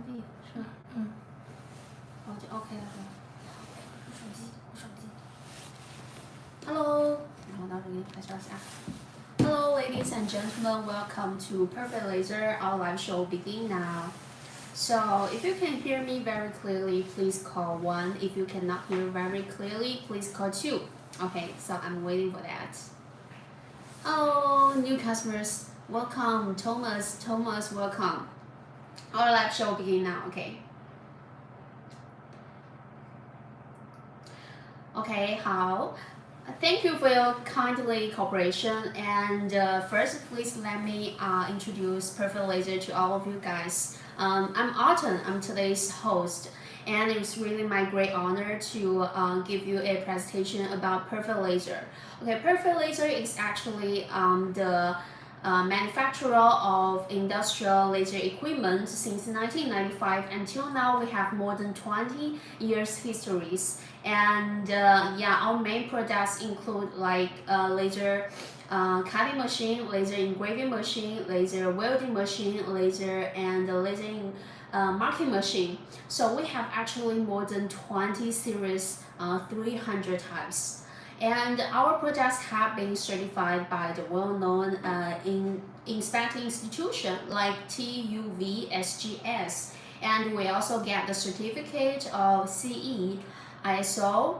可以是吧？好，就 OK 了是吧？我手机。Hello，然后到这里开始下。Hello, ladies and gentlemen, welcome to Perfect Laser. Our live show begin now. So, if you can hear me very clearly, please call 1. If you cannot hear very clearly, please call 2. Okay, so I'm waiting for that. Hello, new customers, welcome. Thomas, welcome. Our live show begin now. Okay, 好。Thank you for your kindly cooperation. And first, please let me introduce Perfect Laser to all of you guys. I'm Autumn. I'm today's host, and it's really my great honor to give you a presentation about Perfect Laser. Okay, Perfect Laser is actually the manufacturer of industrial laser equipment since 1995 until now. We have more than 20 years histories, and yeah, our main products include like laser cutting machine, laser engraving machine, laser welding machine, laser and laser marking machine. So we have actually more than 20 series, 300 types. And our products have been certified by the well-known inspecting institution like TUV SGS, and we also get the certificate of CE, ISO,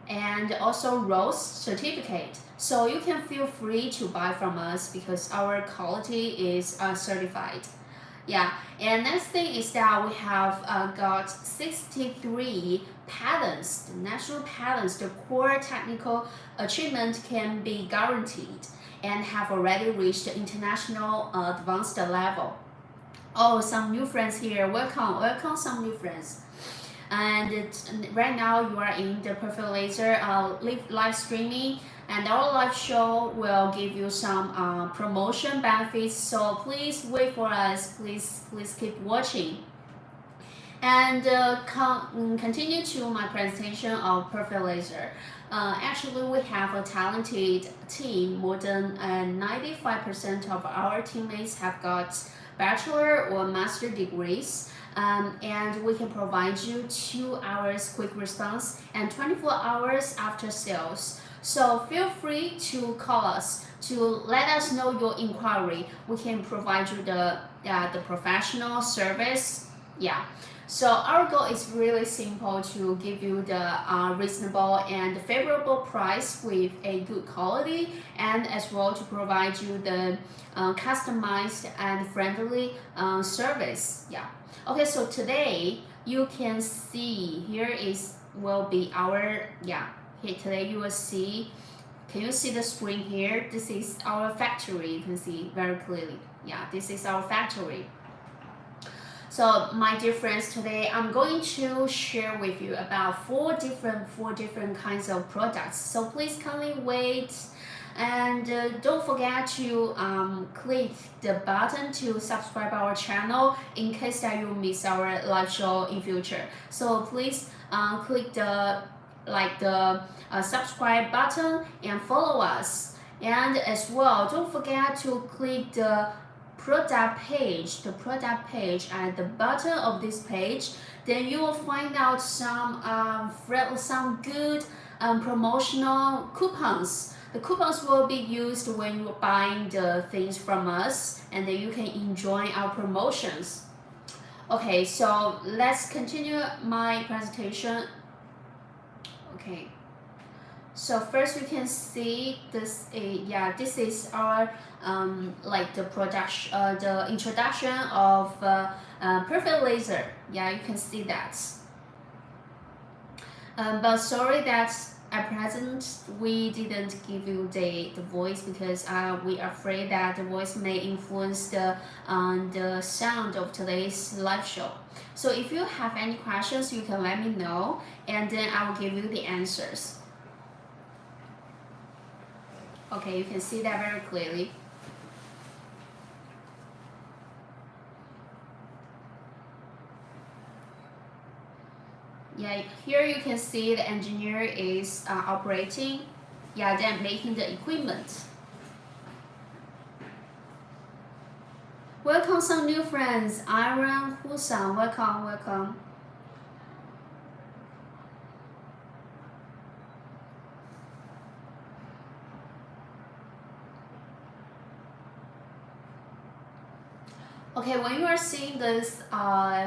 and also RoHS certificate. So you can feel free to buy from us because our quality is certified. Yeah, and next thing is that we have got 63 patents, the national patents. The core technical achievement can be guaranteed and have already reached the international advanced level. Oh, some new friends here. Welcome some new friends. And right now you are in the Perfect Laser live streaming, and our live show will give you some promotion benefits, so please wait for us. Please keep watching. And continue to my presentation of Perfect Laser. Actually, we have a talented team. More than 95% of our teammates have got bachelor or master degrees. And we can provide you 2 hours quick response and 24 hours after sales. So feel free to call us to let us know your inquiry. We can provide you the professional service. Yeah. So our goal is really simple, to give you the reasonable and favorable price with a good quality, and as well to provide you the customized and friendly service. Yeah. Okay, so today you can see here will be our here today you will see. Can you see the screen here? This is our factory. You can see very clearly. Yeah, this is our factory. So my dear friends, today I'm going to share with you about four different kinds of products. So please kindly wait, and don't forget to click the button to subscribe our channel in case that you miss our live show in future. So please click the subscribe button and follow us. And as well, don't forget to click the product page at the bottom of this page. Then you will find out some good promotional coupons. The coupons will be used when you're buying the things from us, and then you can enjoy our promotions. Okay, so let's continue my presentation. Okay. So first you can see this. This is our the introduction of Perfect Laser. Yeah, you can see that. But sorry that at present we didn't give you the voice, because we are afraid that the voice may influence the sound of today's live show. So if you have any questions, you can let me know, and then I will give you the answers. Okay, you can see that very clearly. Yeah, here you can see the engineer is operating. Yeah, then making the equipment. Welcome some new friends. Iron, Husan, welcome, welcome. Okay, when you are seeing this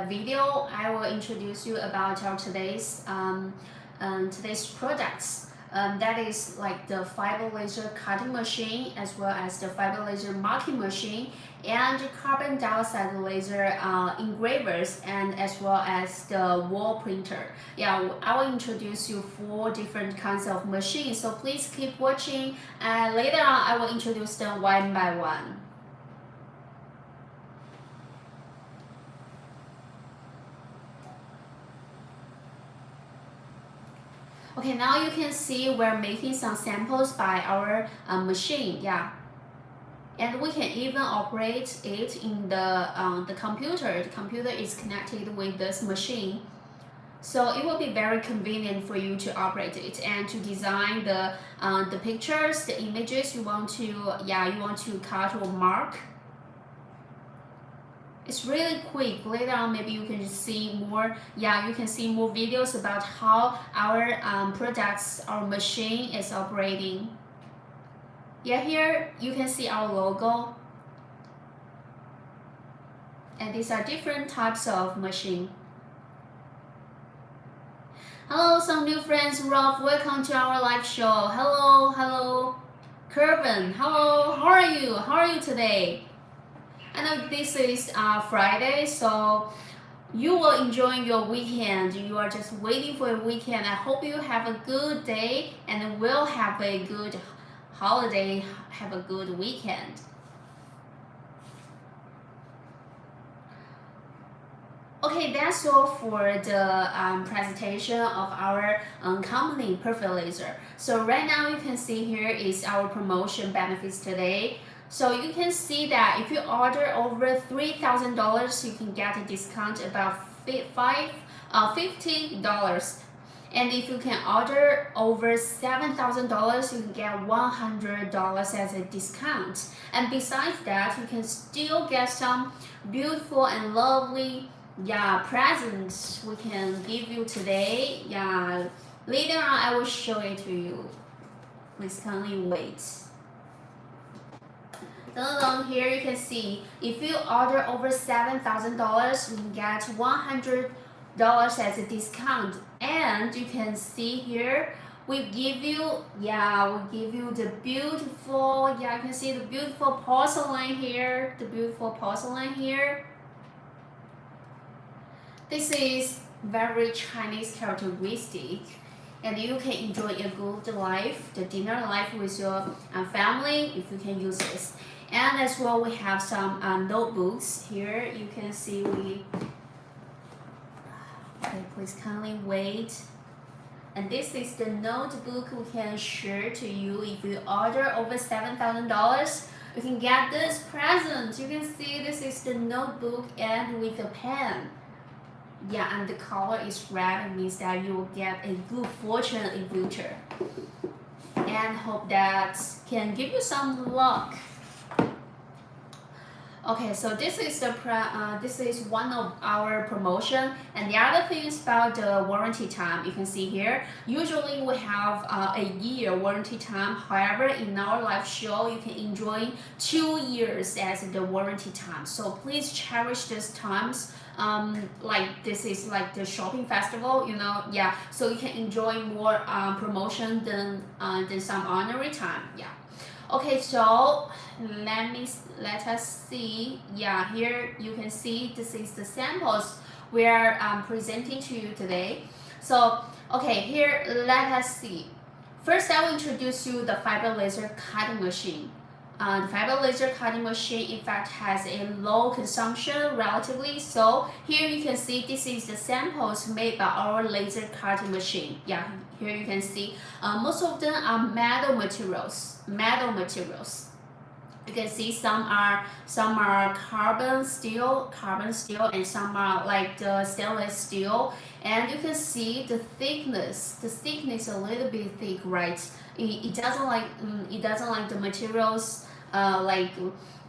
video, I will introduce you about our today's products. That is like the fiber laser cutting machine, as well as the fiber laser marking machine, and carbon dioxide laser engravers, and as well as the wall printer. Yeah, I will introduce you 4 different kinds of machines. So please keep watching, and later on I will introduce them one by one. Okay, now you can see we're making some samples by our machine, yeah. And we can even operate it in the computer. The computer is connected with this machine. So it will be very convenient for you to operate it and to design the pictures, the images you want to cut or mark. It's really quick. Later on, maybe you can see more. Yeah, you can see more videos about how our products, our machine is operating. Yeah, here you can see our logo. And these are different types of machine. Hello, some new friends. Rolf, welcome to our live show. Hello, hello. Kervin, hello. How are you? How are you today? I know this is Friday, so you will enjoy your weekend. You are just waiting for a weekend. I hope you have a good day and will have a good holiday, have a good weekend. Okay, that's all for the presentation of our company, Perfect Laser. So right now you can see here is our promotion benefits today. So you can see that if you order over $3,000, you can get a discount about $50. And if you can order over $7,000, you can get $100 as a discount. And besides that, you can still get some beautiful and lovely presents we can give you today. Later on I will show it to you. Please kindly wait. Down here you can see if you order over $7,000, you can get $100 as a discount. And you can see here we give you the beautiful, you can see the beautiful porcelain here, This is very Chinese characteristic, and you can enjoy a good life, the dinner life with your family if you can use this. And as well, we have some notebooks here. You can see okay, please kindly wait. And this is the notebook we can share to you. If you order over $7,000, you can get this present. You can see this is the notebook and with a pen. And the color is red. It means that you will get a good fortune in future. And hope that can give you some luck. Okay, so this is one of our promotion, and the other thing is about the warranty time. You can see here, usually we have a year warranty time. However, in our live show, you can enjoy 2 years as the warranty time. So please cherish these times. Like this is like the shopping festival, so you can enjoy more promotion than some ordinary time. Okay, so let us see. Here you can see this is the samples we are presenting to you today. So okay, here let us see. First, I will introduce you the fiber laser cutting machine. The fiber laser cutting machine in fact has a low consumption relatively. So here you can see this is the samples made by our laser cutting machine. Here you can see most of them are metal materials. You can see some are carbon steel, and some are like the stainless steel. And you can see the thickness a little bit thick, right? It doesn't like the materials like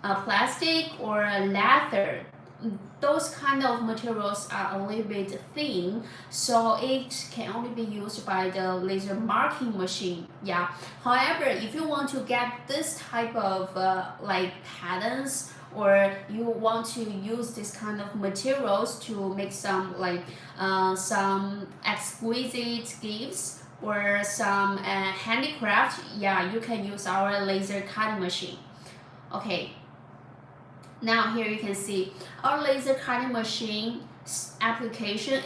plastic or leather. Those kind of materials are a little bit thin, so it can only be used by the laser marking machine. Yeah. However, if you want to get this type of like patterns, or you want to use this kind of materials to make some exquisite gifts or some handicraft, yeah, you can use our laser cutting machine. Okay, now here you can see our laser cutting machine application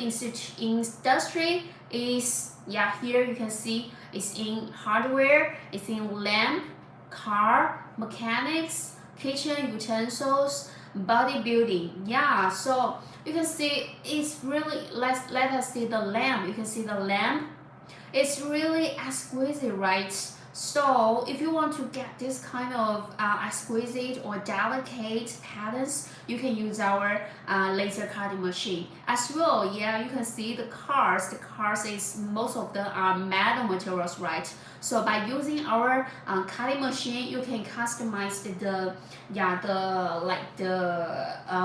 industry is, yeah, here you can see it's in hardware, it's in lamp, car, mechanics, kitchen utensils, bodybuilding. Yeah, so you can see it's really, let us see the lamp. You can see the lamp, it's really exquisite, right? So if you want to get this kind of exquisite or delicate patterns, you can use our laser cutting machine as well. Yeah, you can see the cars. The cars is, most of them are metal materials, right? So by using our cutting machine, you can customize the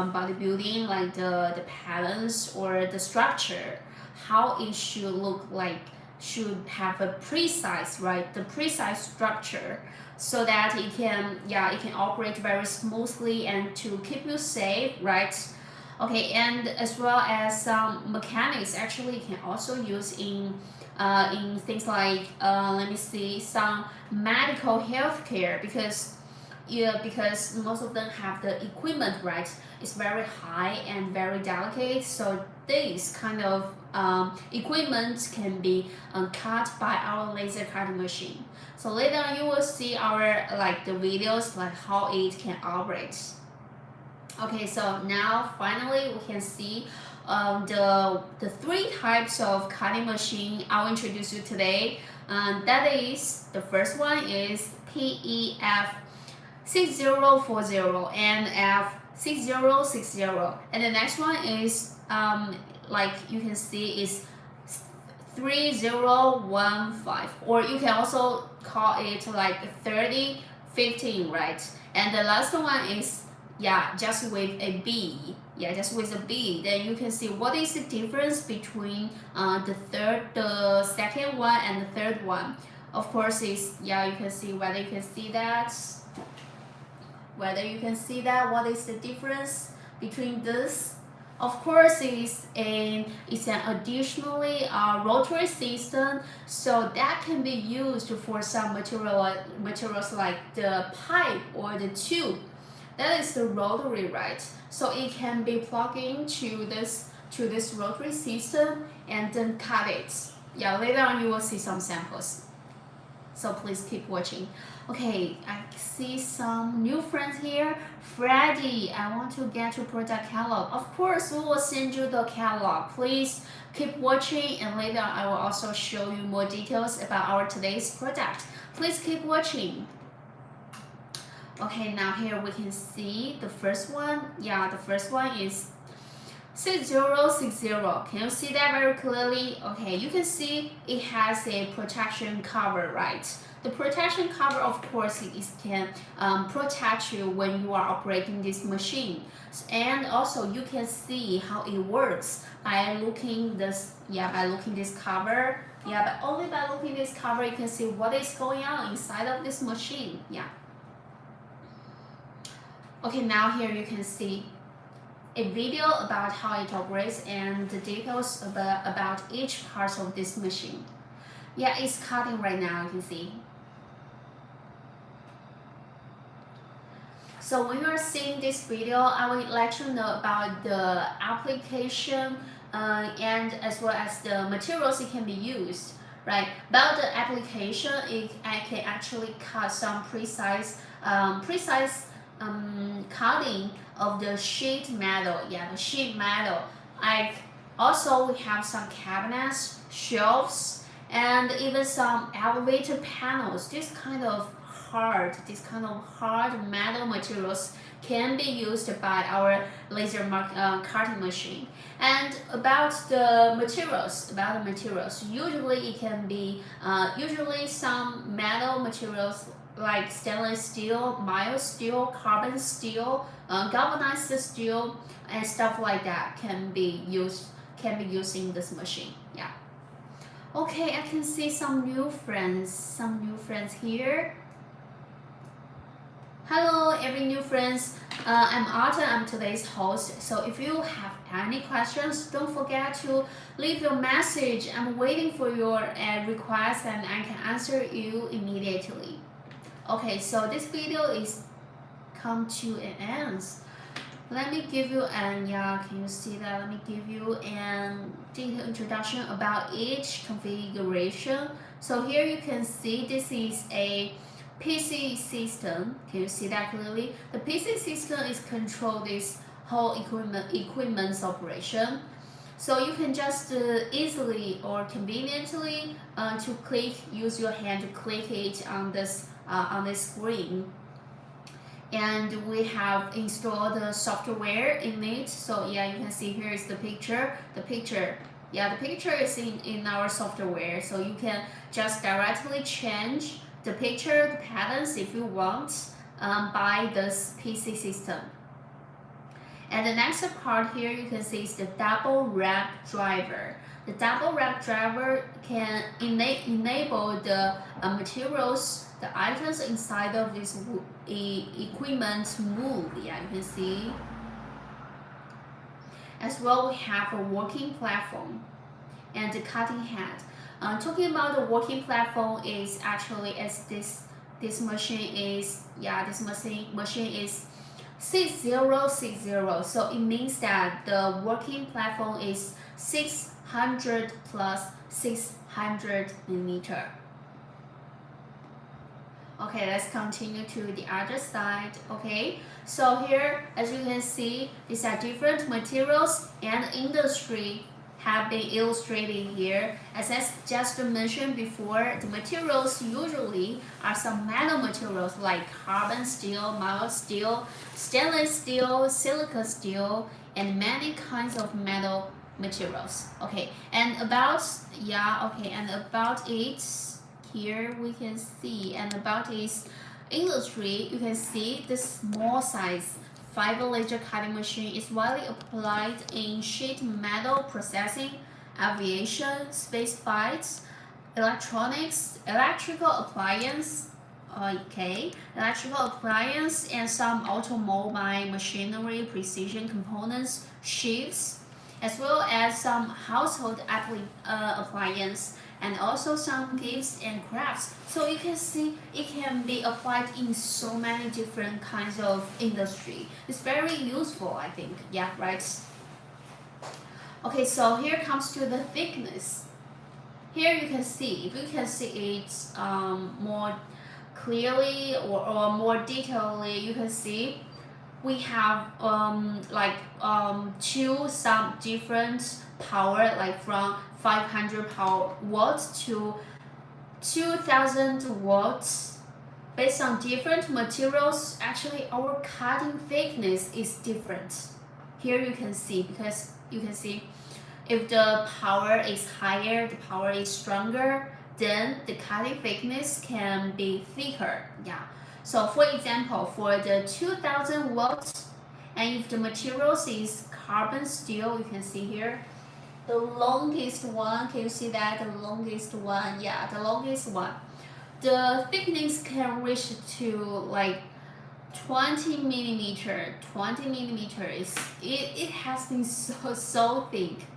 bodybuilding, like the patterns or the structure, how it should look like, should have a precise, right, the precise structure, so that it can, yeah, it can operate very smoothly and to keep you safe, right? Okay, and as well as some mechanics actually can also use in things like let me see, some medical healthcare, because, yeah, because most of them have the equipment, right? It's very high and very delicate, so this kind of equipment can be cut by our laser cutting machine. So later on you will see our the videos like how it can operate. Okay, so now finally we can see the three types of cutting machine I'll introduce you today. That is, the first one is PEF 6040 and F6060, and the next one is like you can see is 3015, or you can also call it like 3015, right? And the last one is, yeah, just with a B. Yeah, just with a B. Then you can see what is the difference between the second one and the third one. Of course, is, yeah, you can see whether you can see that. Whether you can see that, what is the difference between this? Of course, it's an additionally rotary system, so that can be used for some materials like the pipe or the tube. That is the rotary, right? So it can be plugged into this rotary system and then cut it. Yeah, later on you will see some samples. So please keep watching. Okay, I see some new friends here. Freddy, I want to get your product catalog. Of course, we will send you the catalog. Please keep watching, and later I will also show you more details about our today's product. Please keep watching. Okay, now here we can see the first one. Yeah, the first one is 6060. Can you see that very clearly? Okay, you can see it has a protection cover, right? The protection cover, of course, it can protect you when you are operating this machine, and also you can see how it works by looking this. Yeah, by looking this cover. Yeah, but only by looking this cover you can see what is going on inside of this machine. Yeah. Okay, now here you can see a video about how it operates and the details about each part of this machine. Yeah, it's cutting right now, you can see. So when you are seeing this video, I will let you know about the application and as well as the materials it can be used, right? About the application, I can actually cut some precise cutting of the sheet metal. Yeah, the sheet metal. Also we have some cabinets, shelves, and even some elevator panels. This kind of hard metal materials can be used by our laser cutting machine. And about the materials, usually it can be usually some metal materials like stainless steel, mild steel, carbon steel, galvanized steel, and stuff like that can be used in this machine. Yeah. Okay, I can see some new friends here. Hello, every new friends. I'm Arthur. I'm today's host. So if you have any questions, don't forget to leave your message. I'm waiting for your request, and I can answer you immediately. Okay, so this video is come to an end. Let me give you can you see that? Let me give you an detailed introduction about each configuration. So here you can see this is a PC system. Can you see that clearly? The PC system is control this whole equipment's operation. So you can just easily or conveniently use your hand to click it on this screen. And we have installed the software in it. So yeah, you can see here is the picture. The picture is in our software. So you can just directly change the picture, the patterns if you want by this PC system. And the next part here you can see is the double rack driver. The double rack driver can enable the materials, the items inside of this equipment to move. Yeah, you can see. As well, we have a working platform and the cutting head. Talking about the working platform is actually as this machine is 6060. So it means that the working platform is 600 plus 600 millimeter. Okay, let's continue to the other side. Okay, so here as you can see, these are different materials and industry have been illustrated here. As I just mentioned before, the materials usually are some metal materials like carbon steel, mild steel, stainless steel, silica steel, and many kinds of metal materials. Okay, and about it here we can see, and about its industry, you can see the small size fiber laser cutting machine is widely applied in sheet metal processing, aviation, space flights, electronics, electrical appliance, and some automobile machinery, precision components, shifts, as well as some household appliance, and also some gifts and crafts. So you can see it can be applied in so many different kinds of industry. It's very useful, I think. Yeah, right. Okay, so here comes to the thickness. Here you can see, if you can see it more clearly or more detailedly, you can see we have some different power, like from 500 watts to 2000 watts. Based on different materials, actually our cutting thickness is different. Here you can see, because you can see if the power is higher, the power is stronger, then the cutting thickness can be thicker. Yeah. So for example, for the 2000 watts, and if the materials is carbon steel, you can see here, the longest one, can you see that? The longest one, yeah, the longest one. The thickness can reach to like 20 millimeter. 20 millimeter is, it has been so thick.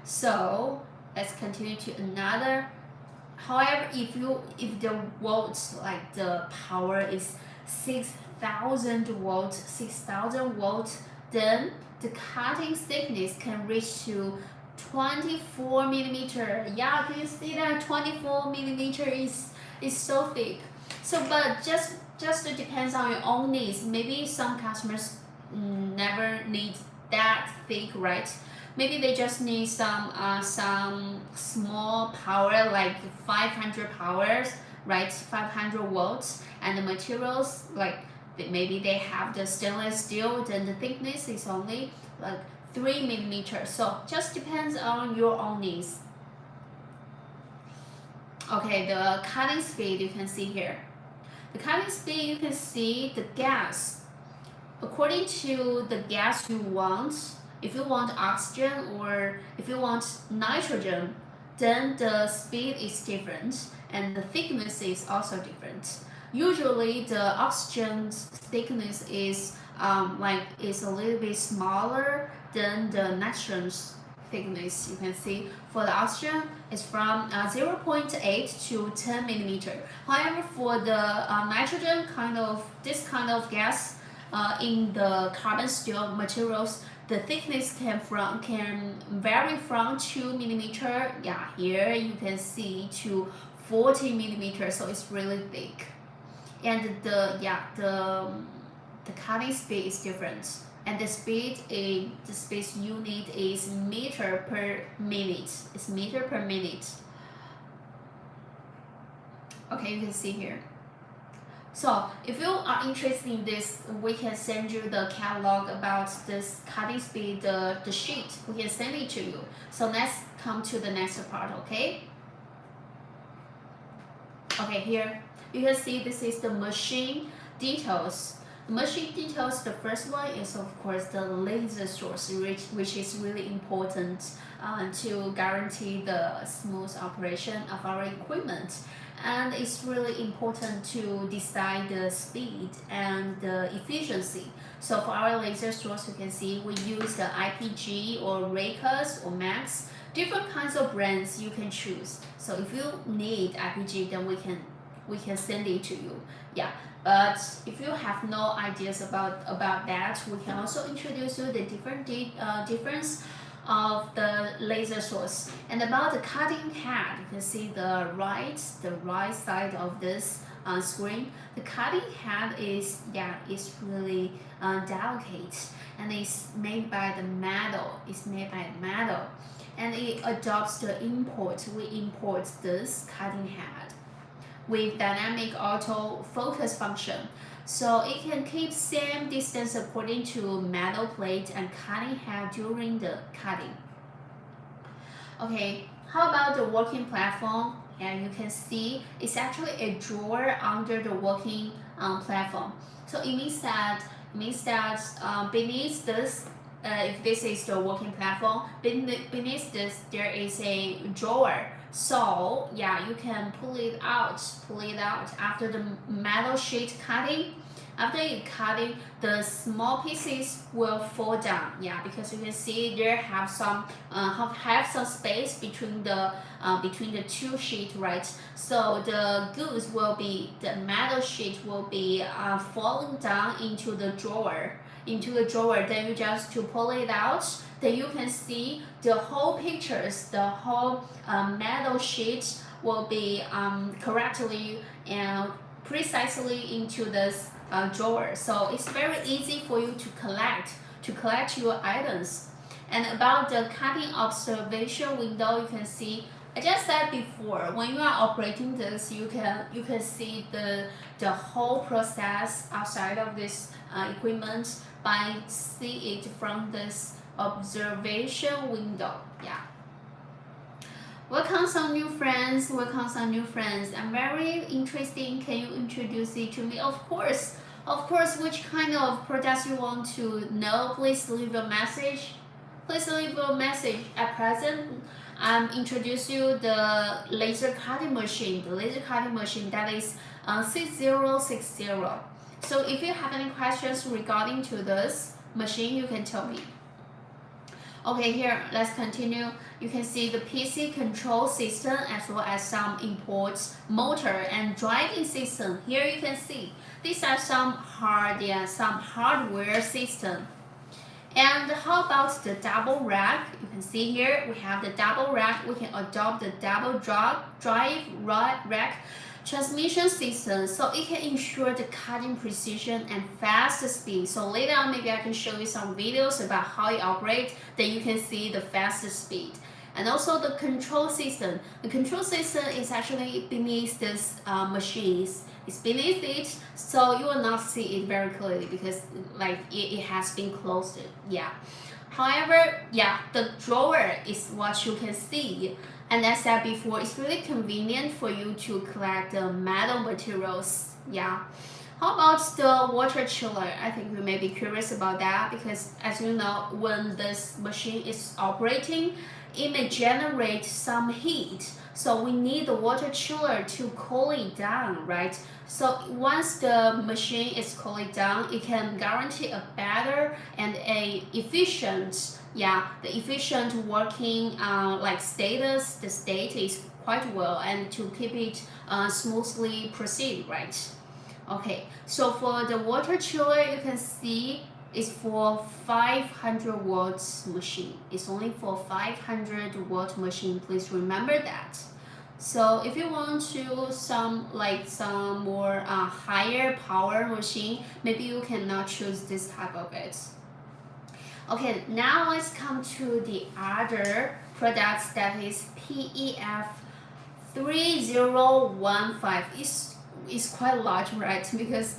So let's continue to another. However, if the volts, like the power is 6,000 volts, then the cutting thickness can reach to 24 millimeter. Yeah, can you see that? 24 millimeter is so thick. So, but just depends on your own needs. Maybe some customers never need that thick, right? Maybe they just need some small power, like 500 powers, right? 500 watts, and the materials, like maybe they have the stainless steel, then the thickness is only like 3 millimeters. So just depends on your own needs. Okay, the cutting speed you can see here. The cutting speed, you can see the gas. According to the gas you want, if you want oxygen or if you want nitrogen, then the speed is different and the thickness is also different. Usually the oxygen's thickness is is a little bit smaller than the nitrogen's thickness. You can see for the oxygen it's from 0.8 to 10 millimeter. However, for the nitrogen this kind of gas in the carbon steel materials, the thickness can vary from 2 millimeter. Yeah, here you can see to 40 millimeters, so it's really thick. And the cutting speed is different, and the speed unit is meter per minute. It's meter per minute. Okay, you can see here. So if you are interested in this, we can send you the catalog about this cutting speed, the sheet. We can send it to you. So let's come to the next part, okay? Okay, here you can see this is the machine details. The machine details, the first one is of course the laser source, which is really important to guarantee the smooth operation of our equipment. And it's really important to decide the speed and the efficiency. So for our laser source, you can see we use the IPG or Raycus or Max, different kinds of brands you can choose. So if you need IPG, then we can send it to you. Yeah, but if you have no ideas about that, we can also introduce you the difference of the laser source. And about the cutting head, you can see the right side of this screen. The cutting head is really delicate, and it's made by the metal. And it adopts the import. We import this cutting head with dynamic auto focus function. So it can keep same distance according to metal plate and cutting head during the cutting. Okay, how about the working platform? And you can see it's actually a drawer under the working platform. So it means that beneath this, if this is the working platform, beneath this there is a drawer. So yeah, you can pull it out after the metal sheet cutting. After you cutting, the small pieces will fall down. Yeah, because you can see there have some space between the two sheets, right? So the metal sheet will be falling down into the drawer. Then you just to pull it out. Then you can see the whole pictures, the whole metal sheet will be correctly and precisely into this drawer. So it's very easy for you to collect your items. And about the cutting observation window, you can see I just said before, when you are operating this, you can see the whole process outside of this equipment by see it from this observation window. Yeah. Welcome some new friends. I'm very interested. Can you introduce it to me? Of course. Which kind of products you want to know? Please leave a message. At present, I'm introduce you the laser cutting machine. That is 6060. So if you have any questions regarding to this machine, you can tell me. Okay, here, let's continue. You can see the PC control system as well as some imports, motor and driving system. Here you can see these are some hardware system. And how about the double rack? You can see here we have the double rack. We can adopt the double drive rack transmission system, so it can ensure the cutting precision and fast speed. So later on, maybe I can show you some videos about how it operates, then you can see the fast speed. And also the control system. The control system is actually beneath this machines. It's beneath it, so you will not see it very clearly because it has been closed. Yeah. However, yeah, the drawer is what you can see. And as I said before, it's really convenient for you to collect the metal materials Yeah. How about the water chiller? I think you may be curious about that because, as you know, when this machine is operating, it may generate some heat. So we need the water chiller to cool it down, right? So once the machine is cooled down, it can guarantee a better and a efficient, the efficient working like status. The state is quite well, and to keep it smoothly proceed, right? Okay, so for the water chiller, you can see it's for 500 watts machine. It's only for 500 watt machine. Please remember that. So if you want to some more higher power machine, maybe you cannot choose this type of it. Okay, now let's come to the other products that is PEF 3015. Is quite large, right? Because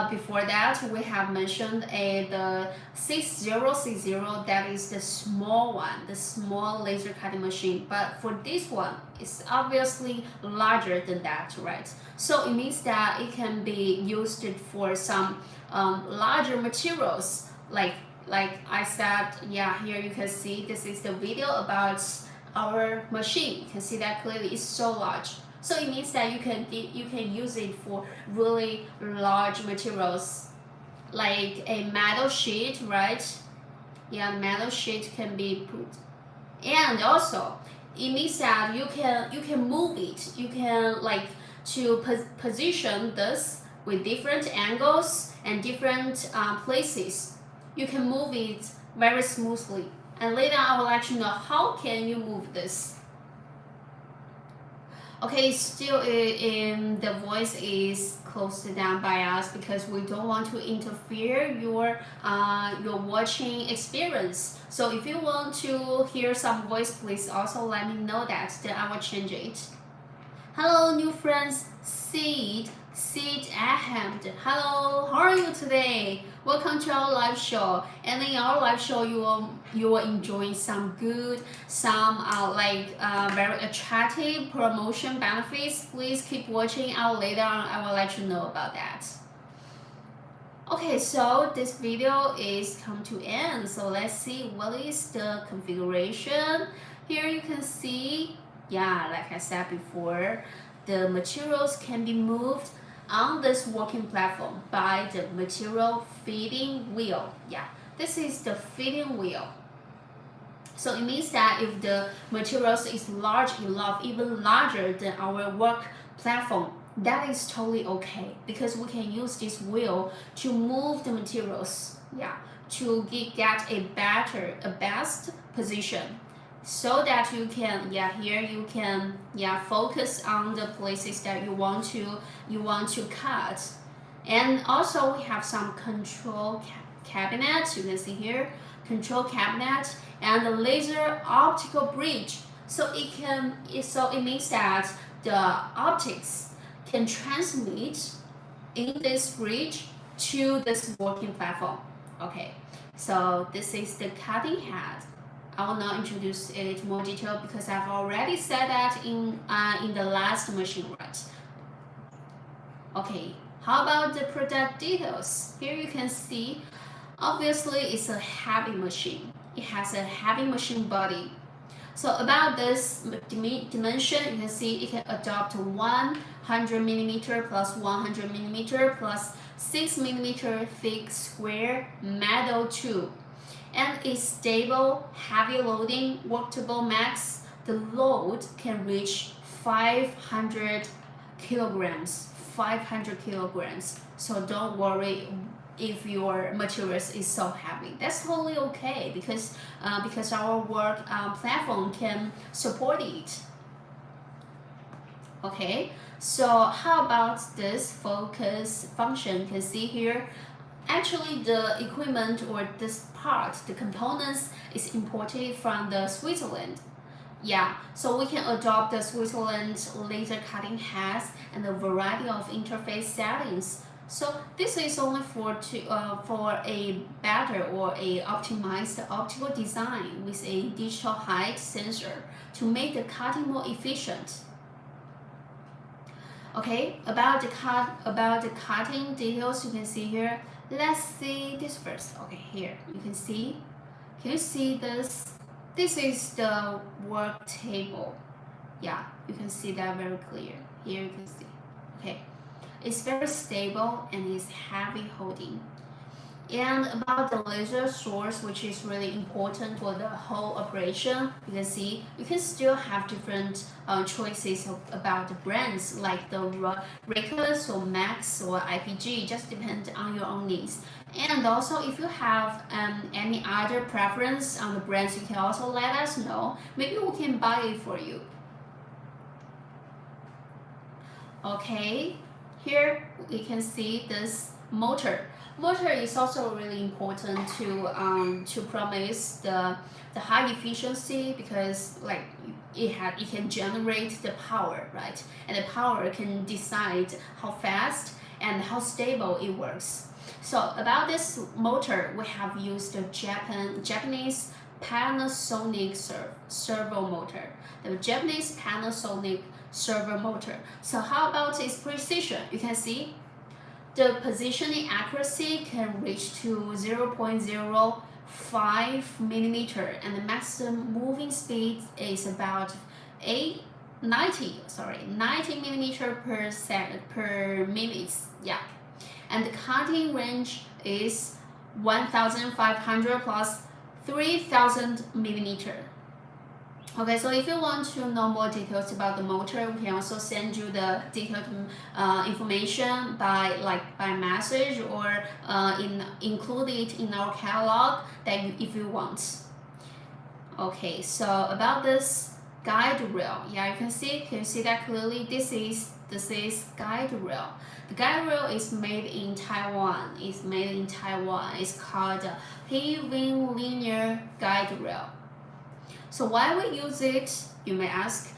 before that we have mentioned the 6060, that is the small one, the small laser cutting machine. But for this one, it's obviously larger than that, right? So it means that it can be used for some larger materials, like I said. Yeah, here you can see this is the video about our machine. You can see that clearly it's so large. So it means that you can use it for really large materials, like a metal sheet, right? Yeah, metal sheet can be put, and also it means that you can move it. You can to position this with different angles and different places. You can move it very smoothly. And later I will let you know how can you move this. Okay, still the voice is closed down by us because we don't want to interfere your watching experience. So if you want to hear some voice, please also let me know that, then I will change it. Hello, new friends. Sid Ahmed. Hello, how are you today? Welcome to our live show. And in our live show, you will enjoy some good, some very attractive promotion benefits. Please keep watching out later on. I will let you know about that. Okay, so this video is come to end. So let's see what is the configuration. Here you can see, like I said before, the materials can be moved on this working platform by the material feeding wheel. This is the feeding wheel. So it means that if the materials is large enough, even larger than our work platform, that is totally okay, because we can use this wheel to move the materials, to get a best position, so that you can here you can focus on the places that you want to cut. And also we have some control cabinet. You can see here control cabinet and the laser optical bridge. So it means that the optics can transmit in this bridge to this working platform. Okay, so this is the cutting head. I will not introduce it in more detail because I've already said that in the last machine, right? Okay, how about the product details? Here you can see, obviously it's a heavy machine. It has a heavy machine body. So about this dimension, you can see it can adopt 100 millimeter plus 100 millimeter plus 6 millimeter thick square metal tube. And it's stable, heavy loading, workable max. The load can reach 500 kilograms. 500 kilograms. So don't worry if your materials is so heavy. That's totally okay because our work platform can support it. Okay, so how about this focus function? You can see here, actually the equipment or this part, the components is imported from the Switzerland. So we can adopt the Switzerland laser cutting heads and a variety of interface settings. So this is only for a better or a optimized optical design with a digital height sensor to make the cutting more efficient. Okay, about the cutting details you can see here. Let's see this first. Okay, here you can see. Can you see this? This is the work table. Yeah, you can see that very clear. Here you can see. Okay, it's very stable and it's heavy holding. And about the laser source, which is really important for the whole operation, you can see you can still have different choices about the brands like the Raycus or Max or IPG, just depend on your own needs. And also, if you have any other preference on the brands, you can also let us know. Maybe we can buy it for you. Okay, here we can see this motor. Motor is also really important to promise the high efficiency, because like it can generate the power, right? And the power can decide how fast and how stable it works. So about this motor, we have used the Japanese Panasonic servo motor. The Japanese Panasonic servo motor. So how about its precision? You can see the positioning accuracy can reach to 0.05 millimeter, and the maximum moving speed is about 90 millimeter per minute. Yeah, and the cutting range is 1,500 plus 3,000 millimeter. Okay, so if you want to know more details about the motor, we can also send you the detailed information by message, or include it in our catalog if you want. Okay, so about this guide rail, yeah, you can see that clearly. This is guide rail. The guide rail is made in Taiwan. It's called P-Wing linear guide rail. So why we use it, you may ask?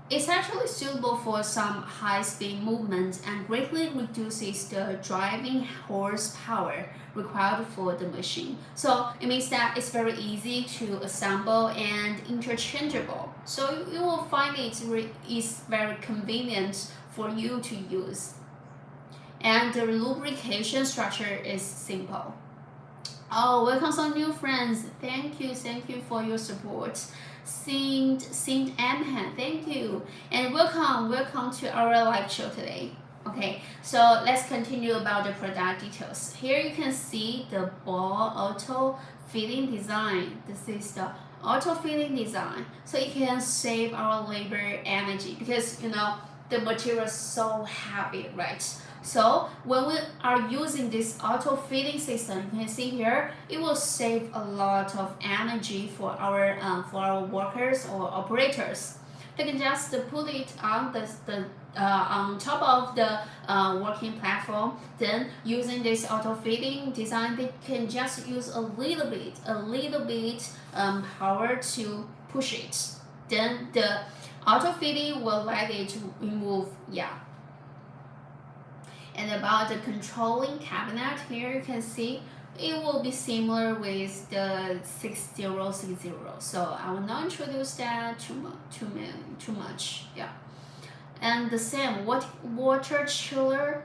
It's actually suitable for some high-speed movement and greatly reduces the driving horsepower required for the machine. So it means that it's very easy to assemble and interchangeable. So you will find it is very convenient for you to use. And the lubrication structure is simple. Oh, welcome some new friends. Thank you for your support. Saint Amhan, thank you. And welcome to our live show today. Okay, so let's continue about the product details. Here you can see the ball auto fitting design. This is the auto fitting design. So it can save our labor energy, because the material is so heavy, right? So when we are using this auto fitting system, you can see here, it will save a lot of energy for our workers or operators. They can just put it on on top of the working platform. Then using this auto fitting design, they can just use a little bit power to push it. Then the auto fitting will let it remove. Yeah. And about the controlling cabinet, here you can see it will be similar with the 6060. So I will not introduce that too much. Yeah. And the same water chiller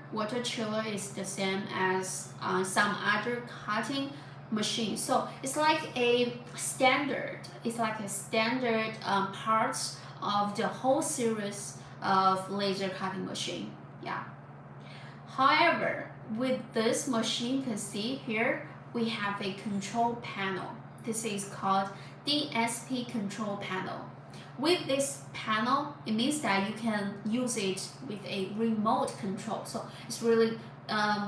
is the same as some other cutting machine. So it's like a standard. Parts of the whole series of laser cutting machine. Yeah. However, with this machine, you can see here we have a control panel. This is called DSP control panel. With this panel, it means that you can use it with a remote control. So it's really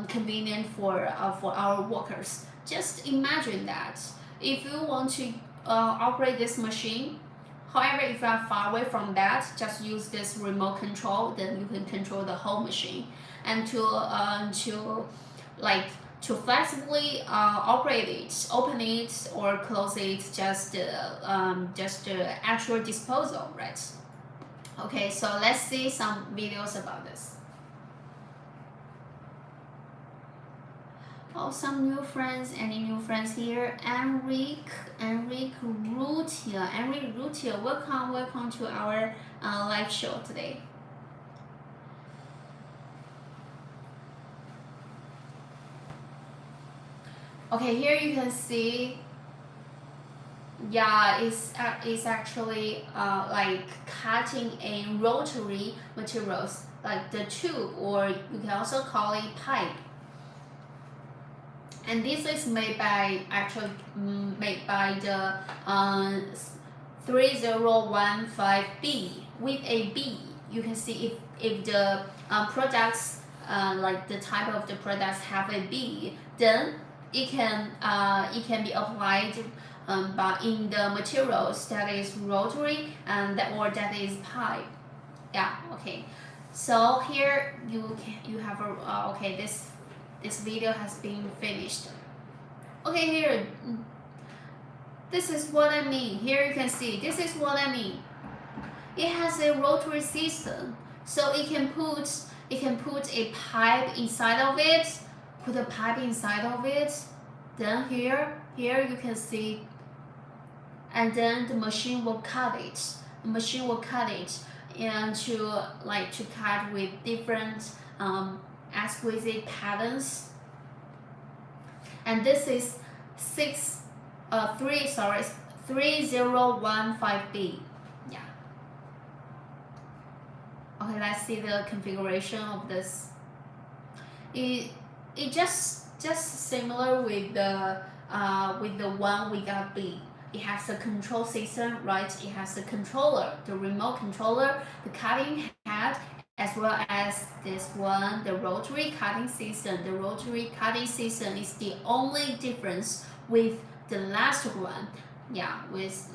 convenient for our workers. Just imagine that if you want to operate this machine. However, if you are far away from that, just use this remote control. Then you can control the whole machine. And to flexibly operate it, open it or close it, just actual disposal, right? Okay, so let's see some videos about this. Oh, some new friends. Any new friends here? Enrique Rutia, welcome to our live show today. Okay, here you can see, yeah, it's actually like cutting a rotary materials like the tube, or you can also call it pipe. And this is made by made by the 3015B with a B. You can see if the products like the type of the products have a B, then it can be applied but in the materials that is rotary and that is pipe. Yeah, okay. So here you have a okay, this video has been finished. Okay, here, this is what I mean. Here you can see, this is what I mean. It has a rotary system, so it can put a pipe inside of it, put a pipe inside of it. Then here you can see, and then the machine will cut it. The machine will cut it and to cut with different exquisite patterns. And this is 3015B. Yeah. Okay, let's see the configuration of this. It just similar with the one we got B. It has a control system, right? It has a controller, the remote controller, the cutting head, as well as this one, the rotary cutting system. The rotary cutting system is the only difference with the last one. Yeah, with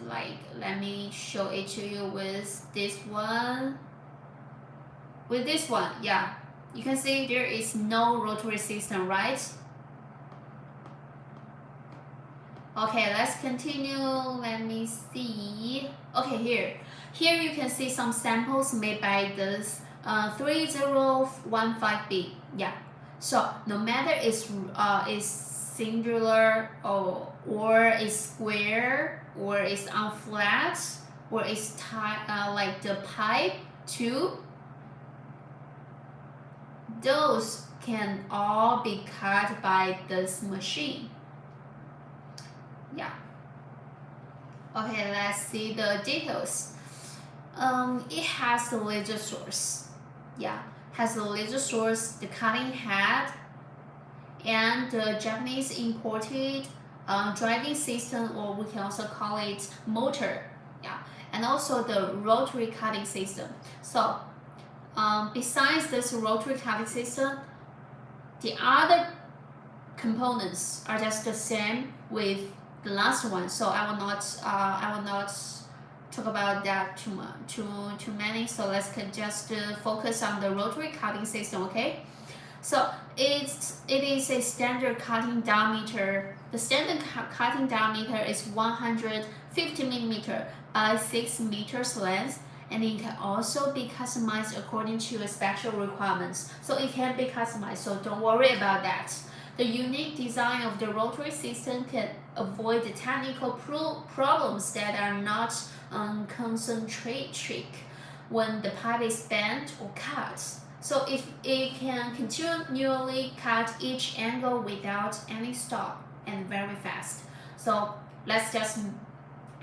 let me show it to you with this one. With this one, yeah, you can see there is no rotary system, right? Okay, let's continue. Let me see. Okay, here you can see some samples made by this 3015B. Yeah. So no matter it's singular or is square or is unflat or is like the pipe tube, those can all be cut by this machine. Yeah. Okay, let's see the details. It has the laser source. Yeah, has the laser source, the cutting head, and the Japanese imported driving system, or we can also call it motor. Yeah, and also the rotary cutting system. So besides this rotary cutting system, the other components are just the same with the last one. So I will not talk about that too many. So let's just focus on the rotary cutting system. Okay. So it is a standard cutting diameter. The standard cutting diameter is 150 millimeter by 6 meters length, and it can also be customized according to the special requirements. So it can be customized, so don't worry about that. The unique design of the rotary system can avoid the technical problems that are not concentric when the pipe is bent or cut. So if it can continually cut each angle without any stop and very fast. So let's just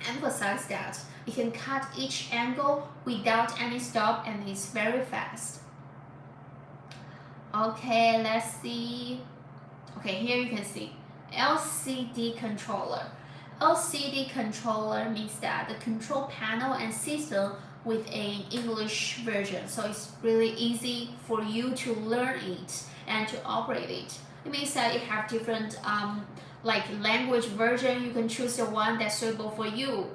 emphasize that it can cut each angle without any stop and it's very fast. Okay, let's see. Okay, here you can see LCD controller. LCD controller means that the control panel and system with an English version, so it's really easy for you to learn it and to operate it. It means that it have different language version. You can choose the one that's suitable for you.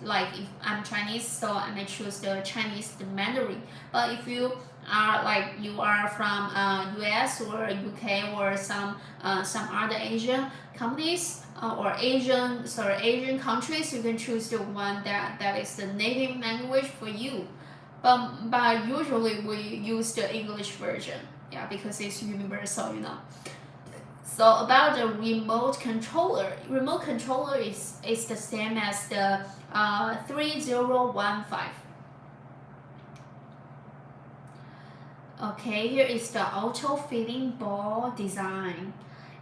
Like if I'm Chinese, so I may choose the Chinese, the Mandarin. But if you are from US or UK or some other Asian companies or Asian countries, you can choose the one that is the native language for you. But usually we use the English version, yeah, because it's universal, you know. So about the remote controller is the same as the 3015. Okay, here is the auto feeding ball design.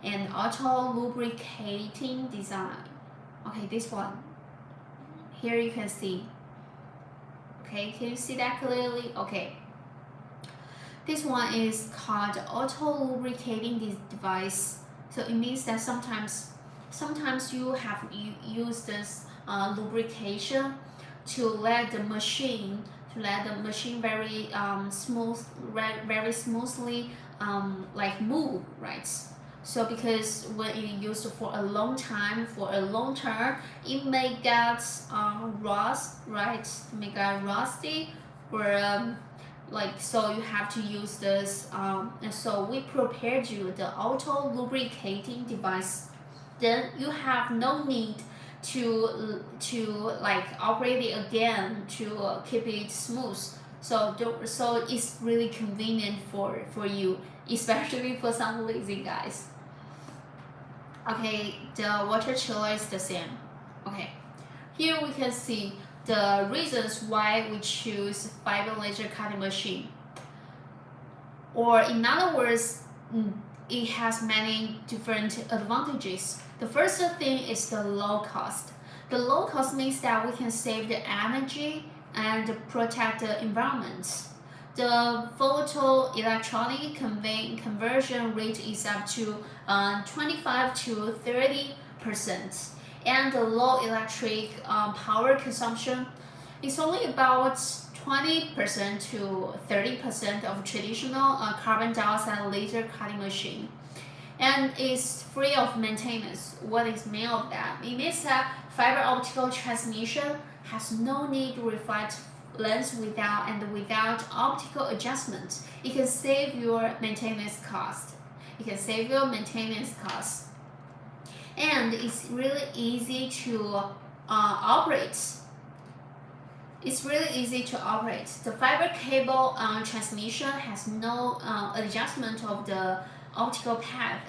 and auto lubricating design. Okay, this one. Here you can see. Okay, can you see that clearly? Okay. This one is called auto lubricating device. So it means that sometimes you have use this lubrication to let the machine very very smoothly like move, right? So because when you use it for a long time, for a long term, it may get rust, right? It may get rusty, or like, so you have to use this. And so we prepared you the auto lubricating device. Then you have no need to like operate it again to keep it smooth. So it's really convenient for you, especially for some lazy guys. Okay, the water chiller is the same. Okay, here we can see the reasons why we choose fiber laser cutting machine. Or in other words, it has many different advantages. The first thing is the low cost. The low cost means that we can save the energy and protect the environment. The photoelectronic conversion rate is up to 25 to 30%, and the low electric power consumption is only about 20% to 30% of traditional carbon dioxide laser cutting machine, and is free of maintenance. What is mean of that? It means that fiber optical transmission has no need to reflect lens without optical adjustment. It can save your maintenance cost. And it's really easy to operate. The fiber cable transmission has no adjustment of the optical path,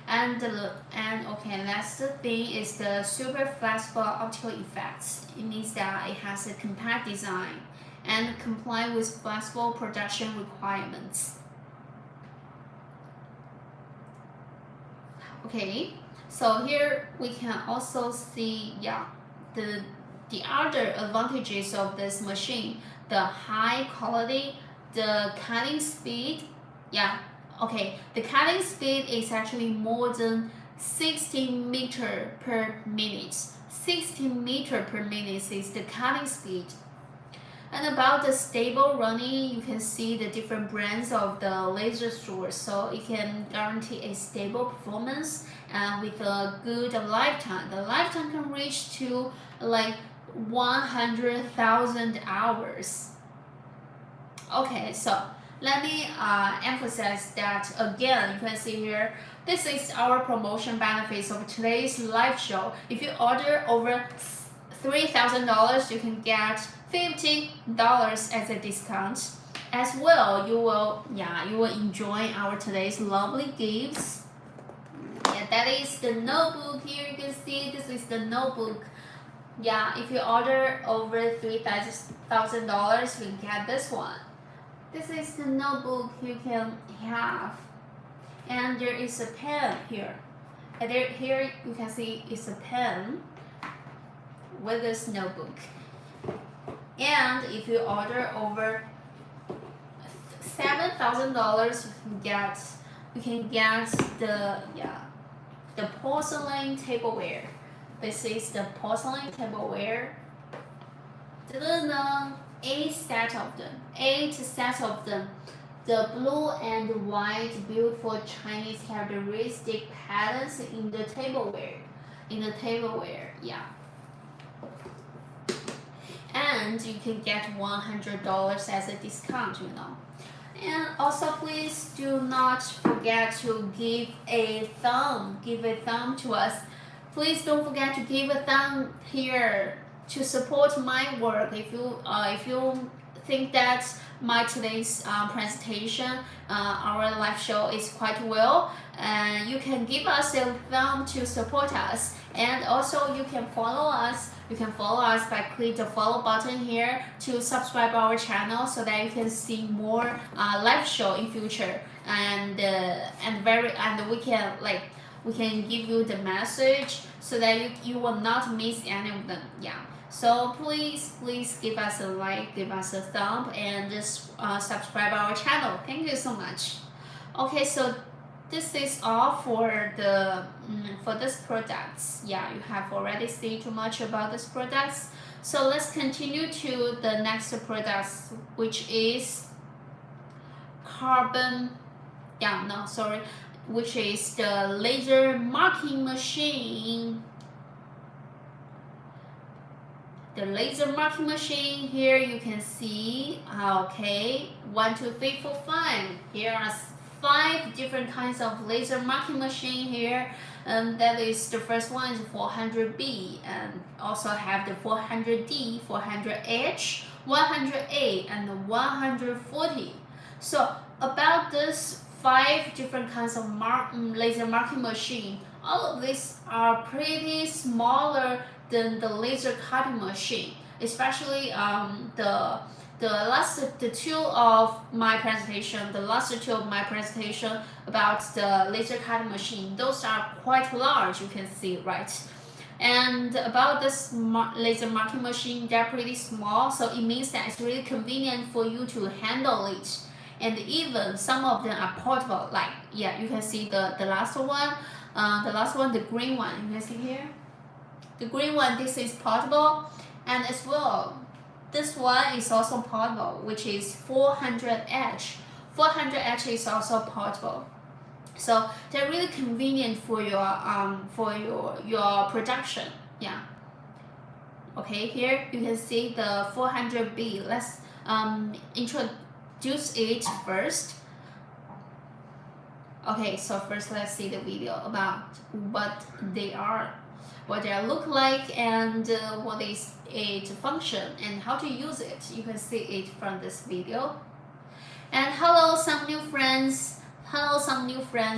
and okay, last thing is the super flexible optical effects. It means that it has a compact design and comply with flexible production requirements. Okay, so here we can also see the other advantages of this machine: the high quality, the cutting speed. Okay, the cutting speed is actually more than 60 meter per minute. 60 meter per minute is the cutting speed. And about the stable running, you can see the different brands of the laser source. So it can guarantee a stable performance with a good lifetime. The lifetime can reach to like 100,000 hours. Okay, so let me emphasize that again. You can see here, this is our promotion benefits of today's live show. If you order over $3,000, you can get $50 as a discount. As well, you will enjoy our today's lovely gifts. That is the notebook. Here you can see this is the notebook. If you order over $3,000, you can get this one. This is the notebook you can have, and there is a pen here. And here you can see it's a pen with this notebook. And if you order over $7,000, you can get the porcelain tableware. This is the porcelain tableware. 8 sets of them. The blue and white beautiful Chinese characteristic patterns in the tableware. And you can get $100 as a discount, And also, please do not forget to give a thumb to us. Please don't forget to give a thumb here to support my work. If you think that my today's presentation, our live show is quite well, and you can give us a thumb to support us, and also you can follow us You can follow us by click the follow button here to subscribe our channel so that you can see more live show in future, and we can give you the message so that you will not miss any of them. Yeah. So please give us a like, give us a thumb, and just subscribe our channel. Thank you so much. Okay, so this is all for the for this products. Yeah, you have already seen too much about this products. So let's continue to the next products, which is which is the laser marking machine. The laser marking machine, here you can see, okay, 1, 2, 3, 4, 5. Here are 5 different kinds of laser marking machine here. That is, the first one is 400B, and also have the 400D, 400H, 100A, and 140. So about this 5 different kinds of laser marking machine, all of these are pretty smaller than the laser cutting machine, especially the last two of my presentation about the laser cutting machine. Those are quite large, you can see, right? And about this laser marking machine, they're pretty small, so it means that it's really convenient for you to handle it. And even some of them are portable, like, yeah, you can see the last one, the green one, you can see here. The green one, this is portable, and as well, this one is also portable, which is 400H. 400H is also portable. So they're really convenient for your production. Yeah. Okay, here you can see the 400B. Let's introduce it first. Okay, so first let's see the video about what they look like, and what is it function, and how to use it. You can see it from this video. And hello some new friends,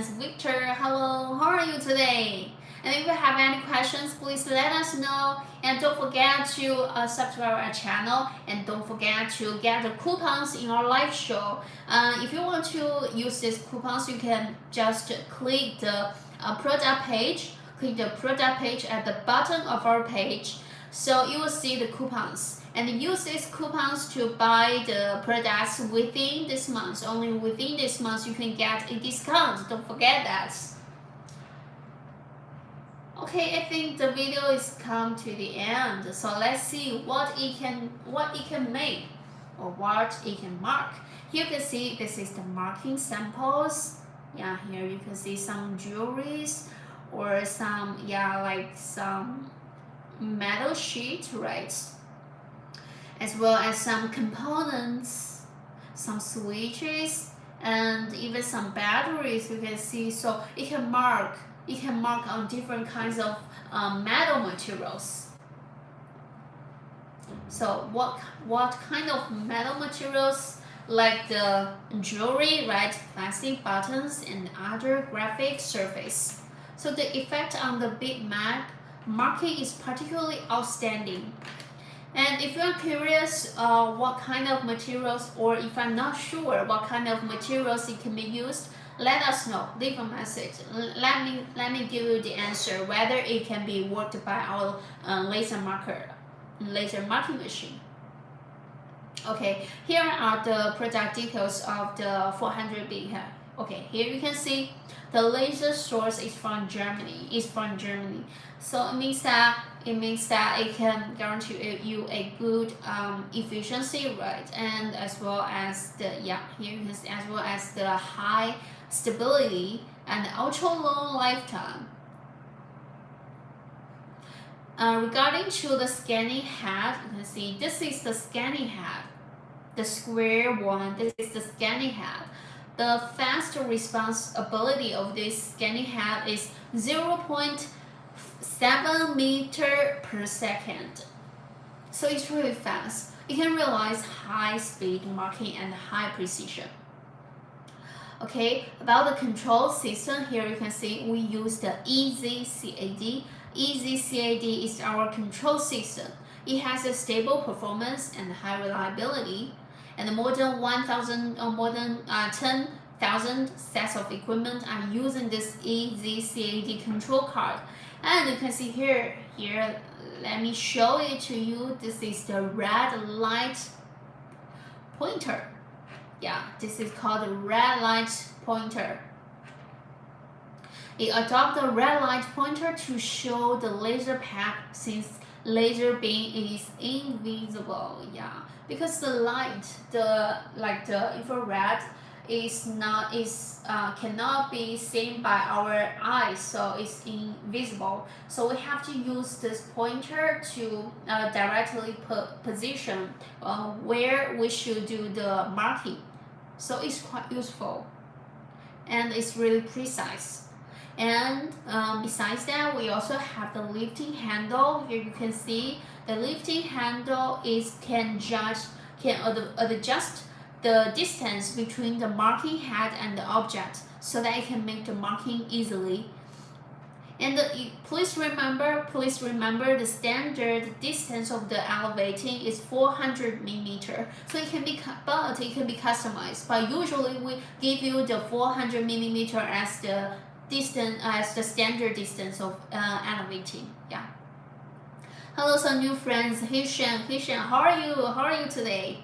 Victor, hello, how are you today? And if you have any questions, please let us know, and don't forget to subscribe our channel, and don't forget to get the coupons in our live show. If you want to use these coupons, you can just click the product page. Click the product page at the bottom of our page, so you will see the coupons, and use these coupons to buy the products within this month. Only within this month you can get a discount, don't forget that. Okay, I think the video is come to the end, so let's see what it can make, or what it can mark. Here you can see this is the marking samples. Yeah, here you can see some jewelries, or some metal sheet, right? As well as some components, some switches, and even some batteries, you can see. So it can mark on different kinds of metal materials. So what kind of metal materials? Like the jewelry, right? Plastic buttons and other graphic surface. So the effect on the bitmap marking is particularly outstanding. And if you're curious what kind of materials, or if I'm not sure what kind of materials it can be used, let us know. Leave a message. Let me give you the answer whether it can be worked by our laser marking machine. Okay, here are the product details of the 400B here. Okay, here you can see the laser source is from Germany. So it means that it can guarantee you a good efficiency, right? And as well as here you can see, as well as the high stability and ultra long lifetime. Regarding to the scanning head, you can see this is the scanning head, the square one. This is the scanning head. The fast response ability of this scanning head is 0.7 meter per second. So it's really fast. It can realize high speed marking and high precision. Okay, about the control system, here you can see we use the EZCAD. EZCAD is our control system. It has a stable performance and high reliability, and more than 10,000 sets of equipment are using this EZCAD control card. And you can see here, let me show it to you. This is the red light pointer. Yeah, this is called the red light pointer. It adopts the red light pointer to show the laser path since laser beam is invisible. Yeah, because the light, the infrared cannot be seen by our eyes, so it's invisible. So we have to use this pointer to directly position where we should do the marking. So it's quite useful, and it's really precise. And besides that, we also have the lifting handle. Here you can see the lifting handle can adjust the distance between the marking head and the object so that it can make the marking easily. And please remember the standard distance of the elevating is 400 millimeter. So it can be customized. But usually we give you the 400 millimeter as the standard distance of elevating. Yeah. Hello, some new friends. Hey Shen, how are you? How are you today?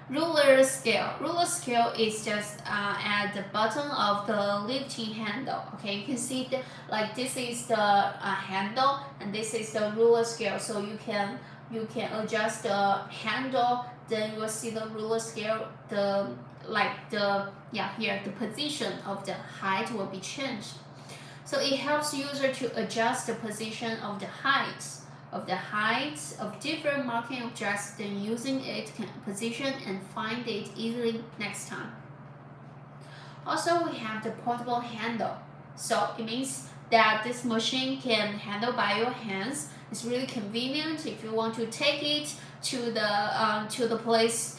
Ruler scale. Ruler scale is just at the bottom of the lifting handle. Okay, you can see this is the handle, and this is the ruler scale. So you can adjust the handle. Then you will see the ruler scale. The position of the height will be changed. So it helps user to adjust the position of the heights of different marking objects, then using it can position and find it easily next time. Also, we have the portable handle. So it means that this machine can handle by your hands. It's really convenient if you want to take it to the place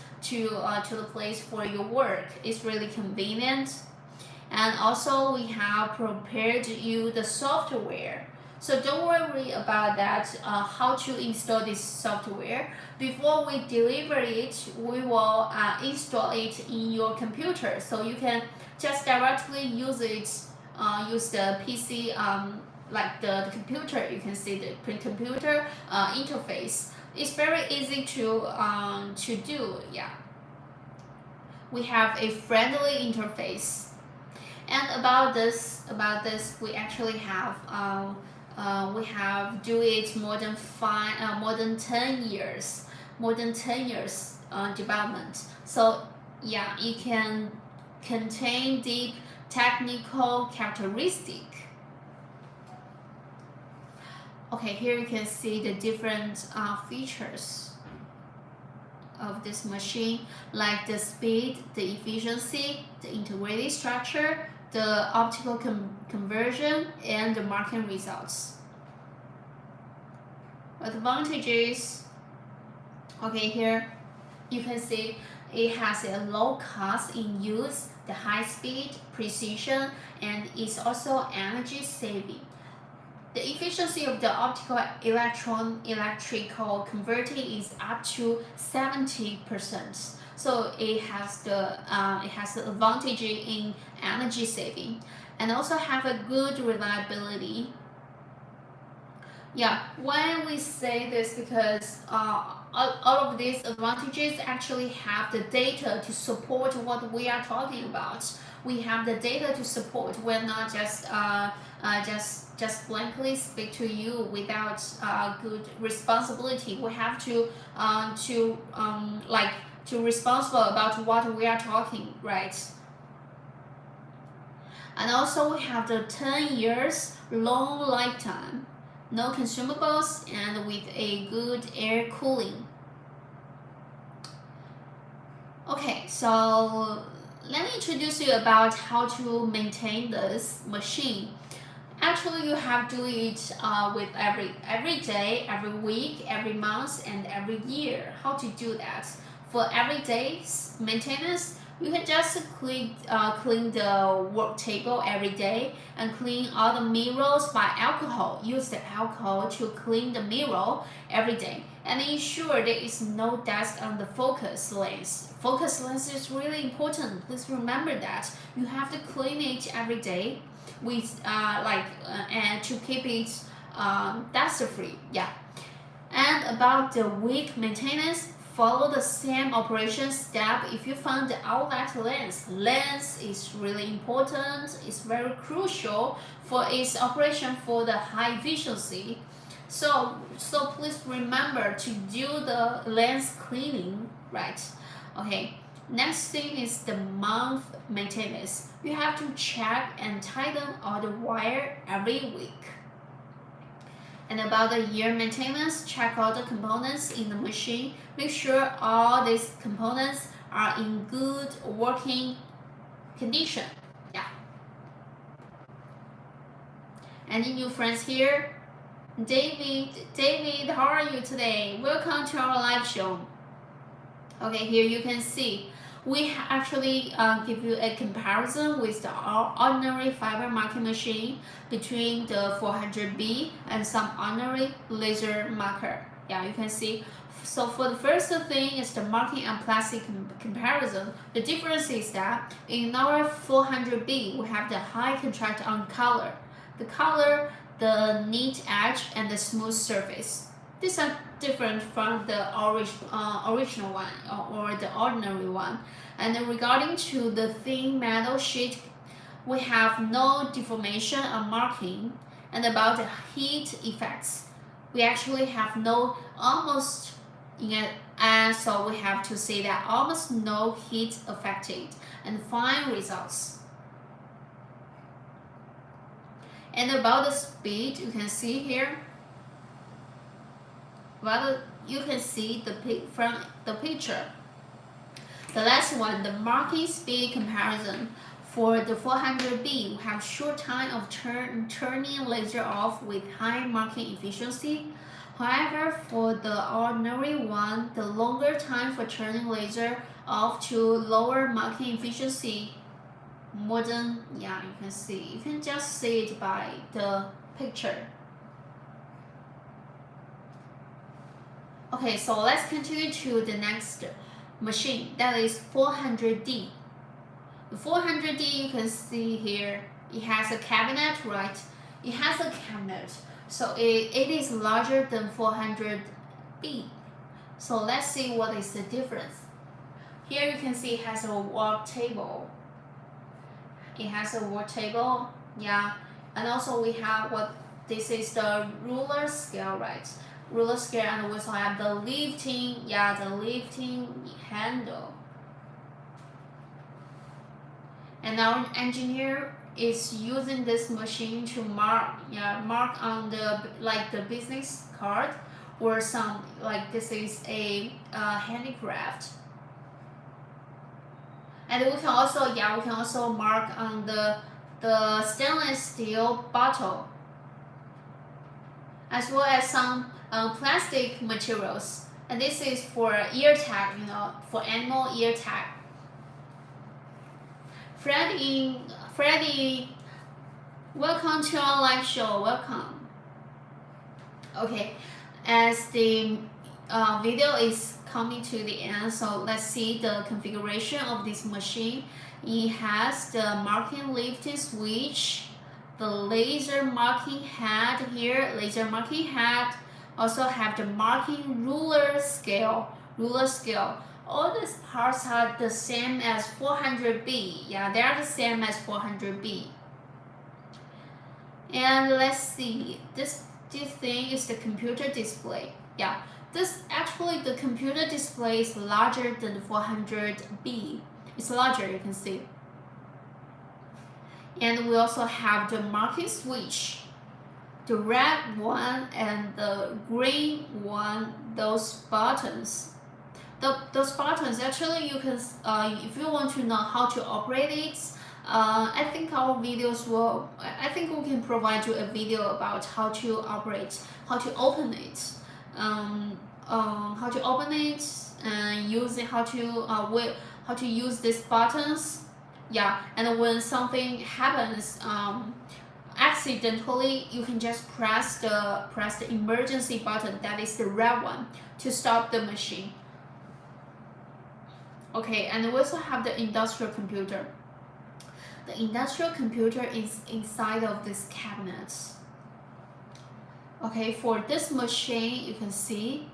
for your work. It's really convenient. And also we have prepared you the software. So don't worry about that, how to install this software. Before we deliver it, we will install it in your computer. So you can just directly use it, use the PC, the computer. You can see the computer interface. It's very easy to do. Yeah. We have a friendly interface. And about this, we actually have do it more than 10 years development. So yeah, it can contain deep technical characteristic. Okay, here you can see the different features of this machine, like the speed, the efficiency, the integrated structure, the optical conversion, and the marking results. Advantages. Okay, here you can see it has a low cost in use, the high speed, precision, and it's also energy saving. The efficiency of the optical electrical converting is up to 70%. So it has the advantage in energy saving, and also have a good reliability. Yeah, when we say this, because all of these advantages actually have the data to support what we are talking about. We have the data to support. We're not just blankly speak to you without good responsibility. We have to responsible about what we are talking, right? And also we have the 10 years long lifetime, no consumables, and with a good air cooling. Okay, so let me introduce you about how to maintain this machine. Actually, you have to do it with every day, every week, every month, and every year. How to do that? For everyday maintenance, you can just clean the work table every day and clean all the mirrors by alcohol. Use the alcohol to clean the mirror every day and ensure there is no dust on the focus lens. Focus lens is really important. Please remember that you have to clean it every day with and to keep it dust free. Yeah. And about the weak maintenance, follow the same operation step. If you found the outlet lens is really important. It's very crucial for its operation for the high efficiency. So please remember to do the lens cleaning, right? Okay. Next thing is the month maintenance. You have to check and tighten all the wire every week. And about the year maintenance, check all the components in the machine. Make sure all these components are in good working condition. Yeah. Any new friends here? David, how are you today? Welcome to our live show. Okay, here you can see we actually give you a comparison with the ordinary fiber marking machine between the 400B and some ordinary laser marker. Yeah, you can see. So for the first thing is the marking and plastic comparison. The difference is that in our 400B we have the high contrast on color. The color, the neat edge, and the smooth surface. These are different from the original one or the ordinary one. And then regarding to the thin metal sheet, we have no deformation or marking. And about the heat effects, we actually have no almost, and so we have to say that almost no heat affected and fine results. And about the speed, you can see here. You can see from the picture. The last one, the marking speed comparison. For the 400B, we have short time of turning laser off with high marking efficiency. However, for the ordinary one, the longer time for turning laser off to lower marking efficiency. More than, yeah, you can see. You can just see it by the picture. Okay, so let's continue to the next machine, that is 400D. The 400D, you can see here, it has a cabinet, right? It has a cabinet, so it is larger than 400B. So let's see what is the difference. Here you can see it has a work table. It has a work table, yeah, and also we have this is the ruler scale, right? Ruler scale, and we also have the lifting handle. And our engineer is using this machine to mark on the business card or some this is a handicraft. And we can also mark on the stainless steel bottle, as well as some plastic materials. And this is for ear tag, for animal ear tag. Freddy, welcome to our live show. Welcome. Okay, as the video is coming to the end, so let's see the configuration of this machine. It has the marking lifting switch, the laser marking head here, also have the marking ruler scale. All these parts are the same as 400B. Yeah, they are the same as 400B. And let's see, this thing is the computer display. Yeah, the computer display is larger than the 400B. It's larger, you can see. And we also have the marking switch, the red one and the green one, those buttons. Those buttons, actually you can, if you want to know how to operate it, I think we can provide you a video about how to operate, how to open it, and using how to use these buttons. Yeah, and when something happens accidentally, you can just press the emergency button, that is the red one, to stop the machine. Okay, and we also have the industrial computer. The industrial computer is inside of this cabinet. Okay, for this machine, you can see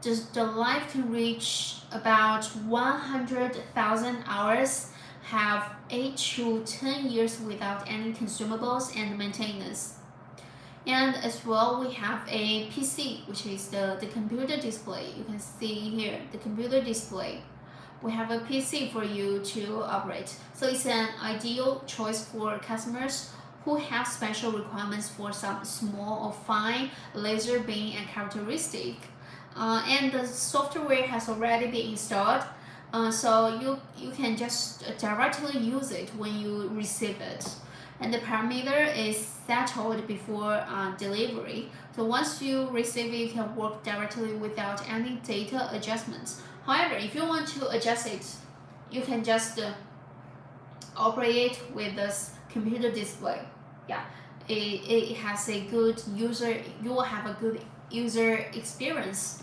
the life can reach about 100,000 hours, have 8 to 10 years without any consumables and maintenance. And as well, we have a PC, which is the computer display. You can see here the computer display. We have a PC for you to operate. So it's an ideal choice for customers who have special requirements for some small or fine laser beam and characteristic. And the software has already been installed, so you can just directly use it when you receive it. And the parameter is settled before delivery. So once you receive it, you can work directly without any data adjustments. However, if you want to adjust it, you can just operate it with this computer display. Yeah, it has a good user. You will have a good user experience.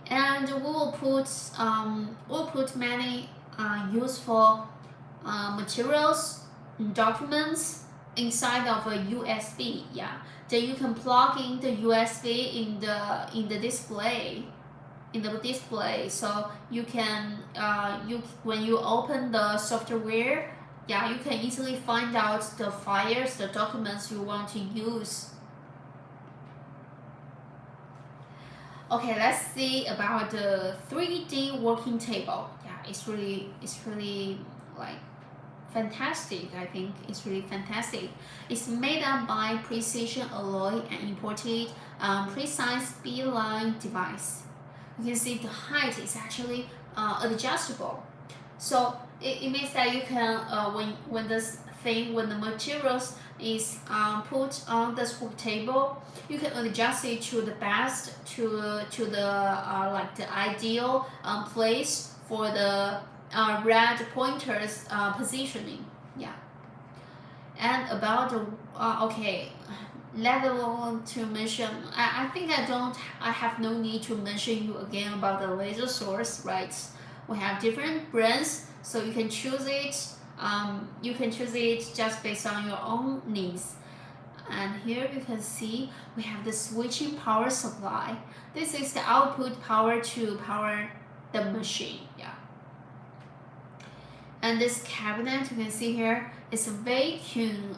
And we'll put many useful materials, documents inside of a USB. Yeah, then you can plug in the USB in the display. So you can when you open the software, yeah, you can easily find out the files, the documents you want to use. Okay, let's see about the 3D working table. Yeah, it's really like fantastic. I think it's really fantastic. It's made up by precision alloy and imported precise beeline device. You can see the height is actually adjustable. So it means that you can when the materials is put on the work table, you can adjust it to the best to the like the ideal place for the red pointers positioning. Yeah. And about the okay, let alone to mention, I think I have no need to mention you again about the laser source, right? We have different brands, so you can choose it. You can choose it just based on your own needs. And here you can see we have the switching power supply. This is the output power to power the machine. Yeah. And this cabinet you can see here is a vacuum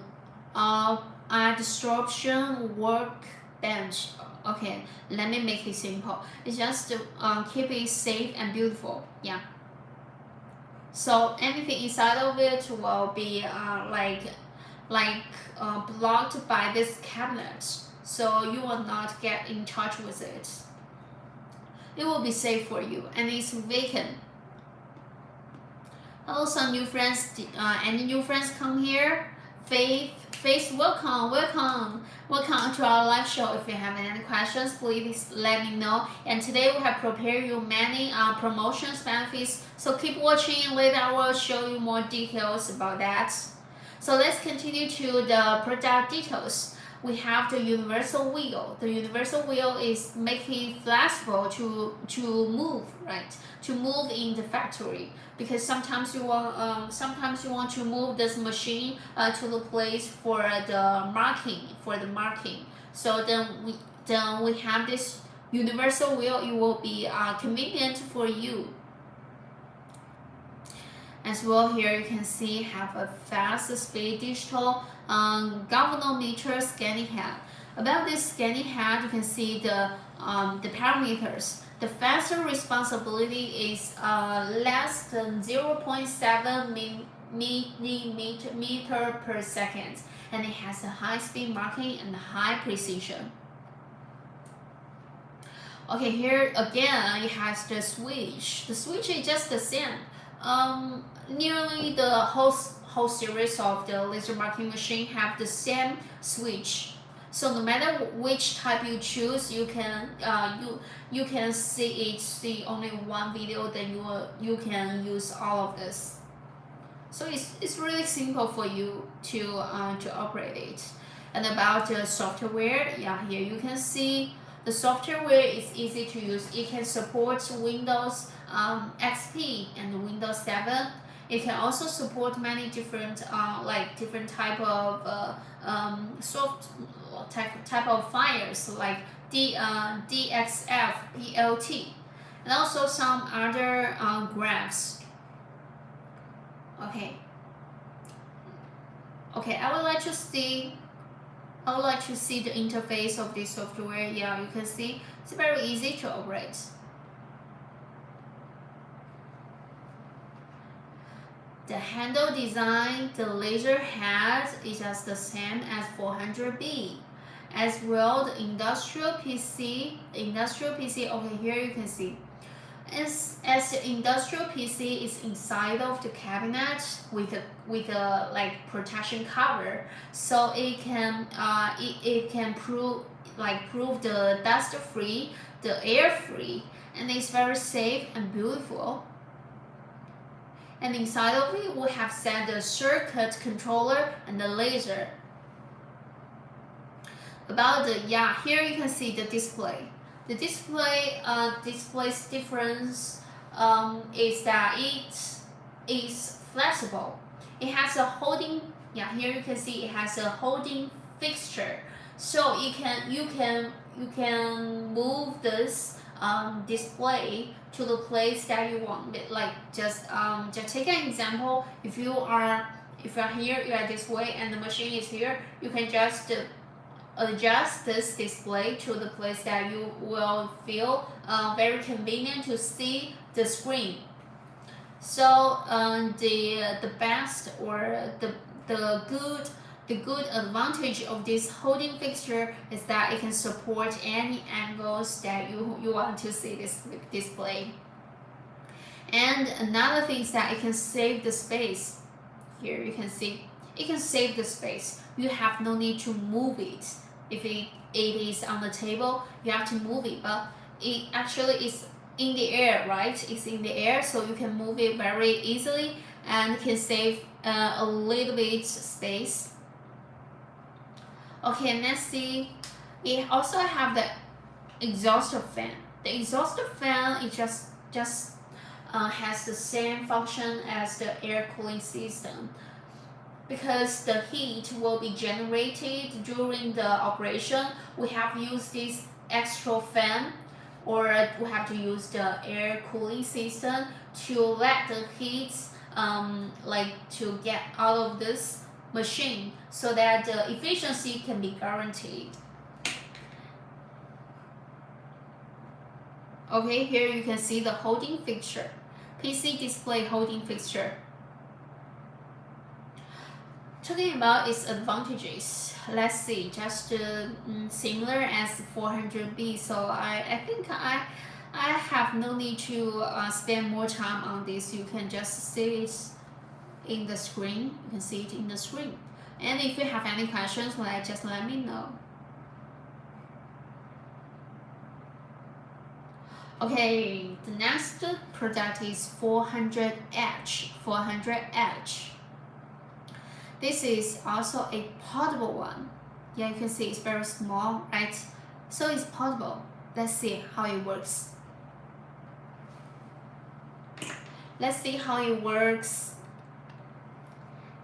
adsorption workbench. Okay, let me make it simple. It's just to keep it safe and beautiful. Yeah. So anything inside of it will be blocked by this cabinet, so you will not get in touch with it. It will be safe for you, and it's vacant. Hello, some new friends. Any new friends come here? Faith, welcome to our live show. If you have any questions, please let me know. And today we have prepared you many promotions, benefits. So keep watching. Later I will show you more details about that. So let's continue to the product details. We have the universal wheel. The universal wheel is making it flexible to move, right? To move in the factory, because sometimes you want to move this machine to the place for the marking. So then we have this universal wheel. It will be convenient for you. As well, here you can see have a fast speed digital galvanometer scanning head. About this scanning head, you can see the parameters. The faster responsibility is less than 0.7 millimeter per second, and it has a high speed marking and high precision. Okay, here again it has the switch. The switch is just the same. Nearly the whole series of the laser marking machine have the same switch. So no matter which type you choose, you can you can see only one video, then you can use all of this. So it's really simple for you to operate it. And about the software, yeah, here you can see the software is easy to use. It can support Windows XP and Windows 7. It can also support many different different type of type of files like DXF, PLT, and also some other graphs. Okay. Okay, I would like to see the interface of this software. Yeah, you can see it's very easy to operate. The handle design, the laser head is just the same as 400B. As well, the industrial PC, okay, here you can see. As the industrial PC is inside of the cabinet with a like protection cover, so it can prove the dust free, the air free, and it's very safe and beautiful. And inside of it, we have set the circuit controller and the laser. About the here you can see the display. The display display's difference is that it is flexible. It has a holding. Here you can see it has a holding fixture, so you can move this display to the place that you want. Like just take an example. If you are here, you are this way, and the machine is here. You can just adjust this display to the place that you will feel very convenient to see the screen. So the best or the good advantage of this holding fixture is that it can support any angles that you want to see this display. And another thing is that it can save the space. Here you can see it can save the space. You have no need to move it. If it is on the table, you have to move it, but it actually is in the air, right? It's in the air, so you can move it very easily and can save a little bit space. Okay, let's see. It also have the exhaust fan. The exhaust fan is just has the same function as the air cooling system. Because the heat will be generated during the operation, we have used this extra fan, or we have to use the air cooling system to let the heat to get out of this machine, so that the efficiency can be guaranteed. Okay, here you can see the holding fixture, PC display holding fixture. Talking about its advantages, let's see, just similar as 400B. So I think I have no need to spend more time on this. You can just see it in the screen. You can see it in the screen. And if you have any questions, just let me know. Okay, the next product is 400H. 400H. This is also a portable one. Yeah, you can see it's very small, right? So it's portable. Let's see how it works. Let's see how it works.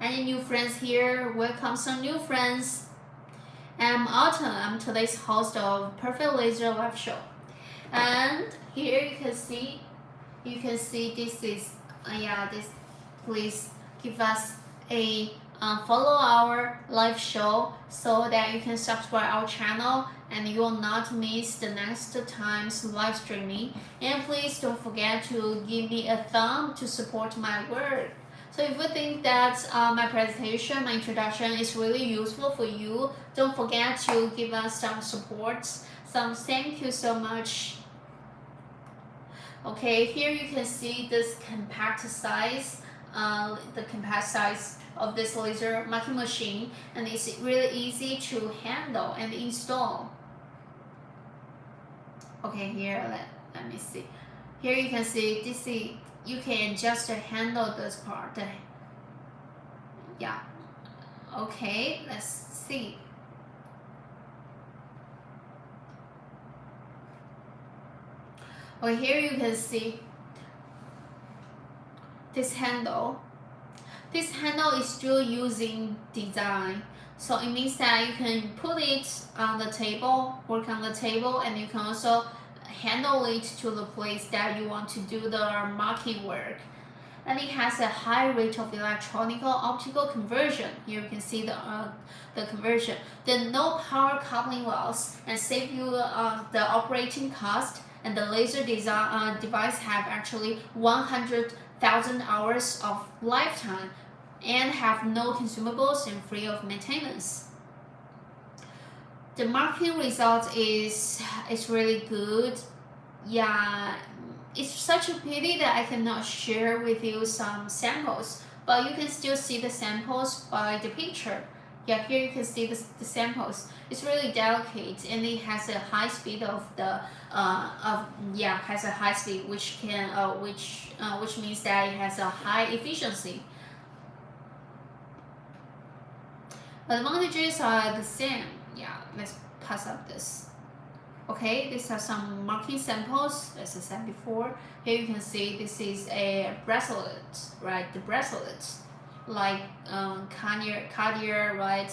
Any new friends here? Welcome some new friends. I'm Autumn. I'm today's host of Perfect Laser Live Show. And here you can see this is this. Please give us a follow our live show so that you can subscribe our channel and you will not miss the next time's live streaming. And please don't forget to give me a thumb to support my work. So if you think that my presentation, my introduction is really useful for you, don't forget to give us some support. So thank you so much. Okay, here you can see this compact size the compact size of this laser marking machine, and it's really easy to handle and install. Okay, here let me see. Here you can see this is, you can just handle this part. Yeah. Okay, let's see. Okay, here you can see this handle. This handle is still using design, so it means that you can put it on the table, work on the table, and you can also handle it to the place that you want to do the marking work. And it has a high rate of electronical optical conversion. Here you can see the conversion. The no power coupling loss and save you the operating cost. And the laser device have actually 100,000 hours of lifetime and have no consumables and free of maintenance. The marking result is really good. Yeah, it's such a pity that I cannot share with you some samples, but you can still see the samples by the picture. Yeah, here you can see the samples. It's really delicate, and it has a high speed of the has a high speed, which can which means that it has a high efficiency. Advantages are the same. Yeah, let's pass up this. Okay, these are some marking samples, as I said before. Here you can see this is a bracelet, right? The bracelet, like Cartier, right?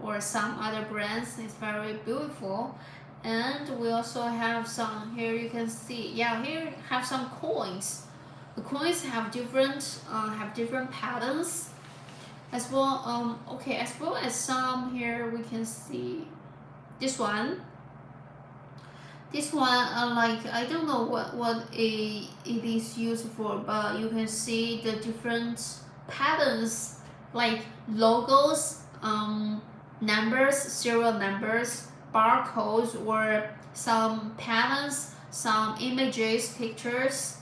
Or some other brands. It's very beautiful. And we also have some, here you can see, yeah, here have some coins. The coins have different patterns as well. Okay, as well as some, here we can see this one. This one, like, I don't know what it is used for, but you can see the different patterns, like logos, numbers, serial numbers, barcodes, or some patterns, some images, pictures,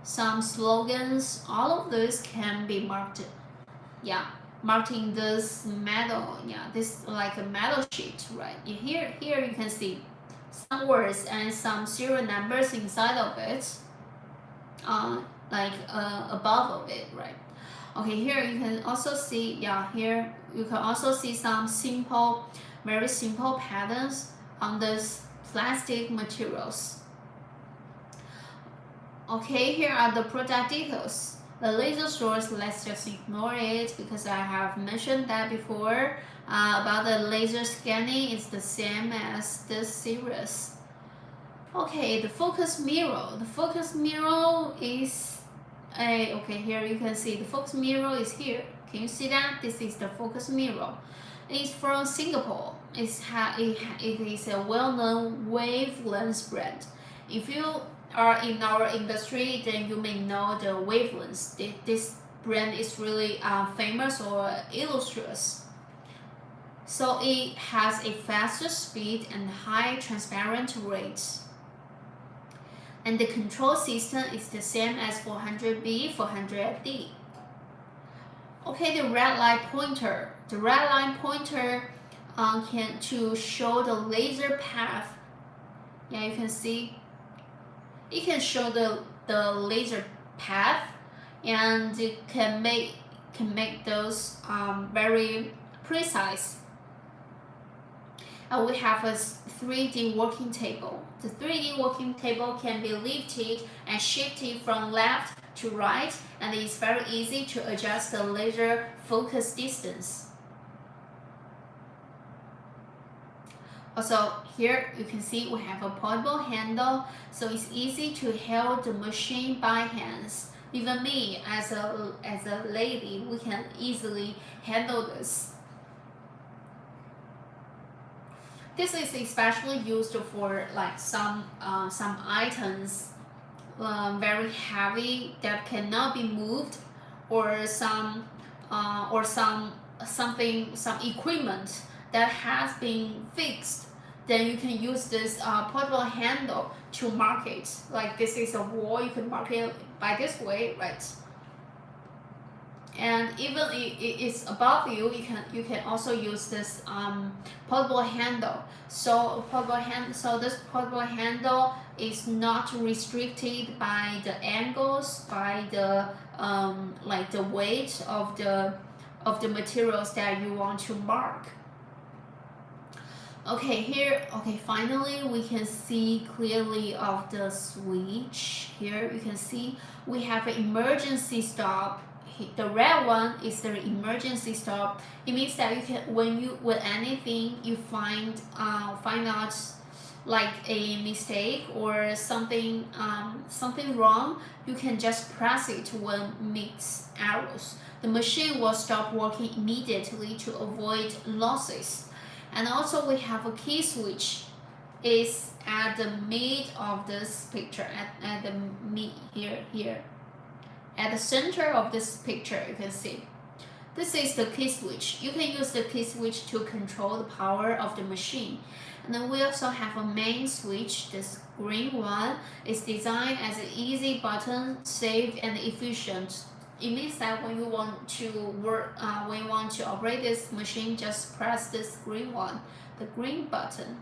some slogans. All of these can be marked. Yeah, marked in this metal. Yeah, this like a metal sheet, right? Here you can see some words and some serial numbers inside of it, above of it, right? Okay, here you can also see, yeah, here you can also see some simple, very simple patterns on this plastic materials. Okay, here are the product details. The laser source, let's just ignore it because I have mentioned that before. About the laser scanning, it's the same as this series. Okay, the focus mirror. The focus mirror is okay, here you can see the focus mirror is here. Can you see that? This is the focus mirror. It's from Singapore. It is a well-known wavelength brand. If you are in our industry, then you may know the wavelengths. This brand is really famous or illustrious. So it has a faster speed and high transparent rate. And the control system is the same as 400B, 400D. Okay, the red light pointer. The red light pointer can to show the laser path. Yeah, you can see. It can show the laser path, and it can make those very precise. We have a 3D working table. The 3D working table can be lifted and shifted from left to right, and it's very easy to adjust the laser focus distance. Also, here you can see we have a portable handle, so it's easy to hold the machine by hands. Even me, as a lady, we can easily handle this. This is especially used for like some items very heavy that cannot be moved, or some equipment that has been fixed. Then you can use this portable handle to mark it. Like this is a wall, you can mark it by this way, right? and even it's above you, you can also use this portable handle. So this portable handle is not restricted by the angles, by the like the weight of the materials that you want to mark. Okay, here, okay, finally we can see clearly of the switch. Here you can see we have an emergency stop. The red one is the emergency stop. It means that you can, when anything you find out like a mistake or something wrong, you can just press it when meets arrows. The machine will stop working immediately to avoid losses. And also we have a key switch is at the mid of this picture, at the mid here. At the center of this picture, you can see. This is the key switch. You can use the key switch to control the power of the machine. And then we also have a main switch. This green one is designed as an easy button, safe and efficient. It means that when you want to when you want to operate this machine, just press this green one, the green button.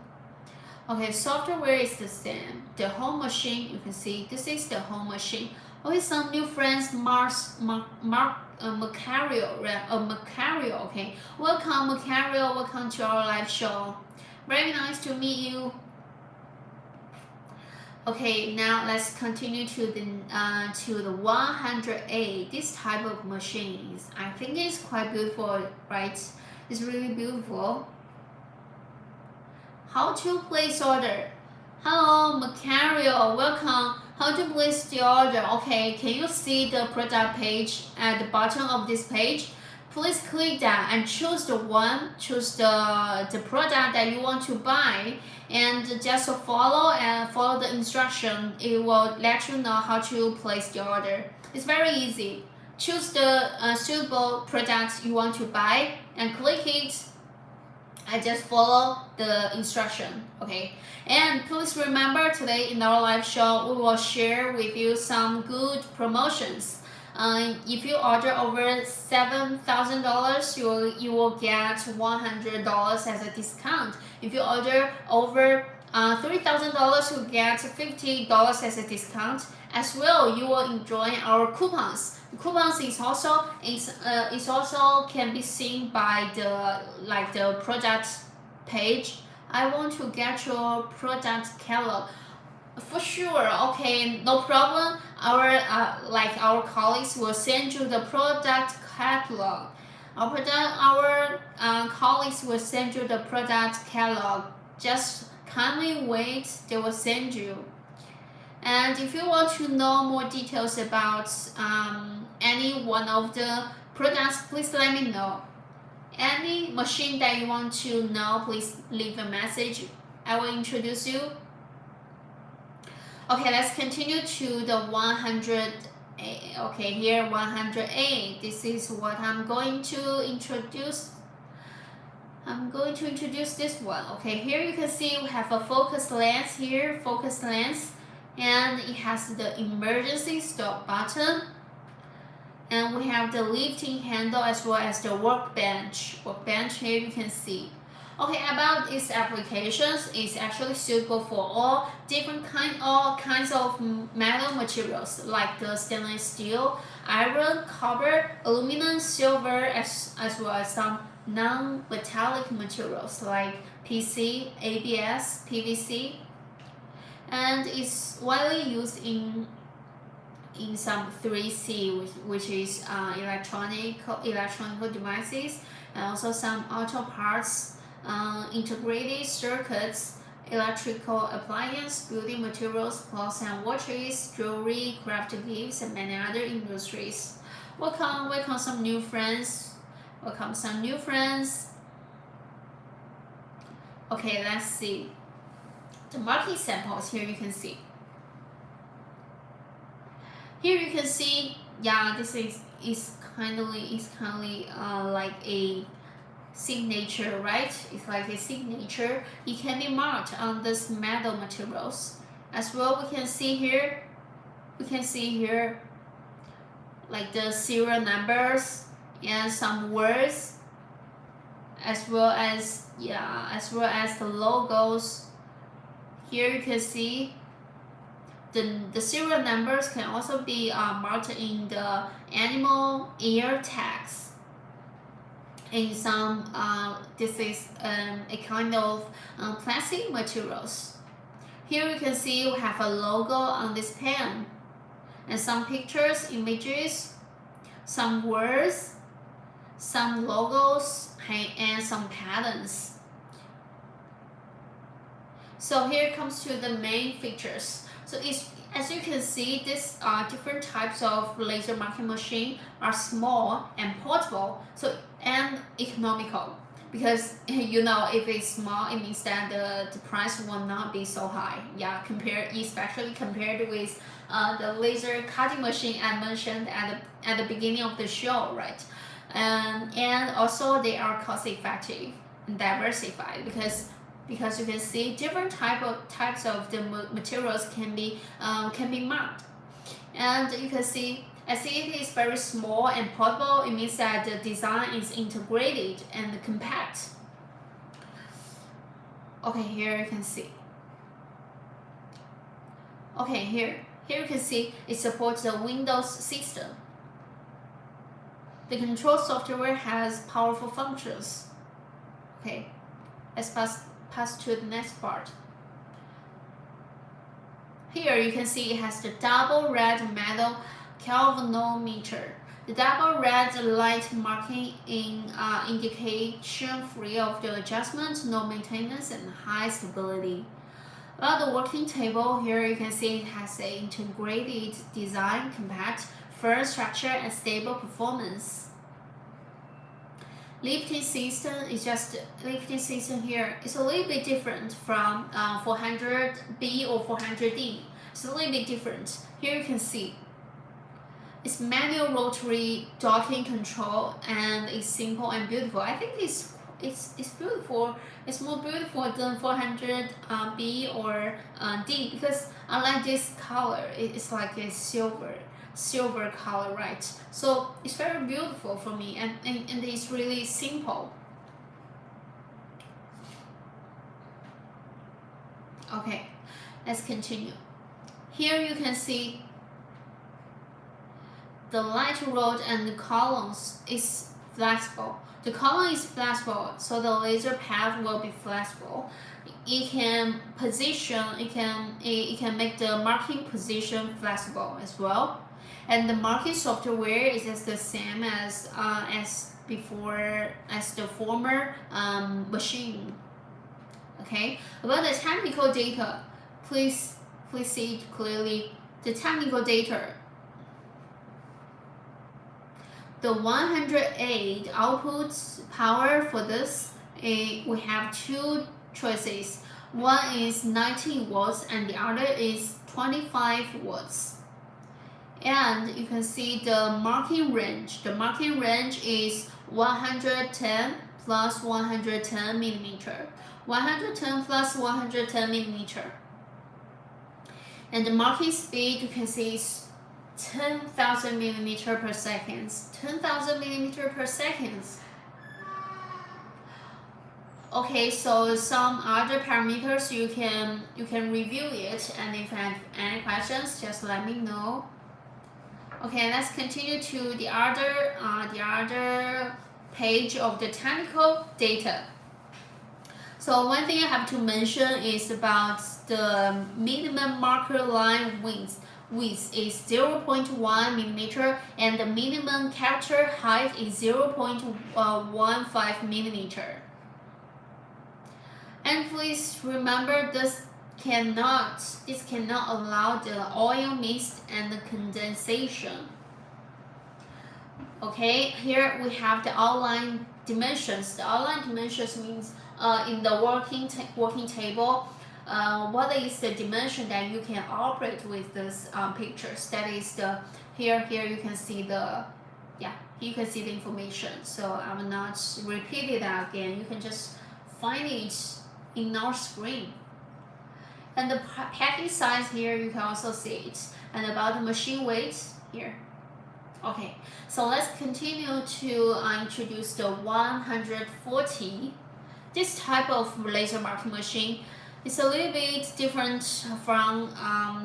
Okay, software is the same. The home machine, you can see this is the home machine. Okay, some new friends, Macario, okay. Welcome, Macario. Welcome to our live show. Very nice to meet you. Okay, now let's continue to the 108. This type of machines, I think it's quite beautiful, right? It's really beautiful. How to place order? Hello, Macario. Welcome. How to place the order? Okay, can you see the product page at the bottom of this page? Please click that and choose the product that you want to buy, and just follow the instruction. It will let you know how to place the order. It's very easy. Choose the suitable product you want to buy and click it. I just follow the instruction, okay? And please remember, today in our live show, we will share with you some good promotions. If you order over $7,000, you will get $100 as a discount. If you order over $3,000, you will get $50 as a discount. As well, you will enjoy our coupons. Coupons is also can be seen by the product page. I want to get your product catalog. For sure, okay, no problem. Our colleagues will send you the product catalog. Our colleagues will send you the product catalog. Just kindly wait, they will send you. And if you want to know more details about any one of the products, please let me know. Any machine that you want to know, please leave a message. I will introduce you. Okay, let's continue to the 100. Okay, here 108. This is what I'm going to introduce. I'm going to introduce this one. Okay, here you can see we have a focus lens here, focus lens, and it has the emergency stop button. And we have the lifting handle as well as the workbench. Workbench here you can see. Okay, about its applications, it's actually suitable for all kinds of metal materials like the stainless steel, iron, copper, aluminum, silver, as well as some non-metallic materials like PC, ABS, PVC, and it's widely used in some 3C, which is electronic devices, and also some auto parts, integrated circuits, electrical appliance, building materials, clothes and watches, jewelry, craft gifts, and many other industries. Welcome some new friends. Welcome some new friends. Okay, let's see. The market samples here you can see. Here you can see, yeah, this is kindly like a signature, right? It's like a signature. It can be marked on this metal materials. As well, we can see here like the serial numbers and some words, as well as the logos. Here you can see the serial numbers can also be marked in the animal ear tags. In some, this is a kind of plastic materials. Here you can see we have a logo on this pen, and some pictures, images, some words, some logos, and some patterns. So here comes to the main features. So as you can see, these different types of laser marking machine are small and portable, and economical. Because if it's small, it means that the price will not be so high. Yeah, especially compared with the laser cutting machine I mentioned at the beginning of the show, right? And also they are cost effective and diversified, because you can see different types of the materials can be marked. And you can see, as it is very small and portable, it means that the design is integrated and compact. Okay, here you can see. Okay, here you can see it supports the Windows system. The control software has powerful functions. Okay, let's pass to the next part. Here you can see it has the double red metal galvanometer. The double red light marking indication free of the adjustment, no maintenance, and high stability. About the working table, here you can see it has an integrated design, compact, firm structure, and stable performance. Lifting system here is a little bit different from 400B or 400D. It's a little bit different. Here you can see it's manual rotary docking control, and it's simple and beautiful. I think it's beautiful. It's more beautiful than 400B or D, because I like this color. It's like a silver color, right? So it's very beautiful for me, and it's really simple. Okay, let's continue. Here you can see the light rod and the columns is flexible. The column is flexible, so the laser path will be flexible. It can make the marking position flexible as well. And the marking software is just the same as the former machine. Okay, about the technical data, please see it clearly. The technical data. The 108 output power for this, we have two choices. One is 19 watts and the other is 25 watts. And you can see the marking range. The marking range is 110 plus 110 millimeter. 110 plus 110 millimeter. And the marking speed, you can see, is 10,000 millimeter per second. 10,000 millimeter per second. Okay, so some other parameters you can review it, and if you have any questions, just let me know. Okay, let's continue to the other page of the technical data. So one thing I have to mention is about the minimum marker line width is 0.1 millimeter, and the minimum character height is 0.15 millimeter. And please remember, this cannot allow the oil mist and the condensation. Okay, here we have the outline dimensions. The outline dimensions means in the working table, what is the dimension that you can operate with this pictures. That is the here you can see the information. So I will not repeat it again. You can just find it in our screen. And the packing size here, you can also see it. And about the machine weight here. Okay, so let's continue to introduce the 140. This type of laser marking machine is a little bit different from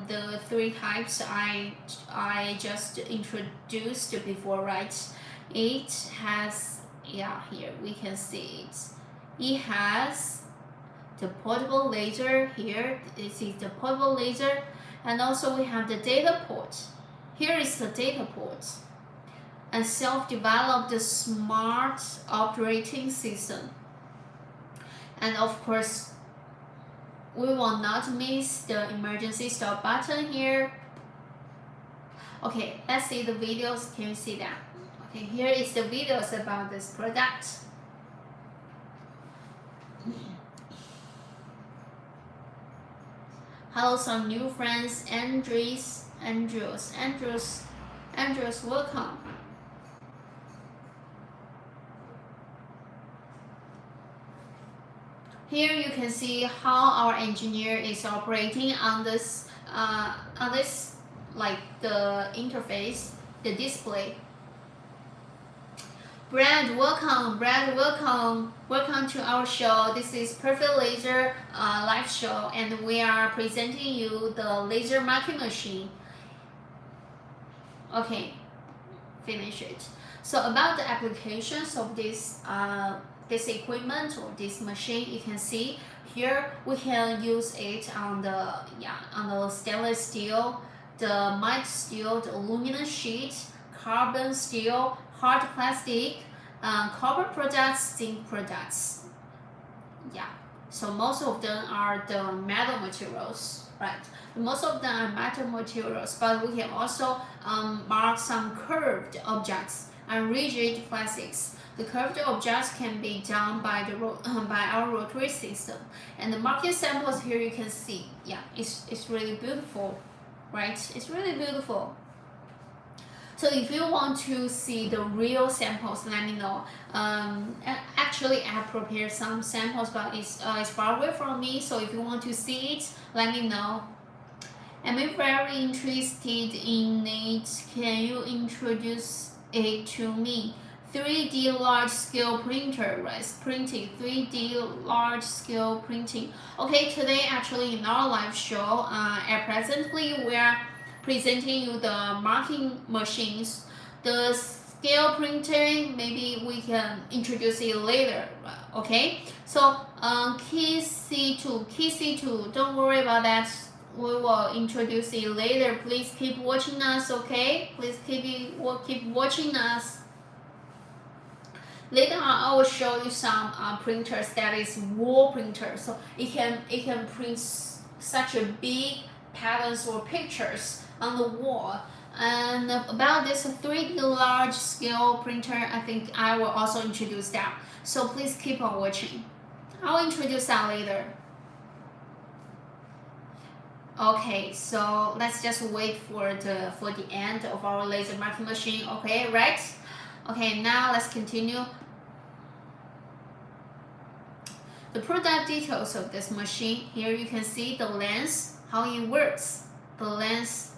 the three types I just introduced before, right? It has, yeah, here we can see it. It has the portable laser here. This is the portable laser, and also we have the data port. Here is the data port, and self-developed smart operating system. And of course, we will not miss the emergency stop button here. Okay, let's see the videos. Can you see that? Okay, here is the videos about this product. Hello, some new friends. Andrews, welcome. Here you can see how our engineer is operating on this like the interface, the display. Brad, welcome. Welcome to our show. This is Perfect Laser live show, and we are presenting you the laser marking machine. Okay, finish it. So about the applications of this this equipment or this machine, you can see here we can use it on the stainless steel, the mild steel, the aluminum sheet, carbon steel, hard plastic, copper products, zinc products. Yeah, so most of them are the metal materials, right? Most of them are metal materials, but we can also mark some curved objects and rigid plastics. The curved objects can be done by by our rotary system. And the marking samples here you can see, yeah, it's really beautiful, right? It's really beautiful. So if you want to see the real samples, let me know. Actually, I prepared some samples, but it's far away from me. So if you want to see it, let me know. I'm very interested in it. Can you introduce it to me? 3D large scale printer, right? Printing, 3D large scale printing. Okay, today actually in our live show, presently we are presenting you the marking machines. The scale printing, maybe we can introduce it later, okay? So key C2, don't worry about that. We will introduce it later. Please keep watching us, okay? Please keep watching us. Later on, I will show you some printers that is wall printer, so it can print such a big patterns or pictures on the wall. And about this 3D large scale printer, I think I will also introduce that. So please keep on watching. I'll introduce that later. Okay, so let's just wait for the end of our laser marking machine. Okay, right? Okay, now let's continue. The product details of this machine. Here you can see the lens, how it works. The lens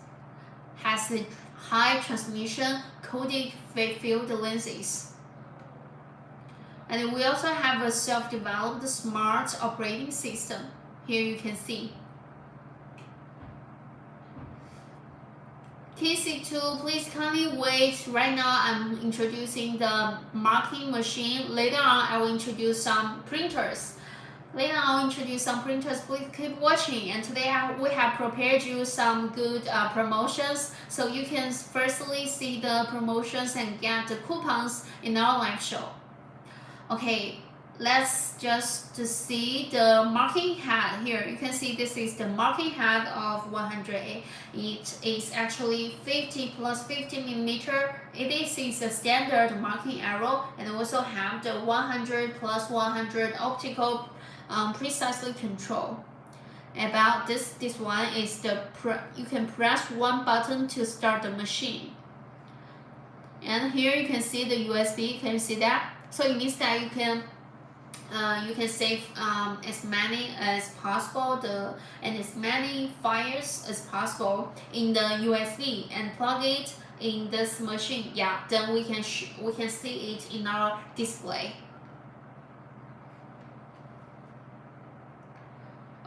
has a high transmission coated field lenses. And we also have a self-developed smart operating system. Here you can see. TC2, please kindly wait. Right now I'm introducing the marking machine. Later on I will introduce some printers. Please keep watching. And today we have prepared you some good promotions. So you can firstly see the promotions and get the coupons in our live show. Okay, let's just see the marking head here. You can see this is the marking head of 100. It is actually 50 plus 50 millimeter. It is a standard marking arrow, and also have the 100 plus 100 optical precisely control. About this one is you can press one button to start the machine. And here you can see the USB. Can you see that? So it means that you can save as many as possible and as many files as possible in the USB and plug it in this machine, yeah, then we can see it in our display.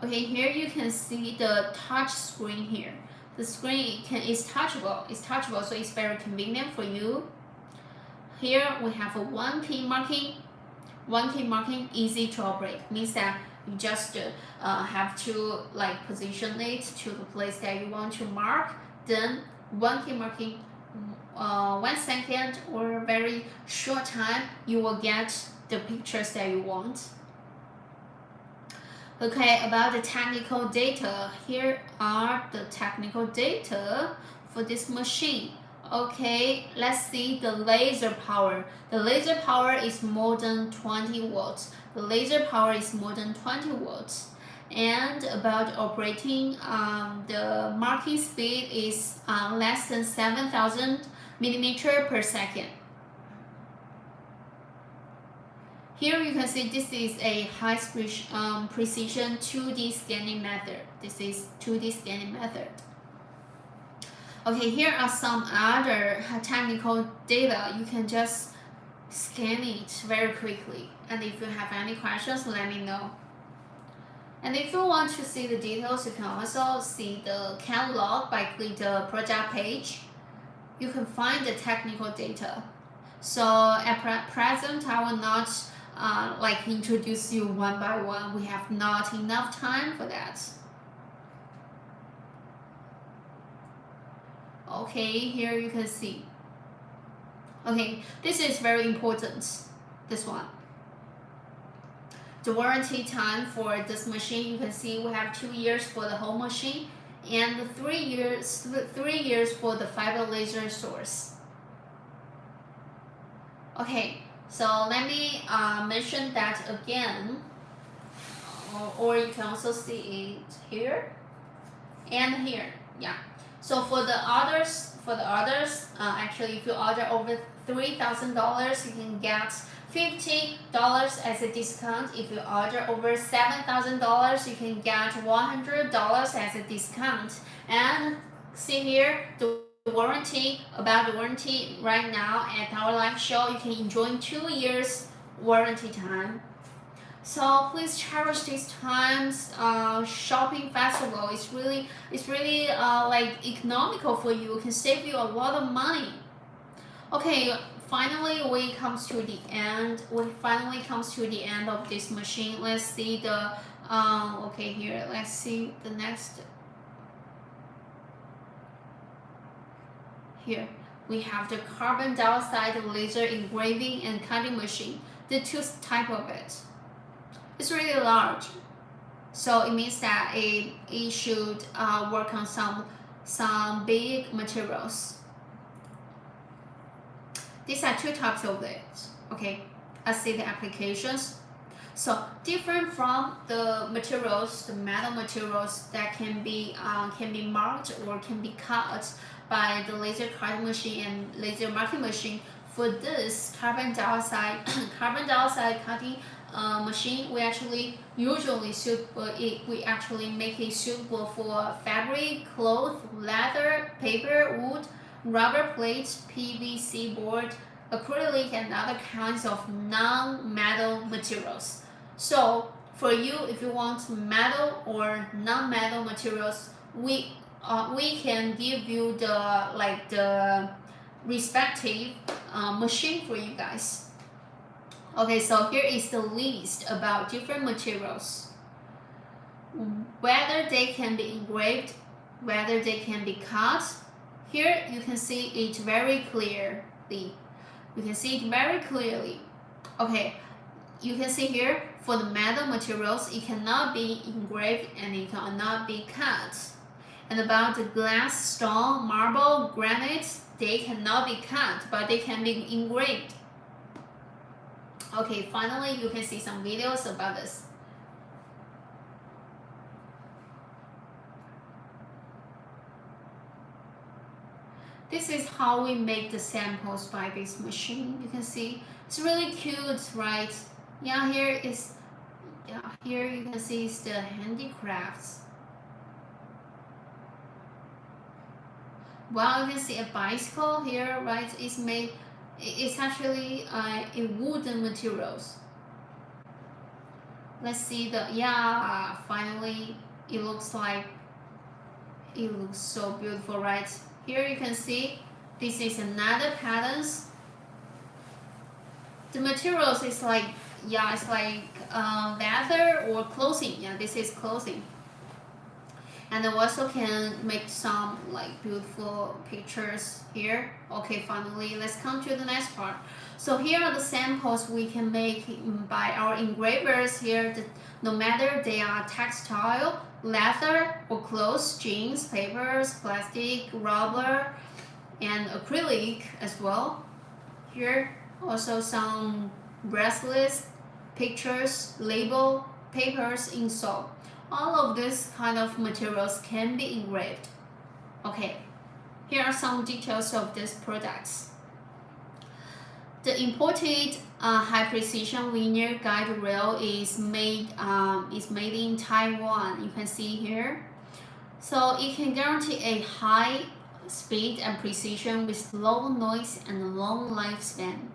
Okay, here you can see the touch screen here. The screen is touchable. It's touchable, so it's very convenient for you. Here we have a one key marking. One key marking, easy to operate, means that you just have to like position it to the place that you want to mark. Then one key marking, 1 second or very short time, you will get the pictures that you want. Okay, about the technical data, here are the technical data for this machine. Okay, let's see the laser power. The laser power is more than 20 watts. The laser power is more than 20 watts. And about operating, the marking speed is less than 7,000 millimeter per second. Here you can see this is a high precision 2D scanning method. This is 2D scanning method. Okay, here are some other technical data. You can just scan it very quickly. And if you have any questions, let me know. And if you want to see the details, you can also see the catalog by clicking the project page. You can find the technical data. So at present, I will not like introduce you one by one. We have not enough time for that. Okay, here you can see. Okay, this is very important, this one. The warranty time for this machine, you can see we have 2 years for the whole machine and 3 years for the fiber laser source. Okay, so let me mention that again, or you can also see it here and here, yeah. So for the others, actually, if you order over $3,000, you can get $50 as a discount. If you order over $7,000, you can get $100 as a discount. And see here the warranty. About the warranty right now at our live show, you can enjoy 2 years warranty time. So please cherish these times. Shopping festival is really like economical for you. It can save you a lot of money. Okay, finally we comes to the end. Of this machine. Let's see the okay, here let's see the next. Here we have the carbon dioxide laser engraving and cutting machine. The two type of it. It's really large, so it means that it should work on some big materials. These are two types of it. Okay, let's see the applications. So different from the materials, the metal materials that can be marked or can be cut by the laser cutting machine and laser marking machine. For this carbon dioxide cutting machine, we actually make it suitable for fabric, cloth, leather, paper, wood, rubber plates, PVC board, acrylic, and other kinds of non-metal materials. So for you, if you want metal or non-metal materials, we can give you the respective machine for you guys. Okay, so here is the list about different materials. Whether they can be engraved, whether they can be cut. Here you can see it very clearly. Okay, you can see here for the metal materials, it cannot be engraved and it cannot be cut. And about the glass, stone, marble, granite, they cannot be cut, but they can be engraved. Okay, finally, you can see some videos about this. This is how we make the samples by this machine. You can see it's really cute, right? Yeah, here you can see it's the handicrafts. Well, you can see a bicycle here, right? It's actually a wooden materials. Let's see finally it looks so beautiful, right? Here you can see this is another patterns. The materials is it's like leather or clothing. Yeah, this is clothing. And also can make some like beautiful pictures here. Okay, finally let's come to the next part. So here are the samples we can make by our engravers here. No matter they are textile, leather or clothes, jeans, papers, plastic, rubber, and acrylic as well. Here also some bracelets, pictures, label, papers, installed. All of these kind of materials can be engraved. Okay, here are some details of these products. The imported high precision linear guide rail is made in Taiwan. You can see here. So it can guarantee a high speed and precision with low noise and long lifespan.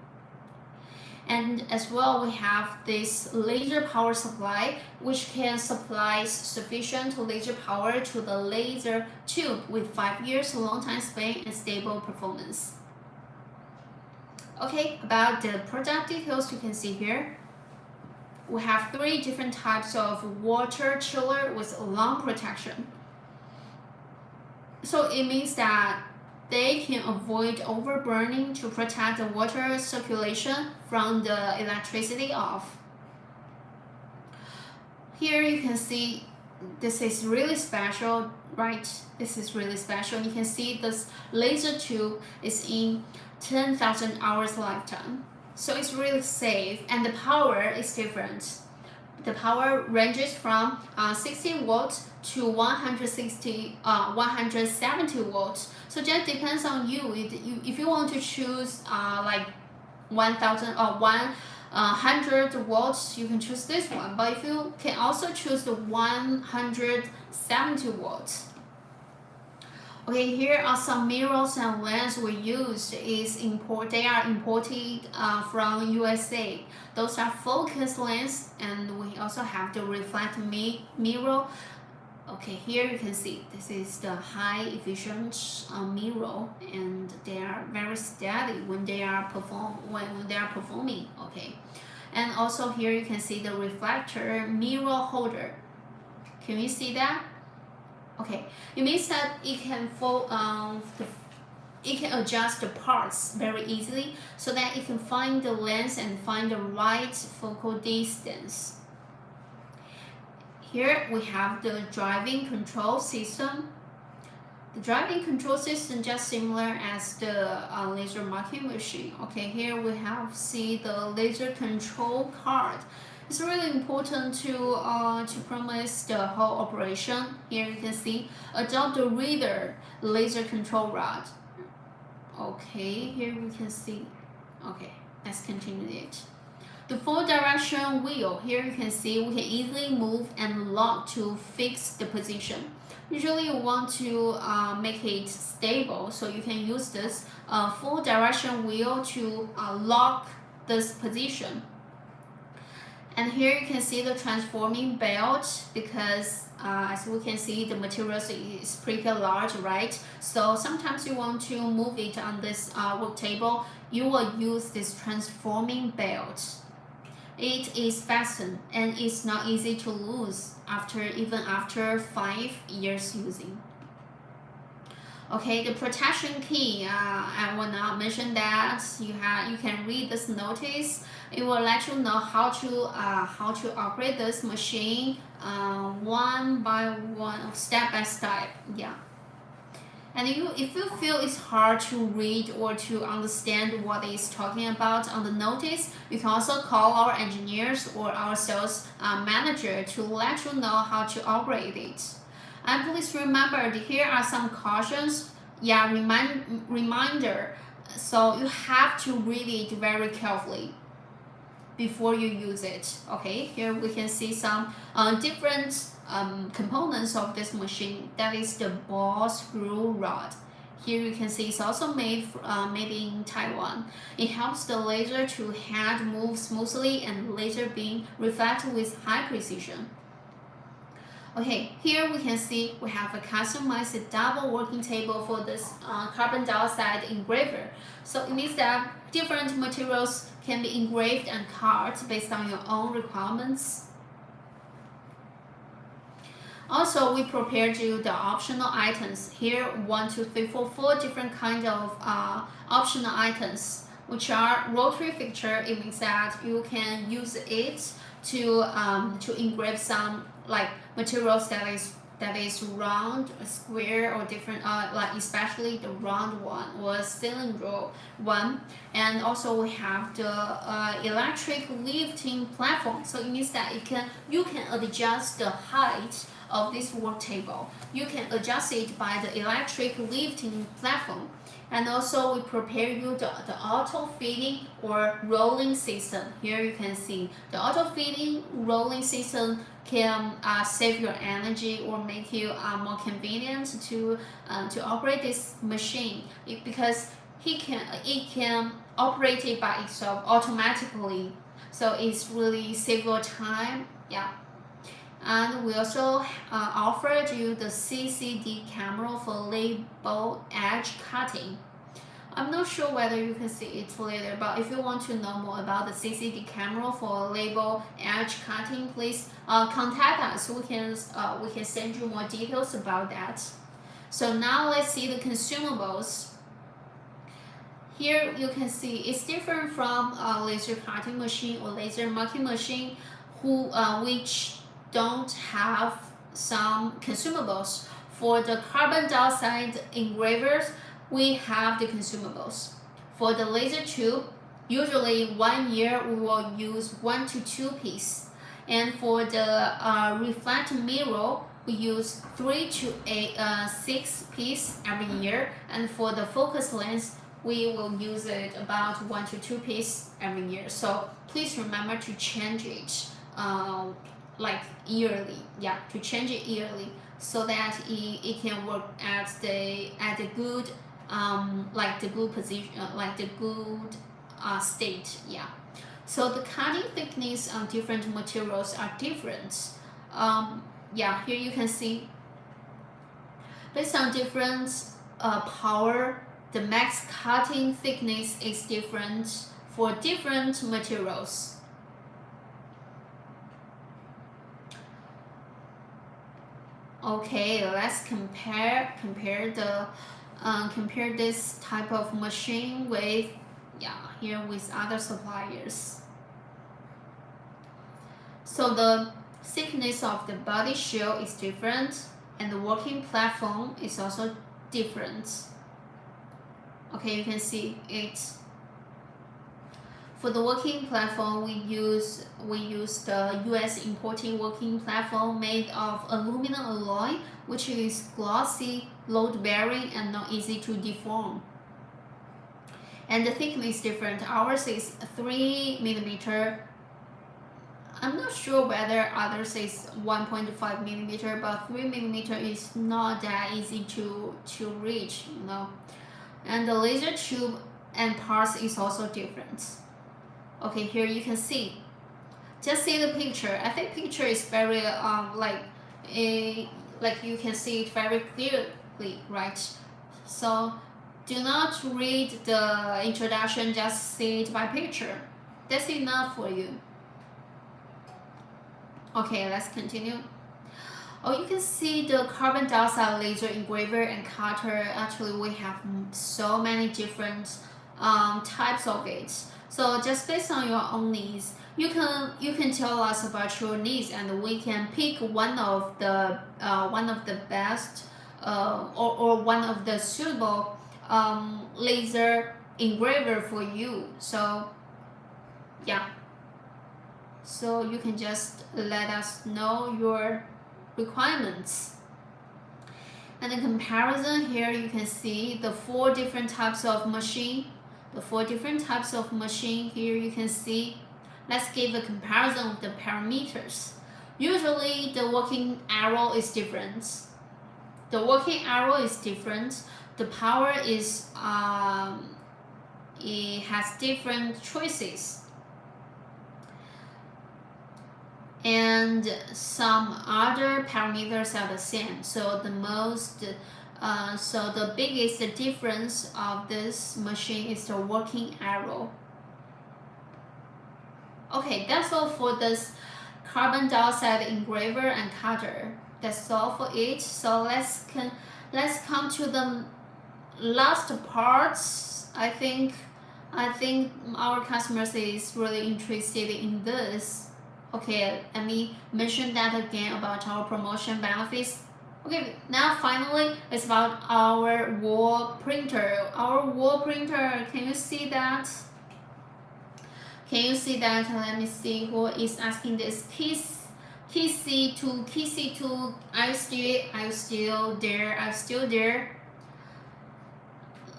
And as well, we have this laser power supply, which can supply sufficient laser power to the laser tube with 5 years long time span and stable performance. Okay, about the product details, you can see here. We have 3 different types of water chiller with long protection. So it means that they can avoid overburning to protect the water circulation from the electricity off. Here you can see this is really special, right? This is really special. You can see this laser tube is in 10,000 hours lifetime. So it's really safe and the power is different. The power ranges from 60 volts to 170 volts. So just depends on you. If you want to choose like 1,000 or 100 volts, you can choose this one. But if you can also choose the 170 volts. Okay, here are some mirrors and lens we used. They are imported from USA. Those are focus lens, and we also have the reflect mirror. Okay, here you can see this is the high efficient mirror, and they are very steady when they are performing. Okay, and also here you can see the reflector mirror holder. Can you see that? Okay, it means that it can adjust the parts very easily so that it can find the lens and find the right focal distance. Here we have the driving control system. The driving control system just similar as the laser marking machine. Okay, here we have the laser control card. It's really important to promise the whole operation. Here you can see adopt the reader laser control rod. Okay, here we can see. Okay, let's continue it. The 4-direction wheel. Here you can see we can easily move and lock to fix the position. Usually you want to make it stable, so you can use this 4-direction wheel to lock this position. And here you can see the transforming belt because as we can see the materials is pretty large, right? So sometimes you want to move it on this work table, you will use this transforming belt. It is fastened and it's not easy to lose even after 5 years using. Okay, the protection key, I will not mention that. You can read this notice. It will let you know how to operate this machine one by one, step by step. Yeah. And if you feel it's hard to read or to understand what it's talking about on the notice, you can also call our engineers or our sales manager to let you know how to operate it. And please remember, here are some cautions. Yeah, reminder. So you have to read it very carefully before you use it. Okay, here we can see some different components of this machine. That is the ball screw rod. Here you can see it's also made in Taiwan. It helps the laser to head move smoothly and laser beam reflect with high precision. Okay, here we can see we have a customized double working table for this carbon dioxide engraver. So it means that different materials can be engraved and carved based on your own requirements. Also, we prepared you the optional items. Here, 1, 2, 3, 4, 4 different kinds of optional items, which are rotary fixture. It means that you can use it to engrave some like materials that is round, square, or different, like especially the round one or cylindrical one. And also we have the electric lifting platform. So it means that you can adjust the height of this work table. You can adjust it by the electric lifting platform. And also we prepare you the auto feeding or rolling system. Here you can see the auto feeding rolling system can save your energy or make you more convenient to operate this machine, because it can operate it by itself automatically. So it's really save your time. Yeah. And we also offered you the CCD camera for label edge cutting. I'm not sure whether you can see it later, but if you want to know more about the CCD camera for label edge cutting, please contact us. We can send you more details about that. So now let's see the consumables. Here you can see it's different from a laser cutting machine or laser marking machine, which don't have some consumables. For the carbon dioxide engravers, we have the consumables. For the laser tube, usually 1 year we will use 1 to 2 pieces. And for the reflect mirror, we use 3 to 6 pieces every year. And for the focus lens, we will use it about 1 to 2 pieces every year. So please remember to change it like yearly. Yeah, to change it yearly so that it can work at the good like the good position, like the good state. Yeah. So the cutting thickness on different materials are different. Yeah, here you can see based on different power, the max cutting thickness is different for different materials. Okay, let's compare this type of machine with here with other suppliers. So the thickness of the body shell is different, and the working platform is also different. Okay, you can see it. For the working platform, we use the US importing working platform made of aluminum alloy, which is glossy, load bearing, and not easy to deform. And the thickness is different. Ours is 3 millimeter. I'm not sure whether others is 1.5 millimeter, but 3 millimeter is not that easy to reach, you know. And the laser tube and parts is also different. Okay, here you can see. Just see the picture. I think picture is very like you can see it very clearly, right? So do not read the introduction, just see it by picture. That's enough for you. Okay, let's continue. Oh, you can see the carbon dioxide laser engraver and cutter. Actually, we have so many different types of it. So just based on your own needs, you can tell us about your needs, and we can pick one of the best or one of the suitable laser engraver for you. So yeah, so you can just let us know your requirements. And in comparison, here you can see the 4 different types of machine. The 4 different types of machine here you can see. Let's give a comparison of the parameters. Usually the working arrow is different. the working arrow is different. The power is it has different choices, and some other parameters are the same. So the biggest difference of this machine is the working arrow. Okay, that's all for this carbon dioxide engraver and cutter. That's all for it. So let's come to the last parts. I think our customers is really interested in this. Okay, let me mention that again about our promotion benefits. Okay, now finally it's about our wall printer. Our wall printer, can you see that? Can you see that? Let me see who is asking this. KC2, are you still there?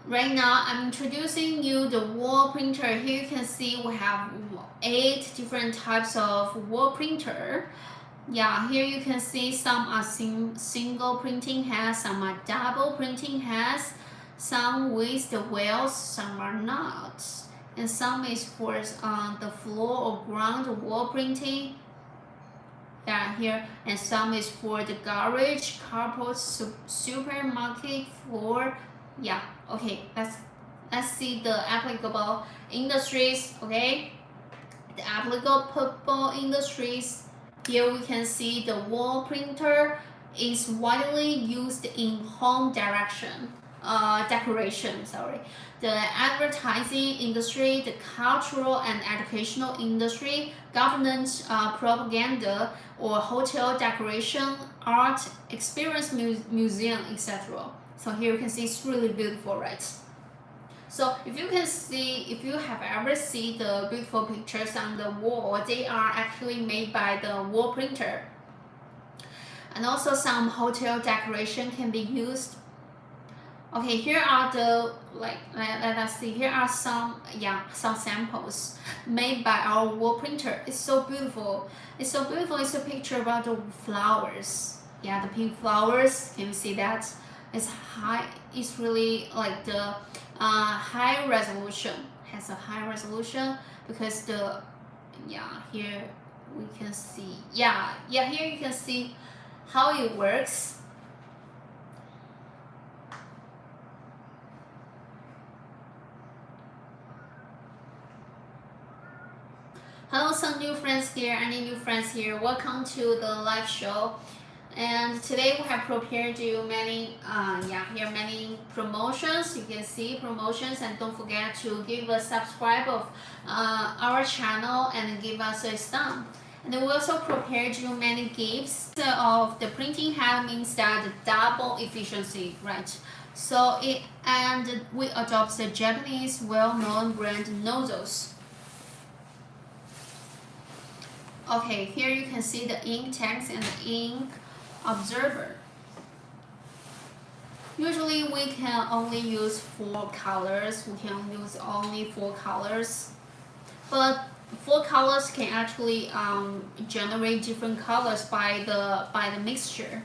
Right now, I'm introducing you the wall printer. Here you can see we have 8 different types of wall printer. Yeah, here you can see some are single printing heads, some are double printing heads, some with the wheels, some are not, and some is for the floor or ground wall printing. Yeah, here, and some is for the garage, carport, supermarket floor. Yeah, okay, let's see the applicable industries. Okay, the applicable industries. Here we can see the wall printer is widely used in home decoration. The advertising industry, the cultural and educational industry, government propaganda, or hotel decoration, art, experience museum, etc. So here you can see it's really beautiful, right? So if you have ever seen the beautiful pictures on the wall, they are actually made by the wall printer. And also some hotel decoration can be used. Okay, here are the let us see. Here are some samples made by our wall printer. It's so beautiful. It's a picture about the flowers. Yeah, the pink flowers. Can you see that? It's high. It's really like the high resolution. Has a high resolution because here we can see. Here you can see how it works. Hello, some new friends here. Any new friends here? Welcome to the live show. And today we have prepared you many promotions. You can see promotions, and don't forget to give a subscribe of our channel and give us a thumb. And we also prepared you many gifts of the printing head, means that the double efficiency, right? So we adopt the Japanese well-known brand nozzles. Okay, here you can see the ink tanks and the ink observer. Usually we can only use 4 colors. We can use only 4 colors, but 4 colors can actually generate different colors by the mixture.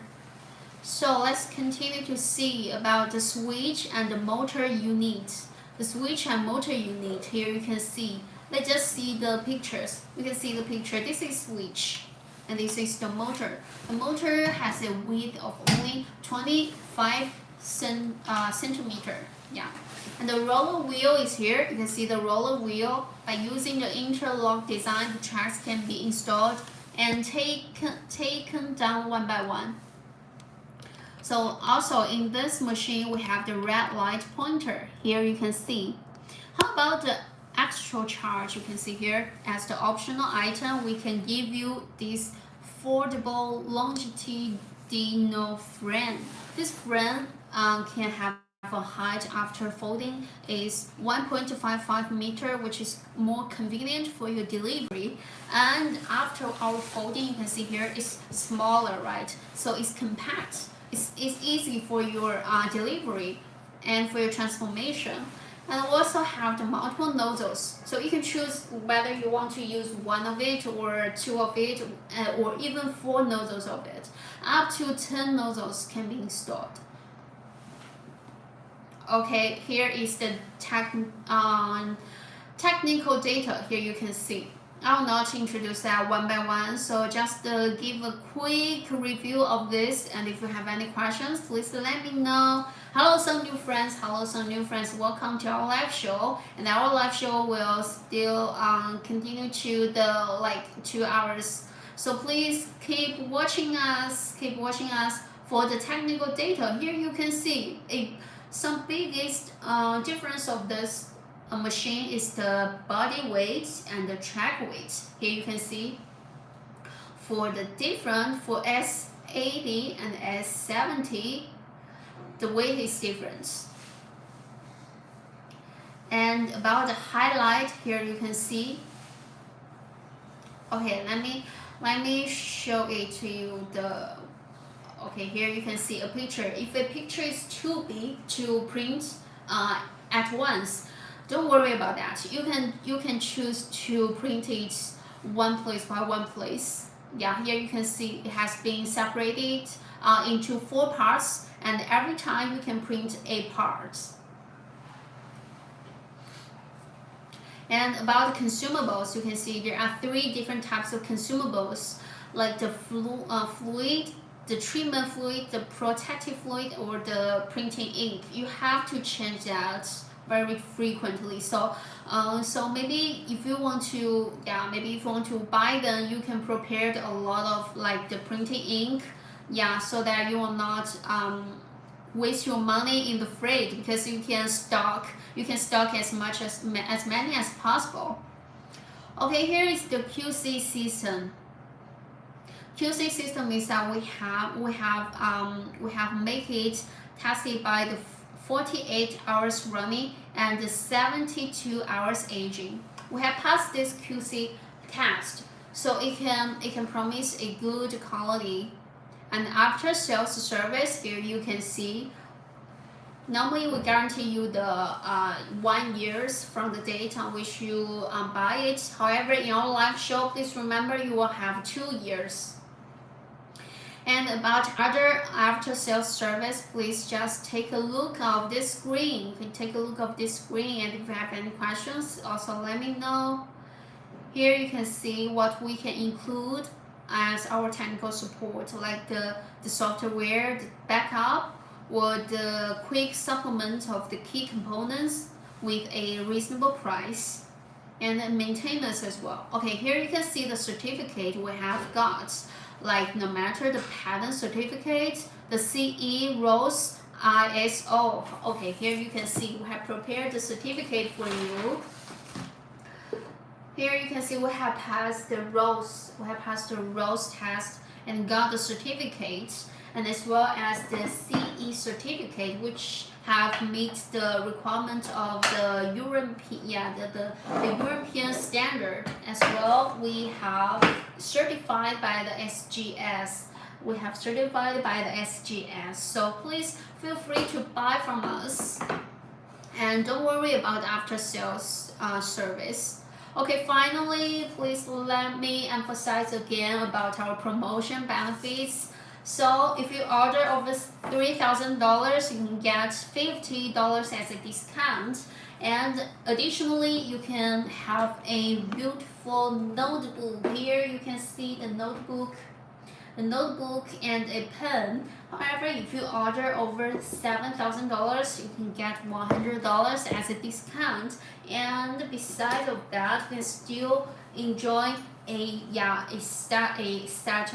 So let's continue to see about the switch and the motor unit. The switch and motor unit, here you can see. Let's just see the pictures. We can see the picture. This is switch, and this is the motor. The motor has a width of only 25 centimeter. Yeah, and the roller wheel is here. You can see the roller wheel. By using the interlock design, the tracks can be installed and taken down one by one. So also in this machine, we have the red light pointer. Here you can see. How about the extra charge? You can see here as the optional item, we can give you this foldable longitudinal frame. This frame can have a height after folding is 1.55 meter, which is more convenient for your delivery. And after our folding, you can see here it's smaller, right? So it's compact. It's easy for your delivery and for your transformation. And we also have the multiple nozzles, so you can choose whether you want to use 1 of it or 2 of it or even 4 nozzles of it. up to 10 nozzles can be installed. Okay, here is the technical data. Here you can see. I'll not introduce that one by one, so just give a quick review of this, and if you have any questions, please let me know. Hello some new friends, welcome to our live show, and our live show will still continue to the 2 hours, so please keep watching us for the technical data. Here you can see some biggest difference of this machine is the body weight and the track weight. Here you can see for S80 and S70, the weight is different. And about the highlight, here you can see. Okay, let me show it to you. Okay, here you can see a picture. If a picture is too big to print at once, don't worry about that. You can choose to print it one place by one place. Yeah, here you can see it has been separated into 4 parts, and every time you can print a part. And about the consumables, you can see there are 3 different types of consumables, like the fluid, the treatment fluid, the protective fluid, or the printing ink. You have to change that very frequently. So maybe if you want to buy them, you can prepare a lot of the printing ink, so that you will not waste your money in the fridge, because you can stock as many as possible. Okay, here is the QC system. QC system is that we have make it tested by the 48 hours running and 72 hours aging. We have passed this QC test, so it can promise a good quality. And after sales service, here you can see, normally we guarantee you the 1 year from the date on which you buy it. However, in our live show, please remember you will have 2 years. And about other after sales service, please just take a look of this screen. You can take a look of this screen, and if you have any questions, also let me know. Here you can see what we can include as our technical support, like the software, the backup, or the quick supplement of the key components with a reasonable price, and maintenance as well. Okay, here you can see the certificate we have got. Like no matter the patent certificate, the CE, RoHS, ISO. Okay, here you can see we have prepared the certificate for you. Here you can see we have passed the RoHS test and got the certificate, and as well as the CE certificate, which have meet the requirement of the European standard. As well, we have certified by the SGS. So please feel free to buy from us, and don't worry about after sales service. Okay, finally, please let me emphasize again about our promotion benefits. So if you order over $3,000, you can get $50 as a discount, and additionally you can have a beautiful notebook. Here you can see the notebook and a pen. However, if you order over $7,000, you can get $100 as a discount, and besides of that, you can still enjoy a set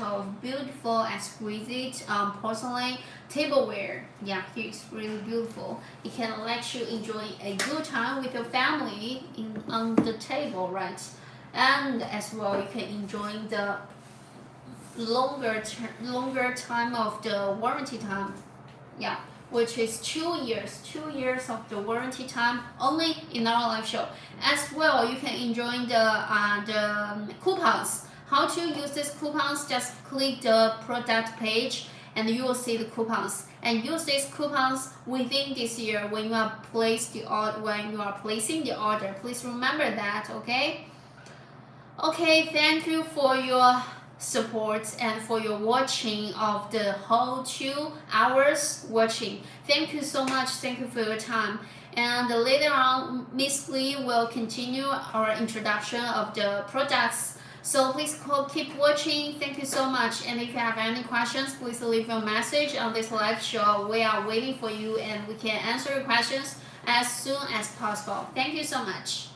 of beautiful, exquisite porcelain tableware. Yeah, here it's really beautiful. It can let you enjoy a good time with your family on the table, right? And as well, you can enjoy the longer time of the warranty time. Yeah, which is 2 years. 2 years of the warranty time only in our live show. As well, you can enjoy the coupons. How to use these coupons? Just click the product page, and you will see the coupons. And use these coupons within this year when you are placing the order. Please remember that, okay? Okay, thank you for your support and for your watching of the whole 2 hours watching. Thank you so much. Thank you for your time. And later on, Miss Lee will continue our introduction of the products. So please keep watching. Thank you so much. And if you have any questions, please leave a message on this live show. We are waiting for you and we can answer your questions as soon as possible. Thank you so much.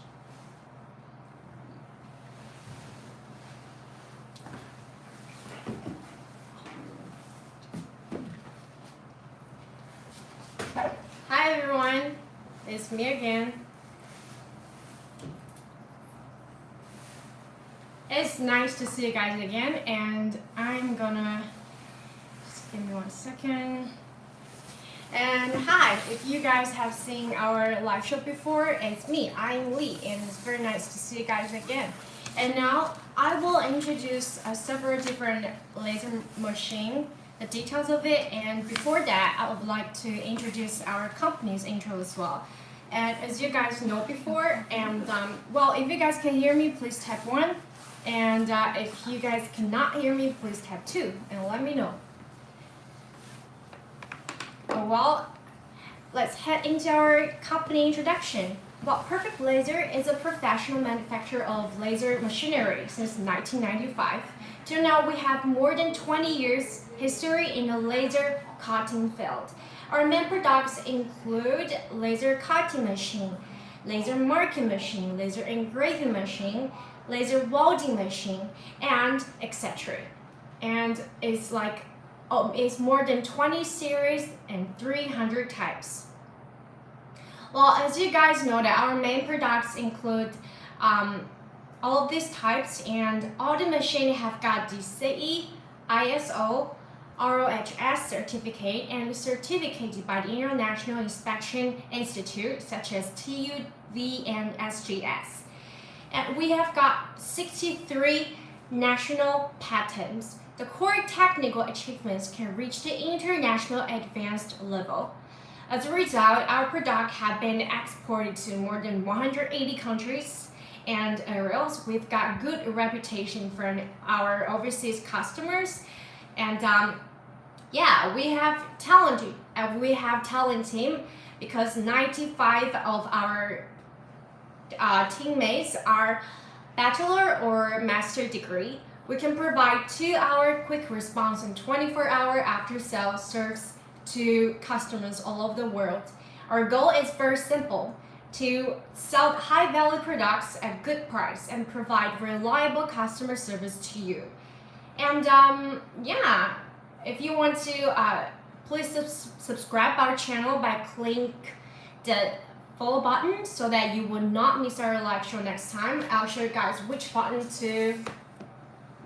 Hi everyone, it's me again. It's nice to see you guys again, and I'm gonna just give me 1 second. And hi, if you guys have seen our live show before, it's me, I'm Lee, and it's very nice to see you guys again. And now I will introduce several different laser machine, the details of it, and before that I would like to introduce our company's intro as well. And as you guys know before, and well, if you guys can hear me, please tap 1, and if you guys cannot hear me, please tap 2 and let me know. Well, let's head into our company introduction. Well, Perfect Laser is a professional manufacturer of laser machinery since 1995. Till now, we have more than 20 years history in the laser cutting field. Our main products include laser cutting machine, laser marking machine, laser engraving machine, laser welding machine, and etc. And it's more than 20 series and 300 types. Well, as you guys know that our main products include all of these types, and all the machines have got the CE, ISO, ROHS certificate and certificated by the International Inspection Institute such as TÜV and SGS. And we have got 63 national patents. The core technical achievements can reach the international advanced level. As a result, our product have been exported to more than 180 countries and areas. We've got good reputation from our overseas customers, and yeah, we have talent team because 95 of our teammates are bachelor or master degree. We can provide 2-hour quick response and 24-hour after sales service to customers all over the world. Our goal is very simple: to sell high-value products at good price and provide reliable customer service to you. And yeah, if you want to, please subscribe our channel by clicking the follow button so that you will not miss our live show next time. I'll show you guys which button to.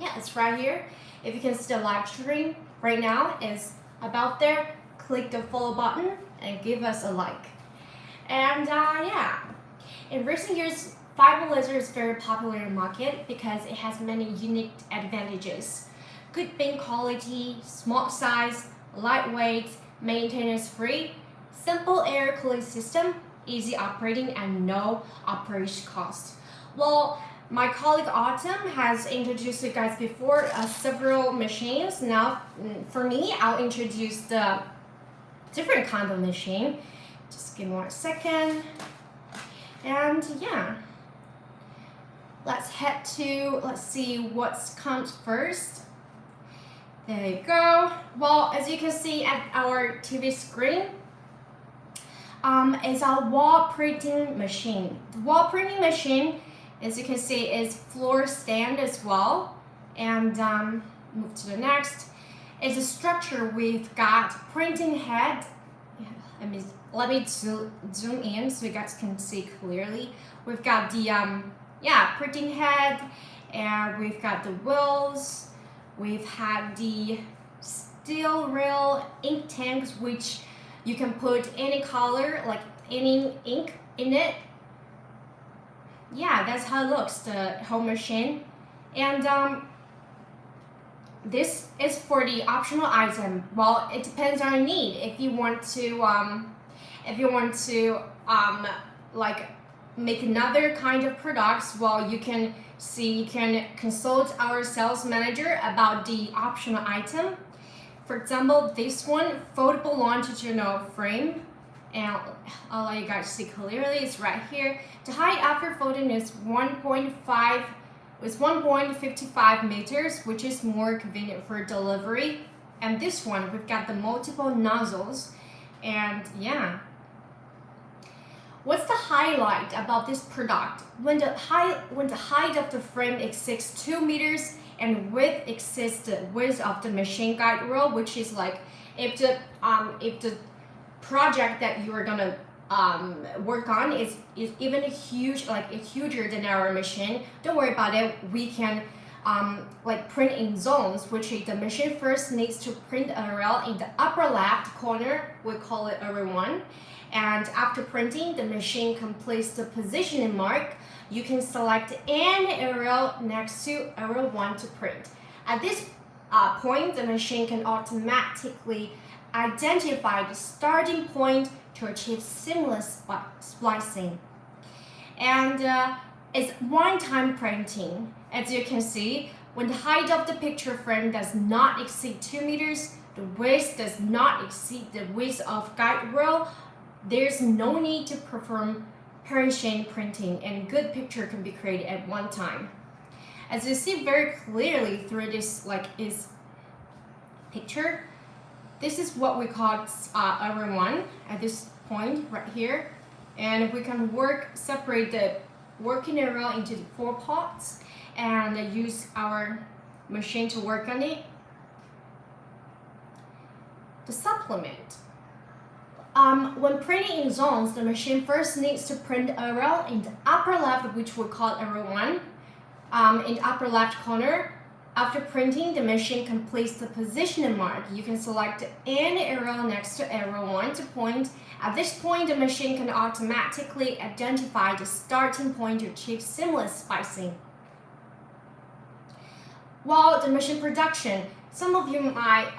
Yeah, it's right here. If you can see the live stream right now, it's about there. Click the follow button and give us a like. And yeah, in recent years, fiber laser is very popular in the market because it has many unique advantages: good beam quality, small size, lightweight, maintenance-free, simple air cooling system, easy operating, and no operation cost. Well, my colleague Autumn has introduced you guys before several machines. Now, for me, I'll introduce the different kind of machine. Just give me 1 second. And yeah, let's see what comes first. There you go. Well, as you can see at our TV screen, is our wall printing machine. The wall printing machine, as you can see, is floor stand as well. And move to the next. It's a structure. We've got printing head. Let me zoom in so you guys can see clearly. We've got the printing head, and we've got the wheels. We've had the steel rail ink tanks, which you can put any color, like any ink in it. Yeah, that's how it looks, the whole machine. And this is for the optional item. Well, it depends on your need. If you want to like make another kind of products, well, you can consult our sales manager about the optional item. For example, this one, foldable longitudinal frame, and I'll let you guys see clearly. It's right here. The height after folding is 1.55 meters, which is more convenient for delivery. And this one, we've got the multiple nozzles, and yeah. What's the highlight about this product? When the height of the frame exceeds 2 meters and width exceeds the width of the machine guide rail, which is like if the project that you are gonna work on is even huger than our machine, don't worry about it. We can like print in zones, which the machine first needs to print a rail in the upper left corner. We call it area 1. And after printing, the machine completes the positioning mark. You can select any area next to area 1 to print. At this point, the machine can automatically identify the starting point to achieve seamless splicing. And it's one-time printing. As you can see, when the height of the picture frame does not exceed 2 meters, the width does not exceed the width of guide rail, there's no need to perform parent chain printing, and good picture can be created at one time. As you see very clearly through this picture, this is what we call area 1 at this point right here, and we can separate the working area into 4 parts and use our machine to work on it. The supplement. When printing in zones, the machine first needs to print a rail in the upper left, which we call area 1, in the upper left corner. After printing, the machine completes the positioning mark. You can select any area next to area 1 to point. At this point, the machine can automatically identify the starting point to achieve seamless splicing. While the machine production, some of you might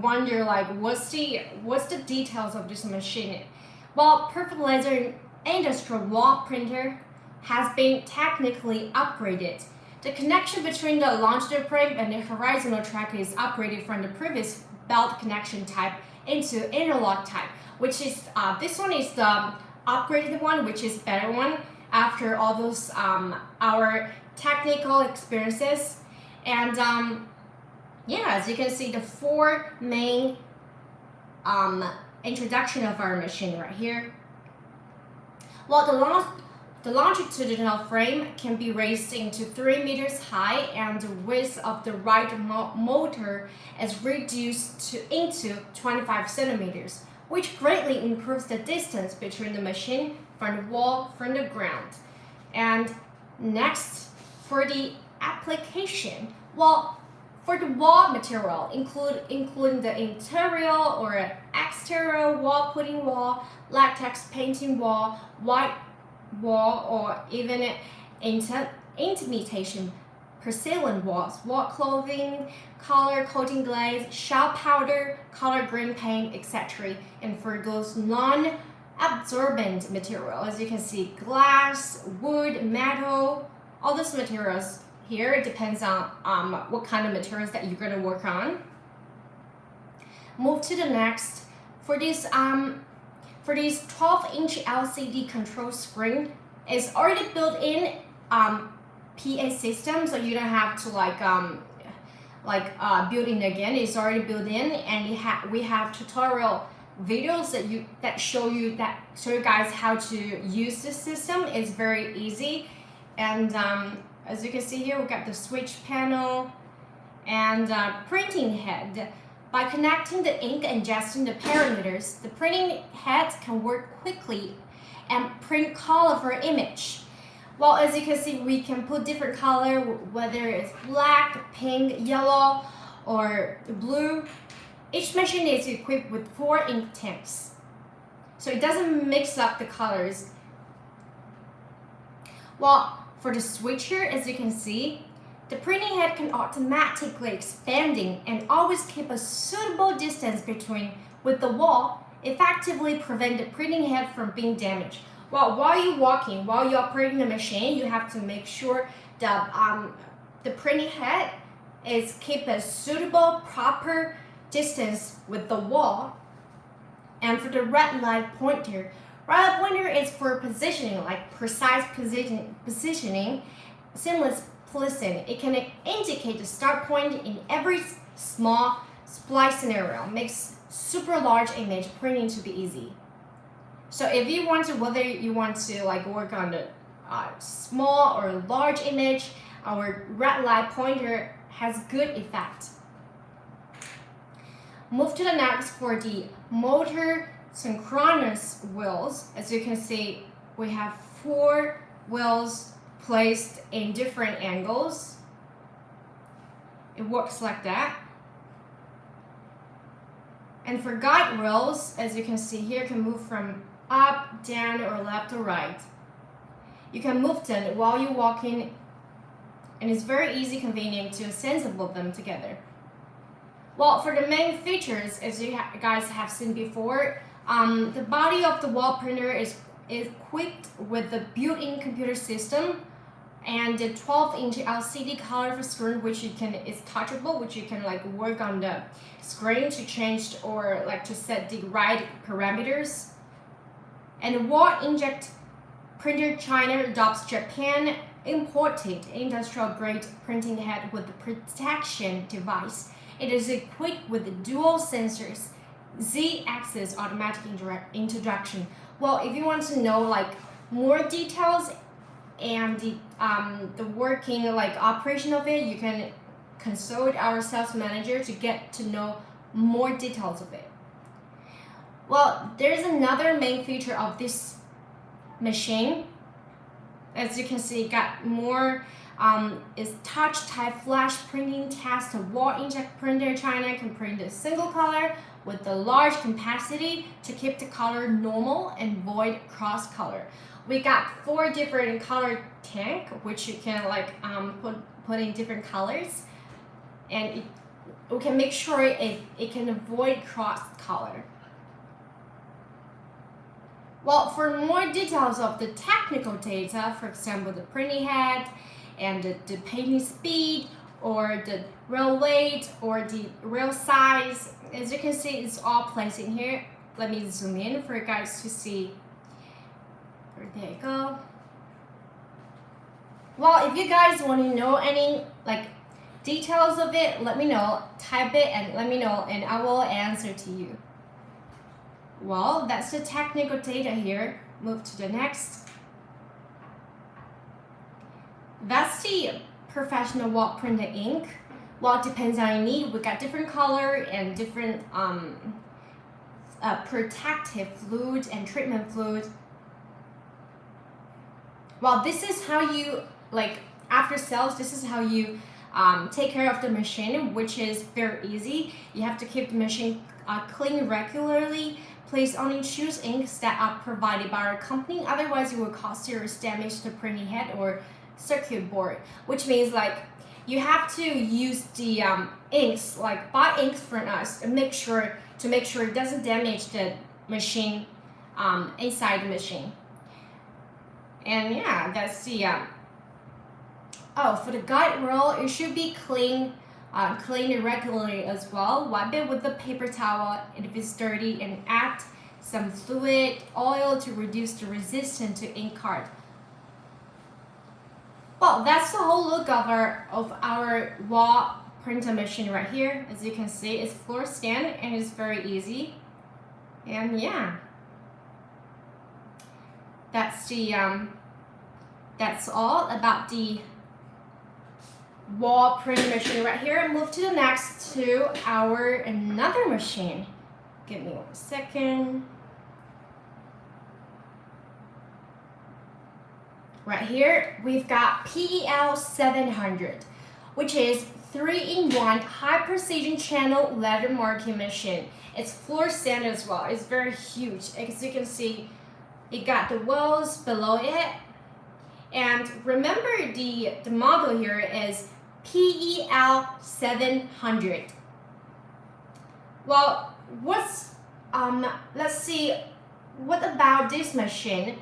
wonder like what's the details of this machine. Well, Perfect Laser industrial wall printer has been technically upgraded. The connection between the longitudinal frame and the horizontal track is upgraded from the previous belt connection type into interlock type, which is this one is the upgraded one, which is better one after all those our technical experiences. And yeah, as you can see, the 4 main introduction of our machine right here. Well, the longitudinal frame can be raised into 3 meters high, and the width of the right motor is reduced into 25 centimeters, which greatly improves the distance between the machine from the wall from the ground. And next, for the application, well, for the wall material, including the interior or exterior wall putting wall, latex painting wall, white wall, or even intimidation porcelain walls, wall clothing, color coating glaze, shell powder, color green paint, etc. And for those non-absorbent material, as you can see, glass, wood, metal, all those materials. Here it depends on what kind of materials that you're going to work on. Move to the next. For this 12-inch LCD control screen, it's already built in PA system, so you don't have to build in again. It's already built in, and we have tutorial videos that show you guys how to use this system. It's very easy, and as you can see here, we got the switch panel and printing head. By connecting the ink and adjusting the parameters, the printing head can work quickly and print colorful image. Well, as you can see, we can put different color, whether it's black, pink, yellow, or blue. Each machine is equipped with 4 ink tanks, so it doesn't mix up the colors. Well, for the switcher, as you can see, the printing head can automatically expanding and always keep a suitable distance with the wall, effectively prevent the printing head from being damaged. Well, while you're walking, while you're operating the machine, you have to make sure that the printing head is keep a suitable, proper distance with the wall. And for the red light pointer is for positioning, like precise positioning, seamless placing. It can indicate the start point in every small splice scenario. Makes super large image printing to be easy. So if you want to, whether you want to like work on the small or large image, our red light pointer has good effect. Move to the next for the motor synchronous wheels. As you can see, we have 4 wheels placed in different angles. It works like that. And for guide rails, as you can see here, can move from up, down, or left or right. You can move them while you're walking, and it's very easy, convenient to assemble them together. Well, for the main features, as you guys have seen before, the body of the wall printer is equipped with the built-in computer system and the 12-inch LCD color screen, which is touchable, which you can like work on the screen to change or like to set the right parameters. And wall inkjet printer China adopts Japan imported industrial grade printing head with the protection device. It is equipped with dual sensors, Z-axis automatic introduction. Well, if you want to know like more details and the working like operation of it, you can consult our sales manager to get to know more details of it. Well, there's another main feature of this machine. As you can see, it got more is touch type flash printing test. Wall inkjet printer China can print a single color with the large capacity to keep the color normal and avoid cross color. We got 4 different color tank, which you can like put in different colors, and we can make sure it can avoid cross color. Well, for more details of the technical data, for example, the printing head and the painting speed or the rail weight or the rail size, as you can see, it's all placed in here. Let me zoom in for you guys to see. There you go. Well, if you guys want to know any like details of it, let me know. Type it and let me know, and I will answer to you. Well, that's the technical data here. Move to the next. That's the professional wall printer ink. Well, it depends on your need. We got different color and different protective fluid and treatment fluid. Well, this is how you like after sales. This is how you take care of the machine, which is very easy. You have to keep the machine clean regularly. Please only choose inks that are provided by our company. Otherwise, it will cause serious damage to the printing head or circuit board. Which means like you have to use the inks, like buy inks from us, and make sure it doesn't damage the machine inside the machine. And yeah, that's the for the guide rail, it should be cleaned regularly as well. Wipe it with a paper towel if it's dirty and add some fluid oil to reduce the resistance to ink card. Well, that's the whole look of our wall printer machine right here. As you can see, it's floor stand and it's very easy. And yeah, that's the that's all about the wall printing machine right here. Move to the next to our another machine. Give me 1 second. Right here, we've got PEL 700, which is 3-in-1 high precision channel letter marking machine. It's floor stand as well. It's very huge. As you can see, it got the wells below it. And remember the model here is PEL 700. Well, let's see, what about this machine?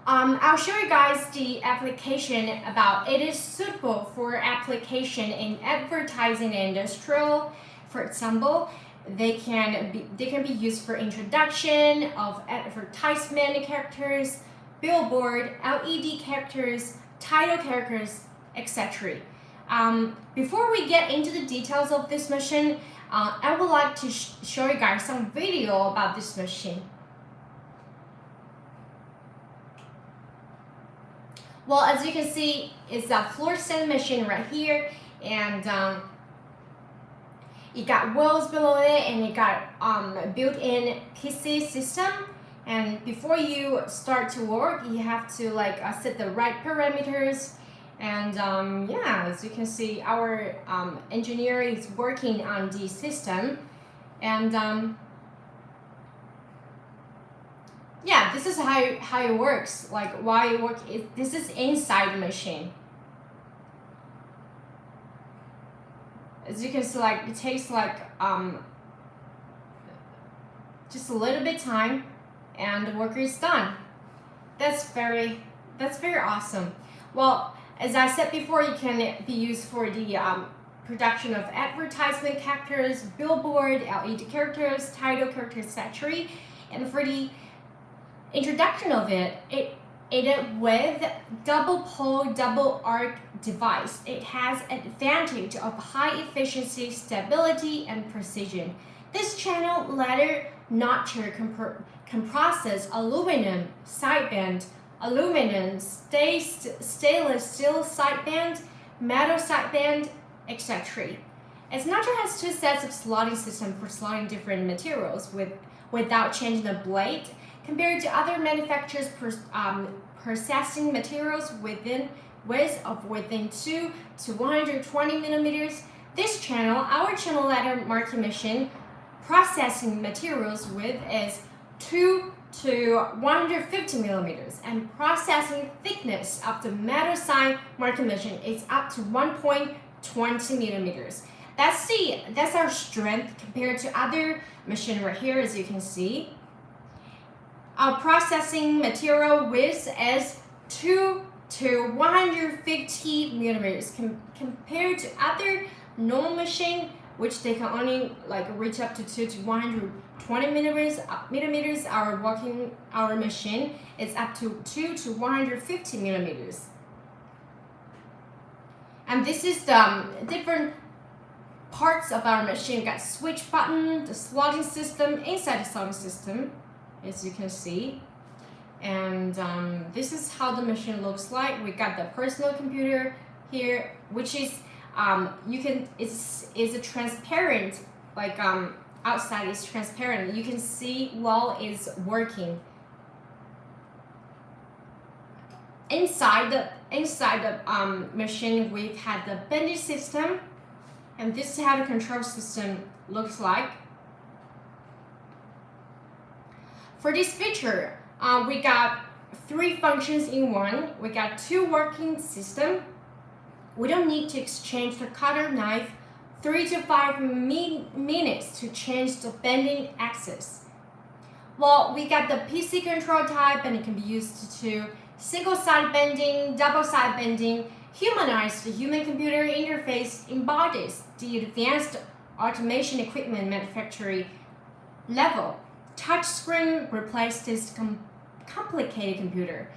I'll show you guys the application about it is suitable for application in advertising industrial. For example, they can be used for introduction of advertisement characters, billboard, LED characters, title characters, etc. Before we get into the details of this machine, I would like to show you guys some video about this machine. Well, as you can see, it's a fluorescent machine right here, and it got wheels below it, and it got built-in PC system. And before you start to work, you have to set the right parameters. And yeah, as you can see, our engineer is working on the system, and yeah, this is how it works. Like why it works. This is inside the machine. As you can see, it takes just a little bit time, and the work is done. That's very awesome. Well, as I said before, it can be used for the production of advertisement characters, billboard, LED characters, title characters, etc. And for the introduction of it with double pole, double arc device. It has advantage of high efficiency, stability, and precision. This channel ladder notcher can process aluminum sideband, aluminum, stainless steel sideband, metal sideband, etc. Its notcher has two sets of slotting system for slotting different materials without changing the blade. Compared to other manufacturers processing materials within 2 to 120 millimeters, our channel ladder marking machine processing materials width is 2 to 150 millimeters, and processing thickness of the metal side marking machine is up to 1.20 millimeters. That's our strength compared to other machine right here, as you can see. Our processing material width is 2 to 150 millimeters compared to other normal machine, which they can only reach up to 2 to 120 millimeters. Our machine is up to 2 to 150 millimeters. And this is the different parts of our machine. We got switch button, the slotting system inside the slotting system, as you can see. And this is how the machine looks like. We got the personal computer here, which is it's a transparent, outside is transparent. You can see while it's working. Inside the machine, we've had the bending system, and this is how the control system looks like. For this feature, we got 3 functions in one. We got 2 working system. We don't need to exchange the cutter knife 3 to 5 minutes to change the bending axis. Well, we got the PC control type, and it can be used to single side bending, double side bending. Humanized human-computer interface embodies the advanced automation equipment manufacturing level. Touchscreen replaces this complicated computer.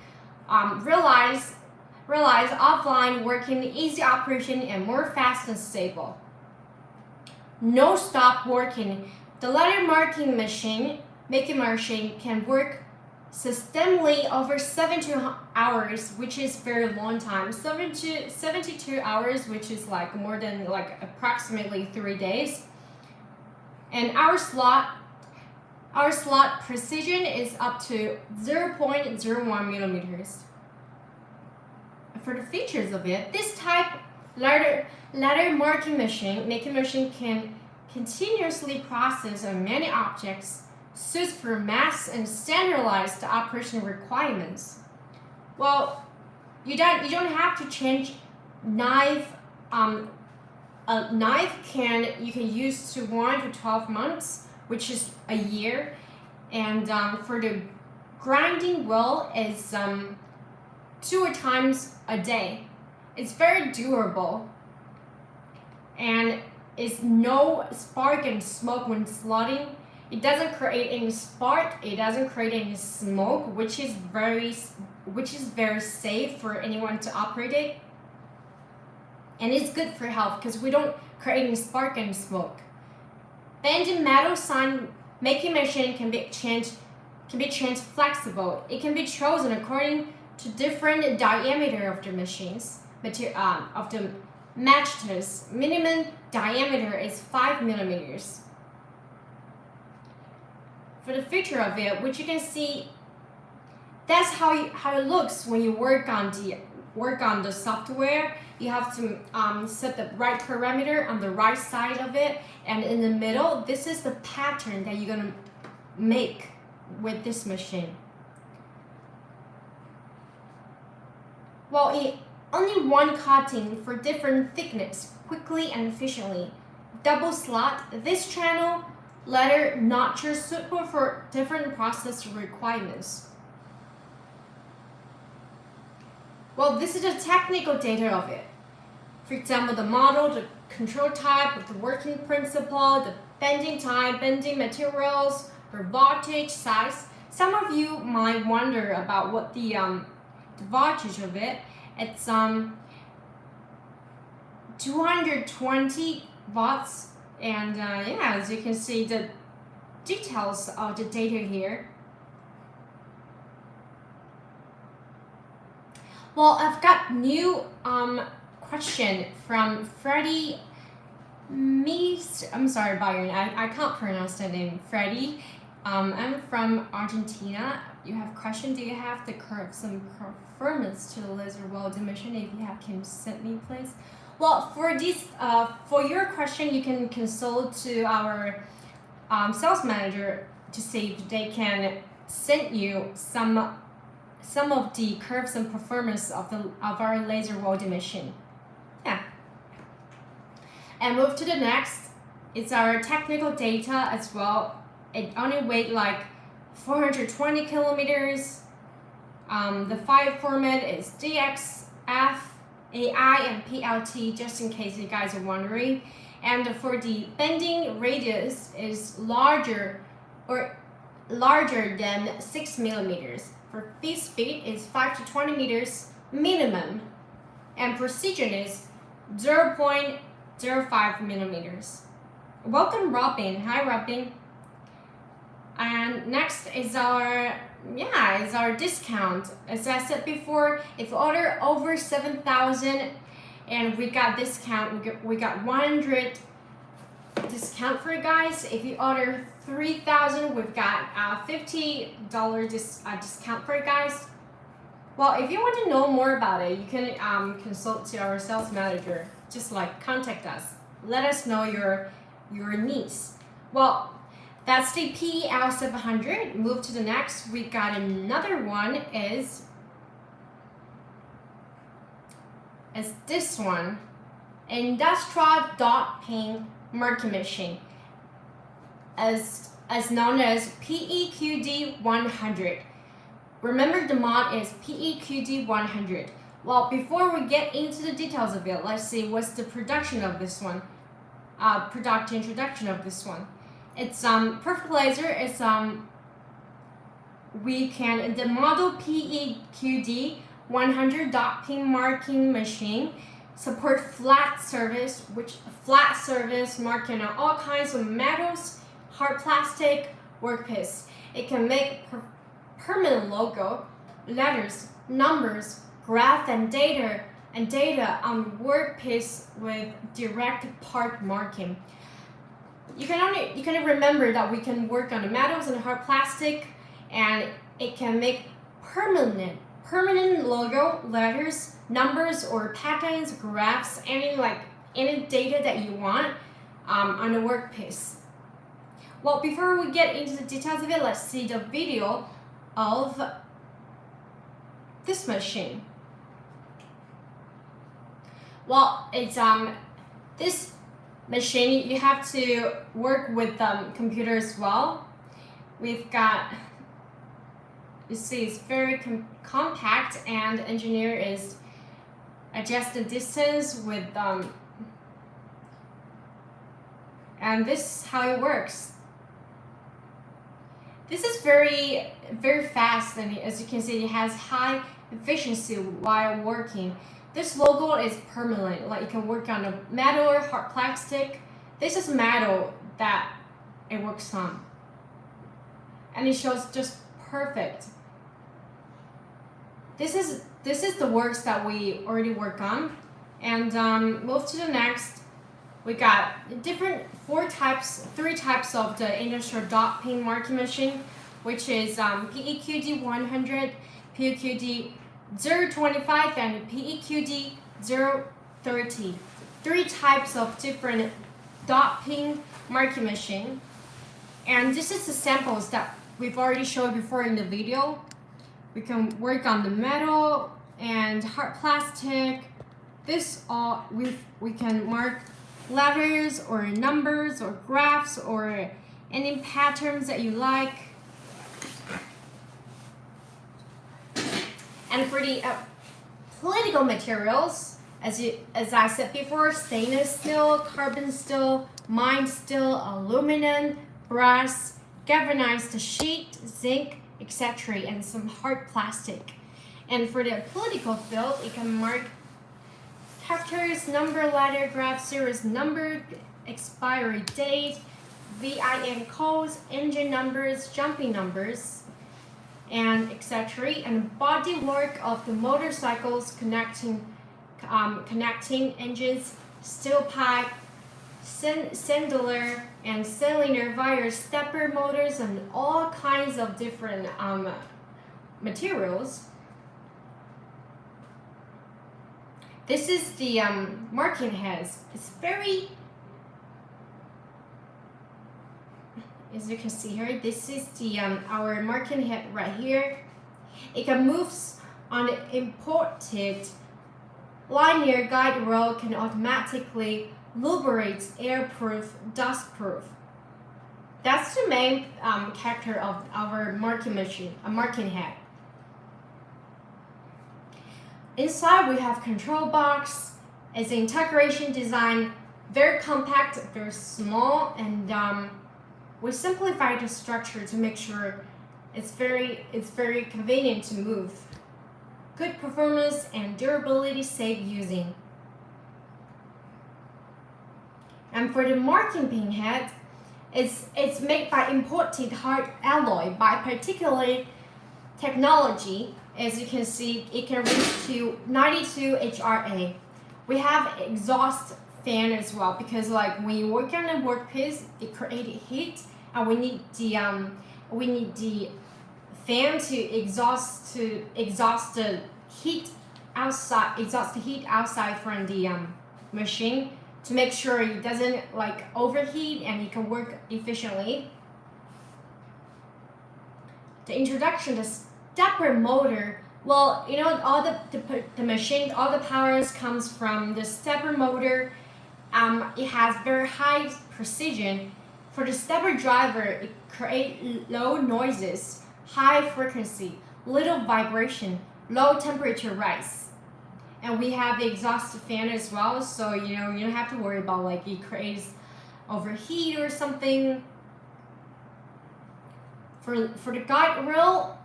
Realize offline working, easy operation, and more fast and stable. No stop working. The ladder making machine can work systemically over 72 hours, which is very long time. 72 hours, which is more than approximately 3 days. And our slot precision is up to 0.01 millimeters. For the features of it, this type ladder making machine can continuously process many objects, suits for mass and standardized operation requirements. Well, you don't have to change knife. A knife you can use to 1 to 12 months, which is a year, and for the grinding wheel is 2 times a day. It's very durable and it's no spark and smoke when slotting. It doesn't create any spark, it doesn't create any smoke, which is very safe for anyone to operate it. And it's good for health because we don't create any spark and smoke. Bending metal sign making machine can be changed flexible. It can be chosen according to different diameter of the machines, of the matches. Minimum diameter is 5 millimeters. For the feature of it, which you can see, that's how it looks when you work on the software. You have to set the right parameter on the right side of it, and in the middle, this is the pattern that you're gonna make with this machine. Well, only one cutting for different thickness, quickly and efficiently. Double slot, this channel letter notcher suitable for different process requirements. Well, this is the technical data of it. For example, the model, the control type, the working principle, the bending type, bending materials, or voltage, size. Some of you might wonder about what the voltage of it. It's 220 watts, and yeah, as you can see the details of the data here. Well, I've got new question from Freddie I'm sorry, Byron, I can't pronounce the name. Freddie, I'm from Argentina. You have a question? Do you have some performance to the laser welding machine? If you have, can you send me, please? Well, for your question, you can consult to our sales manager to see if they can send you some of the curves and performance of our laser welding machine. Yeah. And move to the next. It's our technical data as well. It only weighs like 420 kilometers. The file format is DXF, AI, and PLT, just in case you guys are wondering. And for the bending radius is larger than 6 millimeters. For feed speed is 5 to 20 meters minimum. And precision is 0.05 millimeters. Welcome, Robin. Hi, Robin. And next is our discount. As I said before, if you order over 7,000 and we got discount, we got 100 discount for you guys. If you order 3,000, we've got $50 discount for you guys. Well, if you want to know more about it, you can consult to our sales manager. Just like contact us. Let us know your needs. Well, that's the PL700. Move to the next. We got another one is this one. Industrial dot pin marking machine. As known as PEQD 100. Remember, the mod is PEQD 100. Well, before we get into the details of it, let's see what's the production of this one. Product introduction of this one. It's Perfect Laser is the model PEQD 100 dot pin marking machine support flat surface marking on all kinds of metals, hard plastic, workpiece. It can make permanent logo, letters, numbers, graph and data on workpiece with direct part marking. You can remember that we can work on the metals and hard plastic, and it can make permanent logo, letters, numbers, or patterns, graphs, any data that you want on the workpiece. Well, before we get into the details of it, let's see the video of this machine. Well, it's this machine, you have to work with computer as well. We've got You see, it's very compact, and the engineer is adjust the distance with and this is how it works. This is very fast, and as you can see, it has high efficiency while working. This logo is permanent, like you can work on a metal or hard plastic. This is metal that it works on, and it shows just perfect. This is the works that we already work on, and move to the next. We got three types of the industrial dot pin marking machine, which is PEQD 100, PEQD 025, and PEQD 030. Three types of different dot pin marking machine, and this is the samples that we've already showed before in the video. We can work on the metal and hard plastic. This all we can mark letters or numbers or graphs or any patterns that you like. And for the political materials, as I said before, stainless steel, carbon steel, mined steel, aluminum, brass, galvanized sheet, zinc, etc., and some hard plastic. And for the political field, you can mark characters, number, letter, graph, series number, expiry date, VIN codes, engine numbers, jumping numbers, and etc. And bodywork of the motorcycles, connecting engines, steel pipe, cylinder and cylinder wires, stepper motors, and all kinds of different materials. This is the marking heads. It's very, as you can see here, this is the our marking head right here. It can move on the imported linear guide rail, can automatically lubricate, airproof, dustproof. That's the main character of our marking machine, a marking head. Inside we have control box. It's integration design, very compact, very small, and we simplified the structure to make sure it's very convenient to move. Good performance and durability, safe using. And for the marking pin head, it's made by imported hard alloy by particular technology. As you can see, it can reach to 92 HRA. We have exhaust fan as well, because like when you work on a workpiece, it creates heat, and we need the fan to exhaust the heat outside from the machine, to make sure it doesn't like overheat and it can work efficiently. The introduction to stepper motor. Well, you know, all the machine, all the powers comes from the stepper motor. It has very high precision. For the stepper driver, it creates low noises, high frequency, little vibration, low temperature rise. And we have the exhaust fan as well, so you know you don't have to worry about like it creates overheat or something. For the guide rail,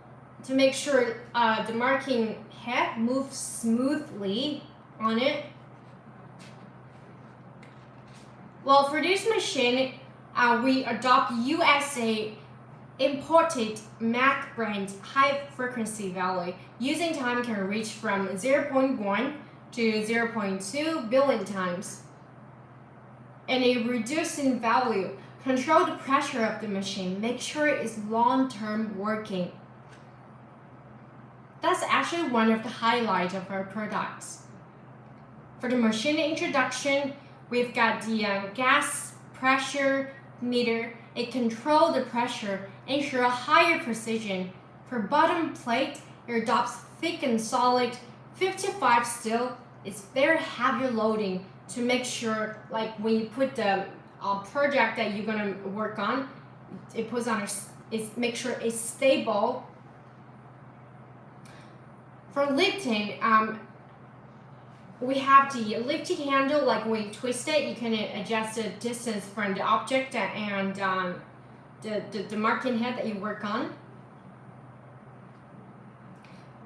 to make sure the marking head moves smoothly on it. Well, for this machine, we adopt USA imported Mac brand high frequency value. Using time can reach from 0.1 to 0.2 billion times. And a reducing value. Control the pressure of the machine. Make sure it's long-term working. That's actually one of the highlights of our products. For the machine introduction, we've got the gas pressure meter. It controls the pressure, ensure a higher precision. For bottom plate, it adopts thick and solid 55 steel. It's very heavy loading to make sure, like when you put the project that you're gonna work on, it puts on it make sure it's stable. For lifting, we have the lifting handle. Like when you twist it, you can adjust the distance from the object and the marking head that you work on.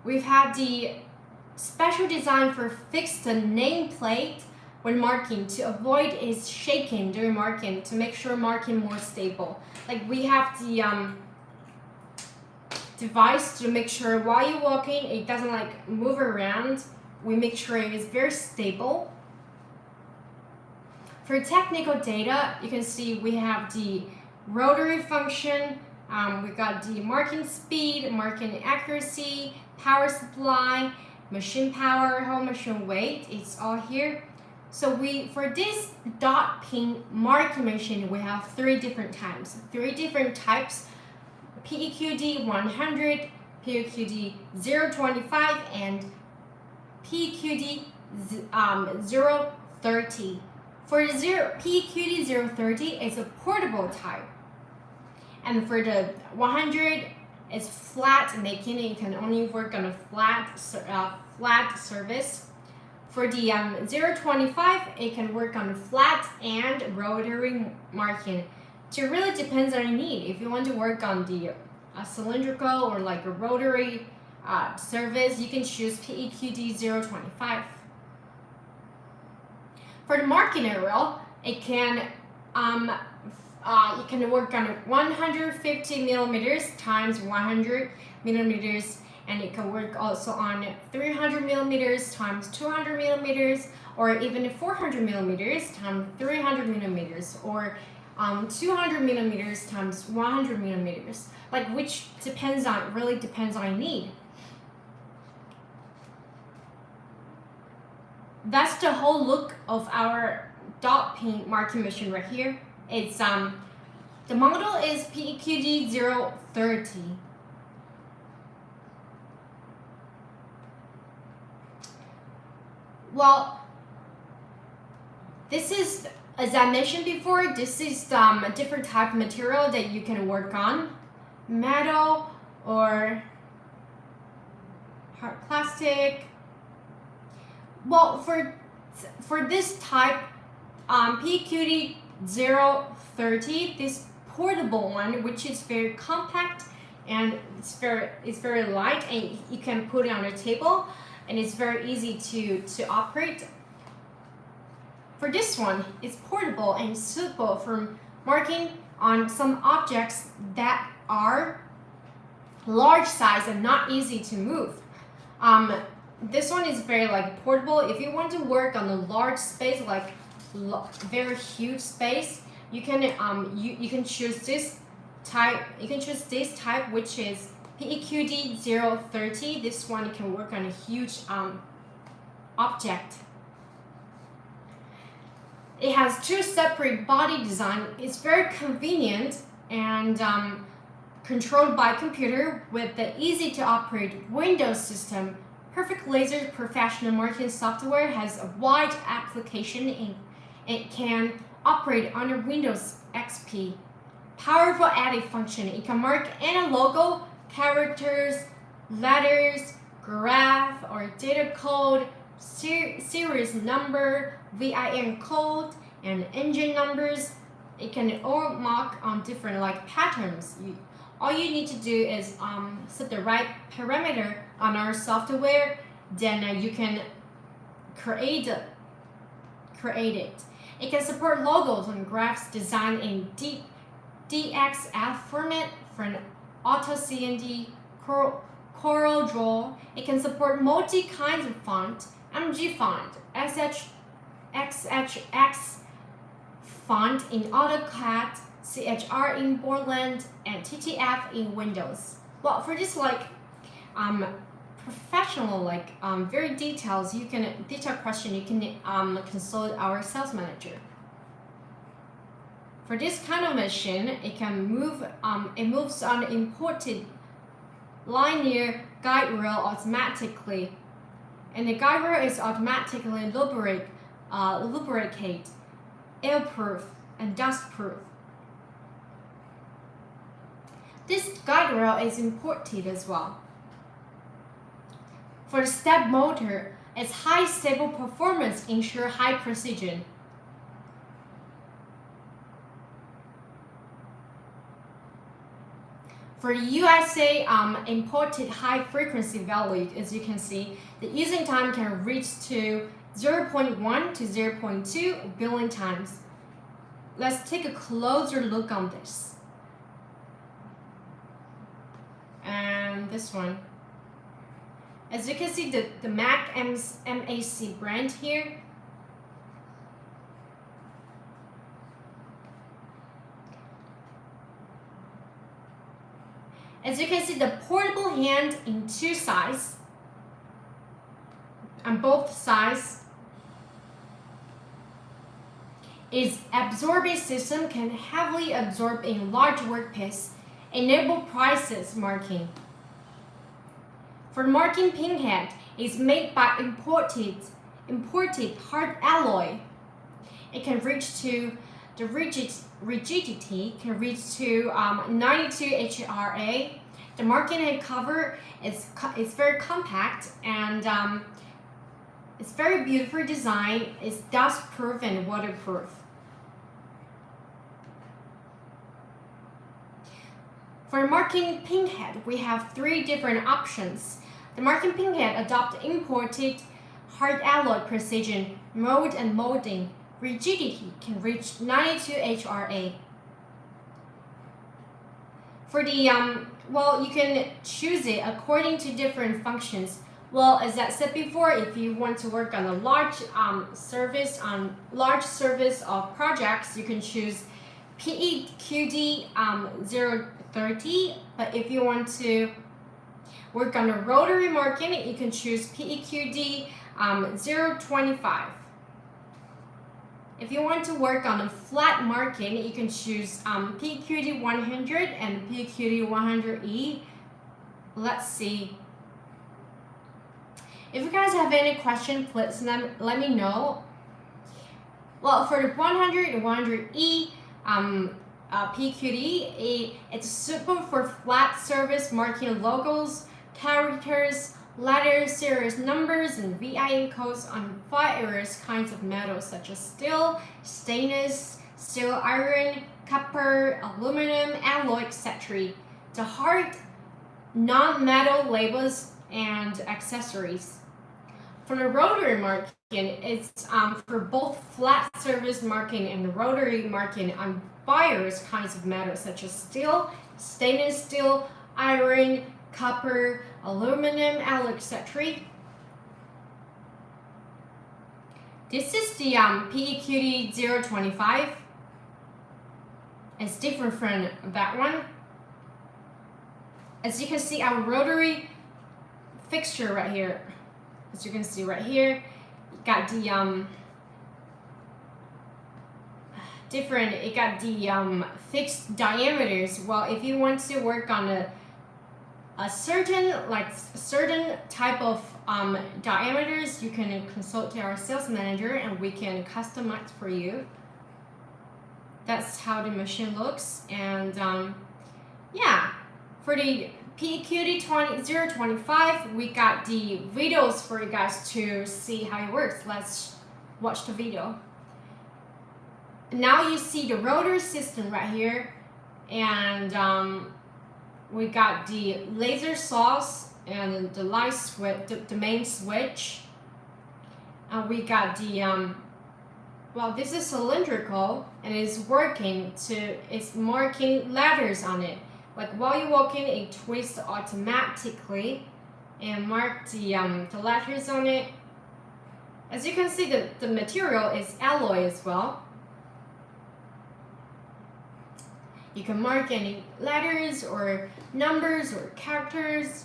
We've had the special design for fixed nameplate when marking to avoid its shaking during marking, to make sure marking more stable. Like we have the device to make sure while you're walking it doesn't like move around. We make sure it is very stable. For technical data, you can see we have the rotary function, we got the marking speed, marking accuracy, power supply, machine power, whole machine weight, it's all here. So for this dot pin marking machine, we have three different types, PEQD 100, PEQD 025, and PEQD 030. For the PEQD 030, it's a portable type. And for the 100, it's flat making. It can only work on a flat surface. For the 025, it can work on flat and rotary marking. So it really depends on your need. If you want to work on the cylindrical or like a rotary surface, you can choose PEQD 025. For the marking aerial, it can you can work on 150 millimeters times 100 millimeters, and it can work also on 300 millimeters times 200 millimeters, or even 400 millimeters times 300 millimeters, or 200 millimeters times 100 millimeters, like which really depends on your need. That's the whole look of our dot pin marking machine right here. It's the model is PEQD 030. Well, this is, as I mentioned before, this is a different type of material that you can work on. Metal or hard plastic. Well, for this type, PEQD 030, this portable one, which is very compact and it's very light, and you can put it on a table, and it's very easy to operate. For this one, it's portable and suitable for marking on some objects that are large size and not easy to move. This one is very like portable. If you want to work on a large space, like very huge space, you can you can choose this type. You can choose this type, which is PEQD 030. This one can work on a huge object. It has two separate body design. It's very convenient and controlled by computer with the easy to operate Windows system. Perfect Laser professional marking software has a wide application and it can operate under Windows XP. Powerful edit function. It can mark any logo, characters, letters, graph or data code, series number, VIN code, and engine numbers. It can all mark on different like patterns. All you need to do is set the right parameter on our software, then you can create it. It can support logos and graphs designed in DXF format for an Auto CND, Corel Draw. It can support multi kinds of font, MG font, XHX font in AutoCAD, CHR in Borland, and TTF in Windows. Well, for this like professional, like very detailed question, you can consult our sales manager. For this kind of machine, it can move. It moves on imported linear guide rail automatically, and the guide rail is automatically lubricate, air-proof, and dust-proof. This guide rail is imported as well. For the step motor, its high stable performance ensures high precision. For the USA imported high frequency value, as you can see, the using time can reach to 0.1 to 0.2 billion times. Let's take a closer look on this. And this one. As you can see, the MAC brand here. As you can see, the portable hand in two sizes, on both sides, its absorbing system can heavily absorb a large workpiece, enable precise marking. For marking pinhead, it's made by imported hard alloy. It can reach to the rigidity can reach to 92 HRA. The marking and cover is very compact and it's very beautiful design. It's dust proof and waterproof. For marking pinhead, we have three different options. The marking pinhead adopts imported hard alloy precision, mold and molding. Rigidity can reach 92 HRA. For the you can choose it according to different functions. Well, as I said before, if you want to work on a large service of projects, you can choose PEQD 030. But if you want to work on a rotary marking, you can choose PEQD 025. If you want to work on a flat marking, you can choose PQD 100 and PQD 100E. Let's see. If you guys have any questions, please let me know. Well, for the 100 and 100E PQD, it's suitable for flat surface marking logos, characters, letters, serial numbers, and VIN codes on various kinds of metals such as steel, stainless, steel, iron, copper, aluminum, alloy, etc. The hard non-metal labels and accessories. For the rotary marking, it's for both flat surface marking and rotary marking on various kinds of metals such as steel, stainless steel, iron, copper, aluminum, alloy, etc. This is the PEQD 025. It's different from that one. As you can see, our rotary fixture right here. As you can see right here, got the it got the fixed diameters. Well, if you want to work on a certain type of diameters, you can consult our sales manager and we can customize for you. That's how the machine looks. And yeah, for the PEQD 025, we got the videos for you guys to see how it works. Let's watch the video. Now you see the rotor system right here, and we got the laser source and the light switch, the main switch. We got the this is cylindrical and it's it's marking letters on it. Like while you're walking, it twists automatically and mark the letters on it. As you can see, the material is alloy as well. You can mark any letters or numbers or characters.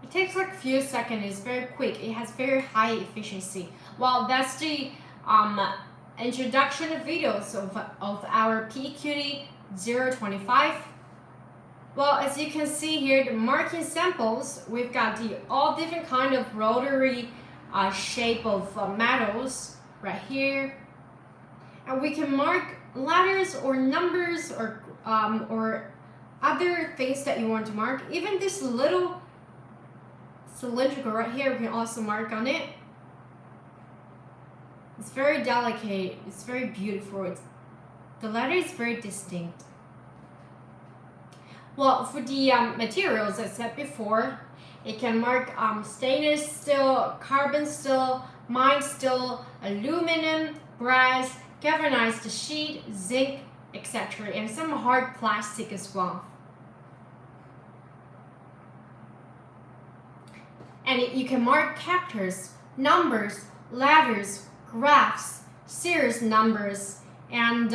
It takes like a few seconds. It's very quick. It has very high efficiency. Well, that's the introduction videos of our PEQD 025. Well, as you can see here, the marking samples, we've got all different kind of rotary shape of metals right here, and we can mark letters or numbers or other things that you want to mark. Even this little cylindrical right here. We can also mark on it. It's very delicate. It's very beautiful. The letter is very distinct. Well, for the materials I said before, it can mark stainless steel, carbon steel, mild steel, aluminum, brass, galvanized sheet, zinc, etc. and some hard plastic as well. And you can mark characters, numbers, letters, graphs, series numbers, and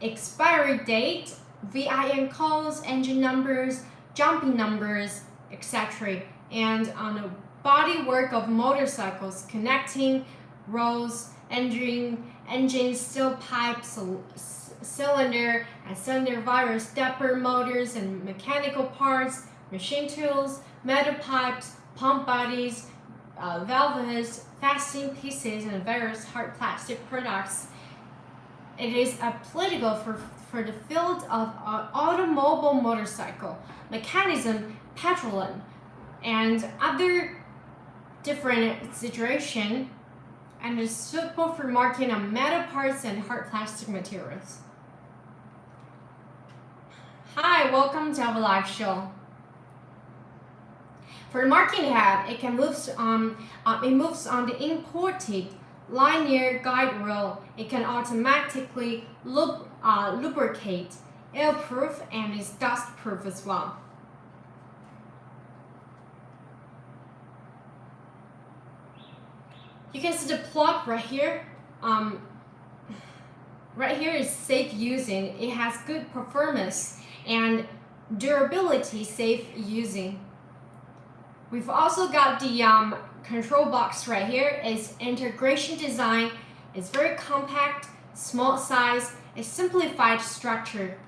expiry date, VIN codes, engine numbers, jumping numbers, etc. And on the bodywork of motorcycles, connecting rows, engine, steel pipes, cylinder and cylinder wires, stepper motors and mechanical parts, machine tools, metal pipes, pump bodies, valves, fastening pieces, and various hard plastic products. It is applicable for the field of automobile motorcycle, mechanism, petroleum, and other different situations, and is suitable for marking on metal parts and hard plastic materials. Hi, welcome to our live show. For the marking head, it moves on the imported linear guide rail. It can automatically lubricate, air-proof, and is dust-proof as well. You can see the plug right here. Right here is safe using. It has good performance and durability, safe using. We've also got the control box right here. It's integration design. It's very compact, small size, a simplified structure.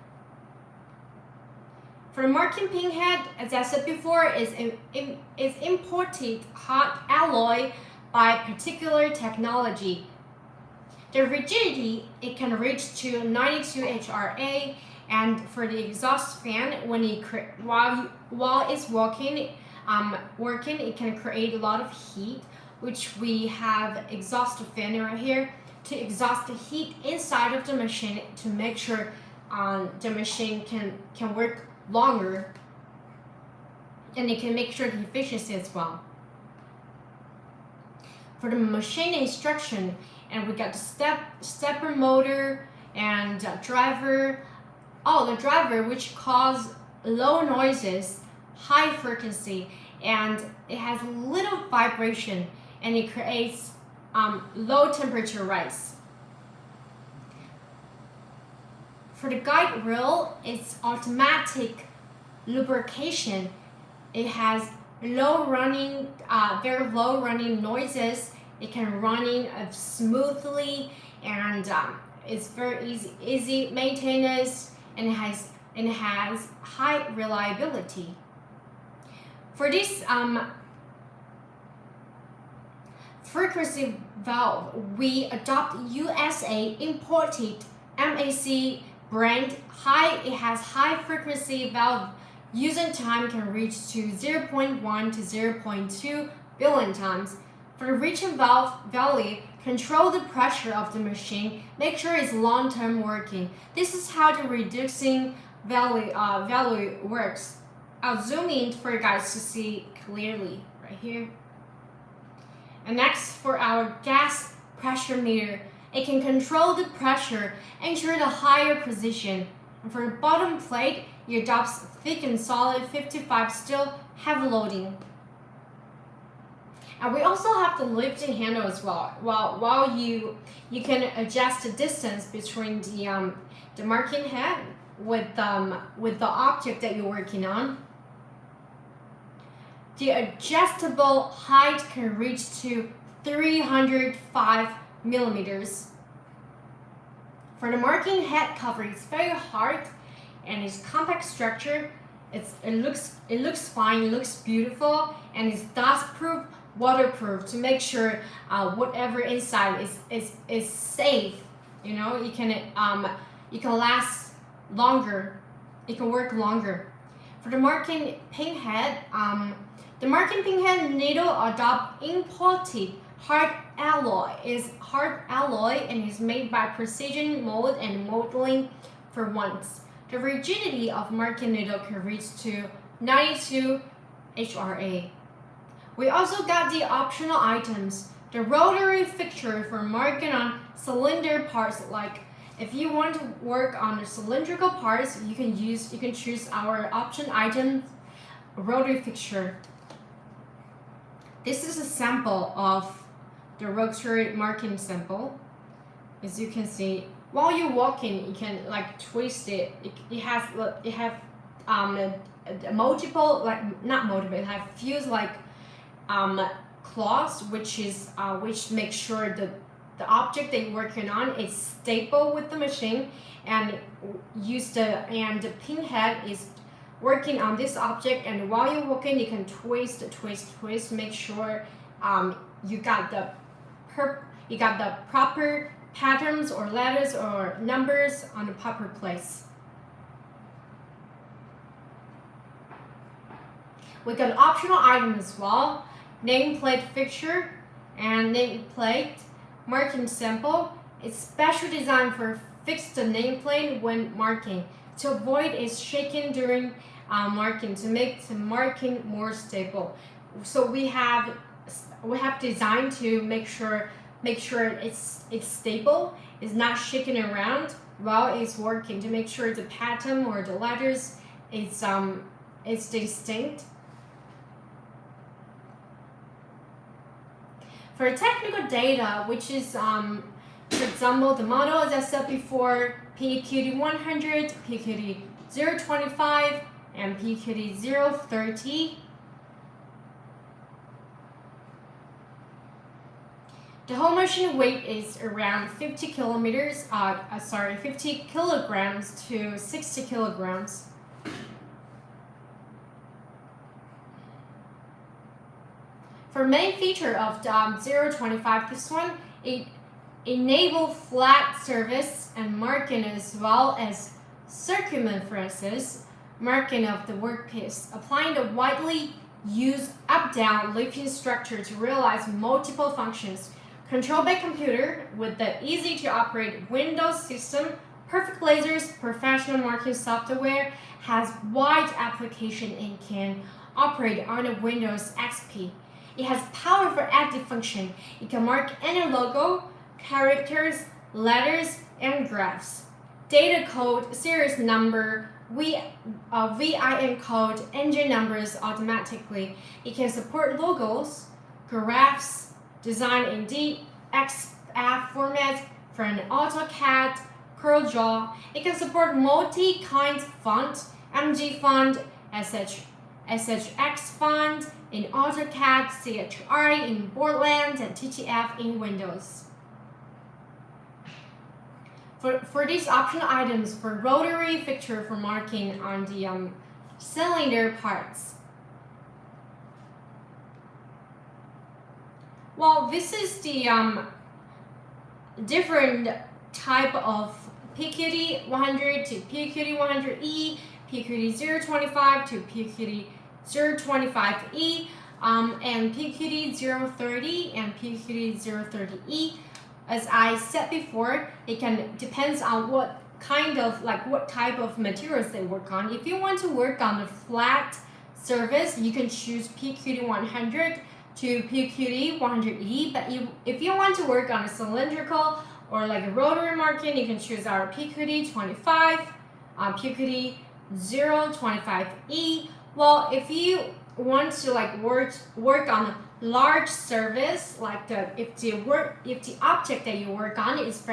For the marking pin head, as I said before, is imported hot alloy by particular technology. The rigidity, it can reach to 92 HRA, and for the exhaust fan, when while it's working, it can create a lot of heat, which we have exhaust fan right here to exhaust the heat inside of the machine to make sure the machine can work longer, and it can make sure the efficiency as well. For the machine instruction, and we got the stepper motor and driver. The driver, which cause low noises, high frequency, and it has little vibration, and it creates low temperature rise. For the guide rail, it's automatic lubrication. It has very low running noises. It can running smoothly, and it's very easy maintenance, and it has high reliability. For this frequency valve, we adopt USA imported MAC brand. It has high frequency valve. Using time can reach to 0.1 to 0.2 billion times. For the reaching valve value, control the pressure of the machine. Make sure it's long-term working. This is how the reducing value works. I'll zoom in for you guys to see clearly right here. And next, for our gas pressure meter, it can control the pressure, ensure the higher position. And for the bottom plate, it adopts thick and solid 55 steel heavy loading. And we also have the lifting handle as well. While you can adjust the distance between the marking head with the object that you're working on. The adjustable height can reach to 305 millimeters. For the marking head cover, it's very hard and it's compact structure. It looks fine, it looks beautiful, and it's dust-proof, waterproof to make sure whatever inside is safe. You know, you can last longer. It can work longer. For the marking pin head, The marking pinhead needle adopt imported hard alloy and is made by precision mold and modeling for once. The rigidity of marking needle can reach to 92 HRA. We also got the optional items. The rotary fixture for marking on cylinder parts. Like if you want to work on the cylindrical parts, you can choose our option item, rotary fixture. This is a sample of the rotary marking sample. As you can see, while you're walking, you can like twist it. It has multiple, like not multiple. It has few like claws, which makes sure the object that you're working on is stable with the machine, and the pinhead is working on this object, and while you're working you can twist, make sure you got the proper patterns or letters or numbers on the proper place. We got optional items as well: nameplate fixture and nameplate marking sample. It's special designed for fix the nameplate when marking to avoid its shaking during marking, to make the marking more stable. So we have designed to make sure it's stable, it's not shaking around while it's working, to make sure the pattern or the letters is distinct. For technical data, which is for example the model as I said before, PQD 100, PQD 025, and PQD 030. The whole machine weight is around 50 kilograms to 60 kilograms. For main feature of the 025, this one, it enable flat surface and marking as well as circumferences marking of the workpiece, applying the widely used up-down lifting structure to realize multiple functions. Controlled by computer with the easy-to-operate Windows system, Perfect Laser's professional marking software has wide application and can operate on a Windows XP. It has powerful active function. It can mark any logo, characters, letters, and graphs. Data code, series number, VIN code, engine numbers automatically. It can support logos, graphs, design in DXF format for an AutoCAD, CorelDRAW. It can support multi-kind font, MG font, SHX font in AutoCAD, CHR in Borland, and TTF in Windows. For these optional items, for rotary fixture for marking on the cylinder parts. Well, this is the different type of PQD 100 to PQD 100E, PQD 025 to PQD 025E, and PQD 030 and PQD 030E. As I said before, it depends on what type of materials they work on. If you want to work on a flat surface, you can choose PQD 100 to PQD 100E. But if you want to work on a cylindrical or like a rotary marking, you can choose our PQD 25, PQD 025E. Well, if you want to work on a large surface, like if the object that you work on is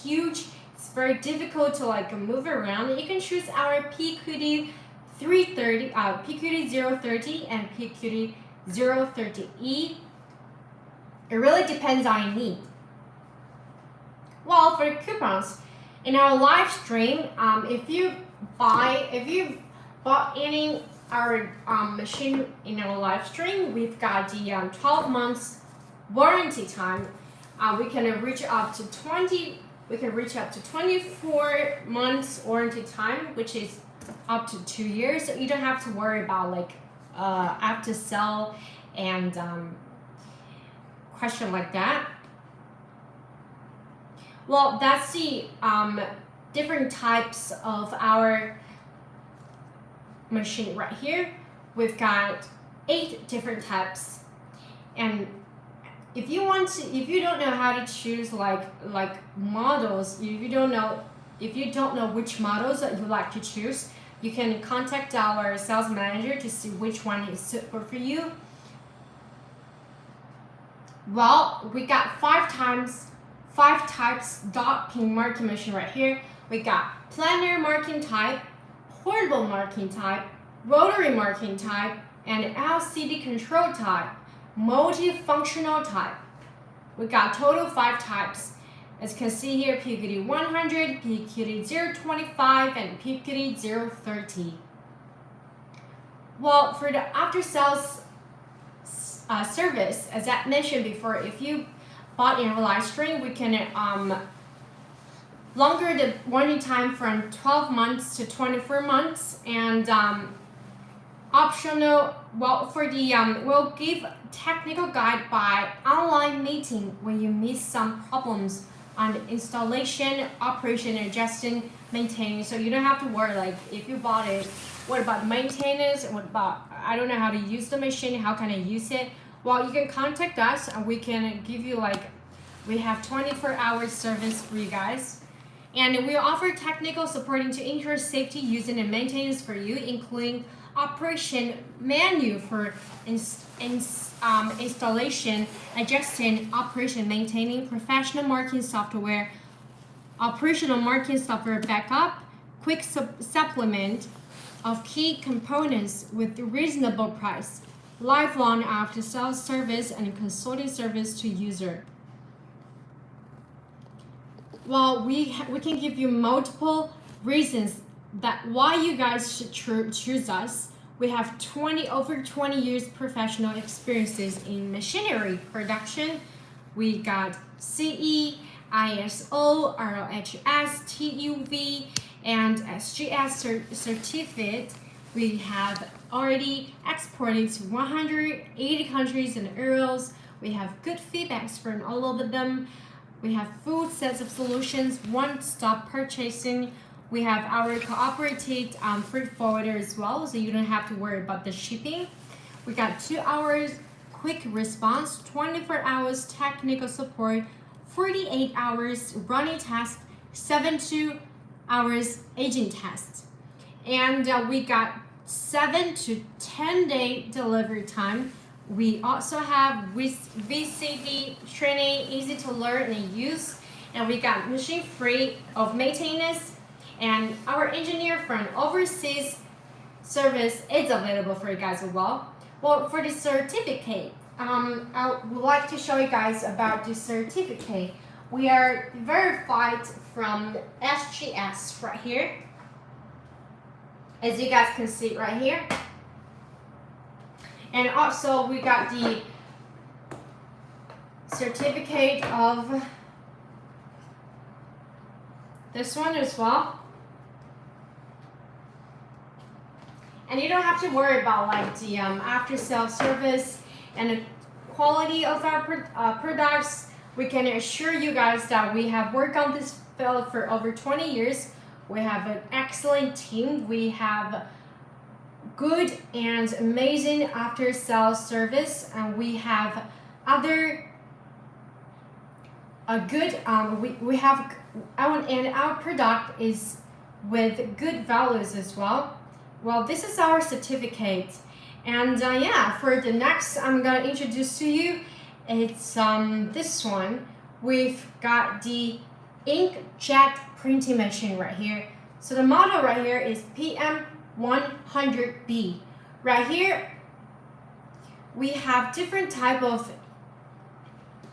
huge, it's very difficult to move around, you can choose our PQD 030 and PQD 030E. It really depends on your need. Well, for the coupons, in our live stream, if you bought any our machine in our live stream, we've got the 12 months warranty time. We can reach up to 24 months warranty time, which is up to 2 years. So you don't have to worry about after sell and question like that. Well, that's the different types of our machine right here. We've got 8 different types, and if you don't know how to choose like models, if you don't know which models that you like to choose, you can contact our sales manager to see which one is suitable for you. Well, we got 5 types dot pin marking machine right here. We got planar marking type, portable marking type, rotary marking type, and LCD control type, multifunctional type. We got total 5 types. As you can see here, PQD 100, PQD 025, and PQD 030. Well, for the after sales service, as I mentioned before, if you bought in a live stream, we can longer the warranty time from 12 months to 24 months, and optional. Well, for the we'll give technical guide by online meeting when you miss some problems on the installation, operation, adjusting, maintenance. So you don't have to worry like if you bought it, what about maintenance? What about I don't know how to use the machine? How can I use it? Well, you can contact us and we can give you we have 24-hour service for you guys. And we offer technical supporting to ensure safety, using and maintenance for you, including operation menu for installation, adjusting, operation, maintaining, professional marking software, operational marking software backup, quick supplement of key components with reasonable price, lifelong after-sales service, and consulting service to user. Well, we can give you multiple reasons that why you guys should choose us. We have over 20 years professional experiences in machinery production. We got CE, ISO, ROHS, TUV, and SGS certificate. We have already exported to 180 countries and euros. We have good feedbacks from all of them. We have full sets of solutions, one-stop purchasing. We have our cooperative freight forwarder as well, so you don't have to worry about the shipping. We got 2 hours quick response, 24 hours technical support, 48 hours running test, 72 hours aging test. And we got 7 to 10 day delivery time. We also have VCD training, easy to learn and use. And we got machine free of maintenance. And our engineer from overseas service is available for you guys as well. Well, for the certificate, I would like to show you guys about the certificate. We are verified from SGS right here. As you guys can see right here. And also we got the certificate of this one as well. And you don't have to worry about the after sales service and the quality of our products. We can assure you guys that we have worked on this field for over 20 years. We have an excellent team. We have good and amazing after sales service, and we have other we have our product is with good values as well. Well, this is our certificate, and yeah, for the next I'm gonna introduce to you, it's this one. We've got the inkjet printing machine right here. So the model right here is PM100B. Right here we have different type of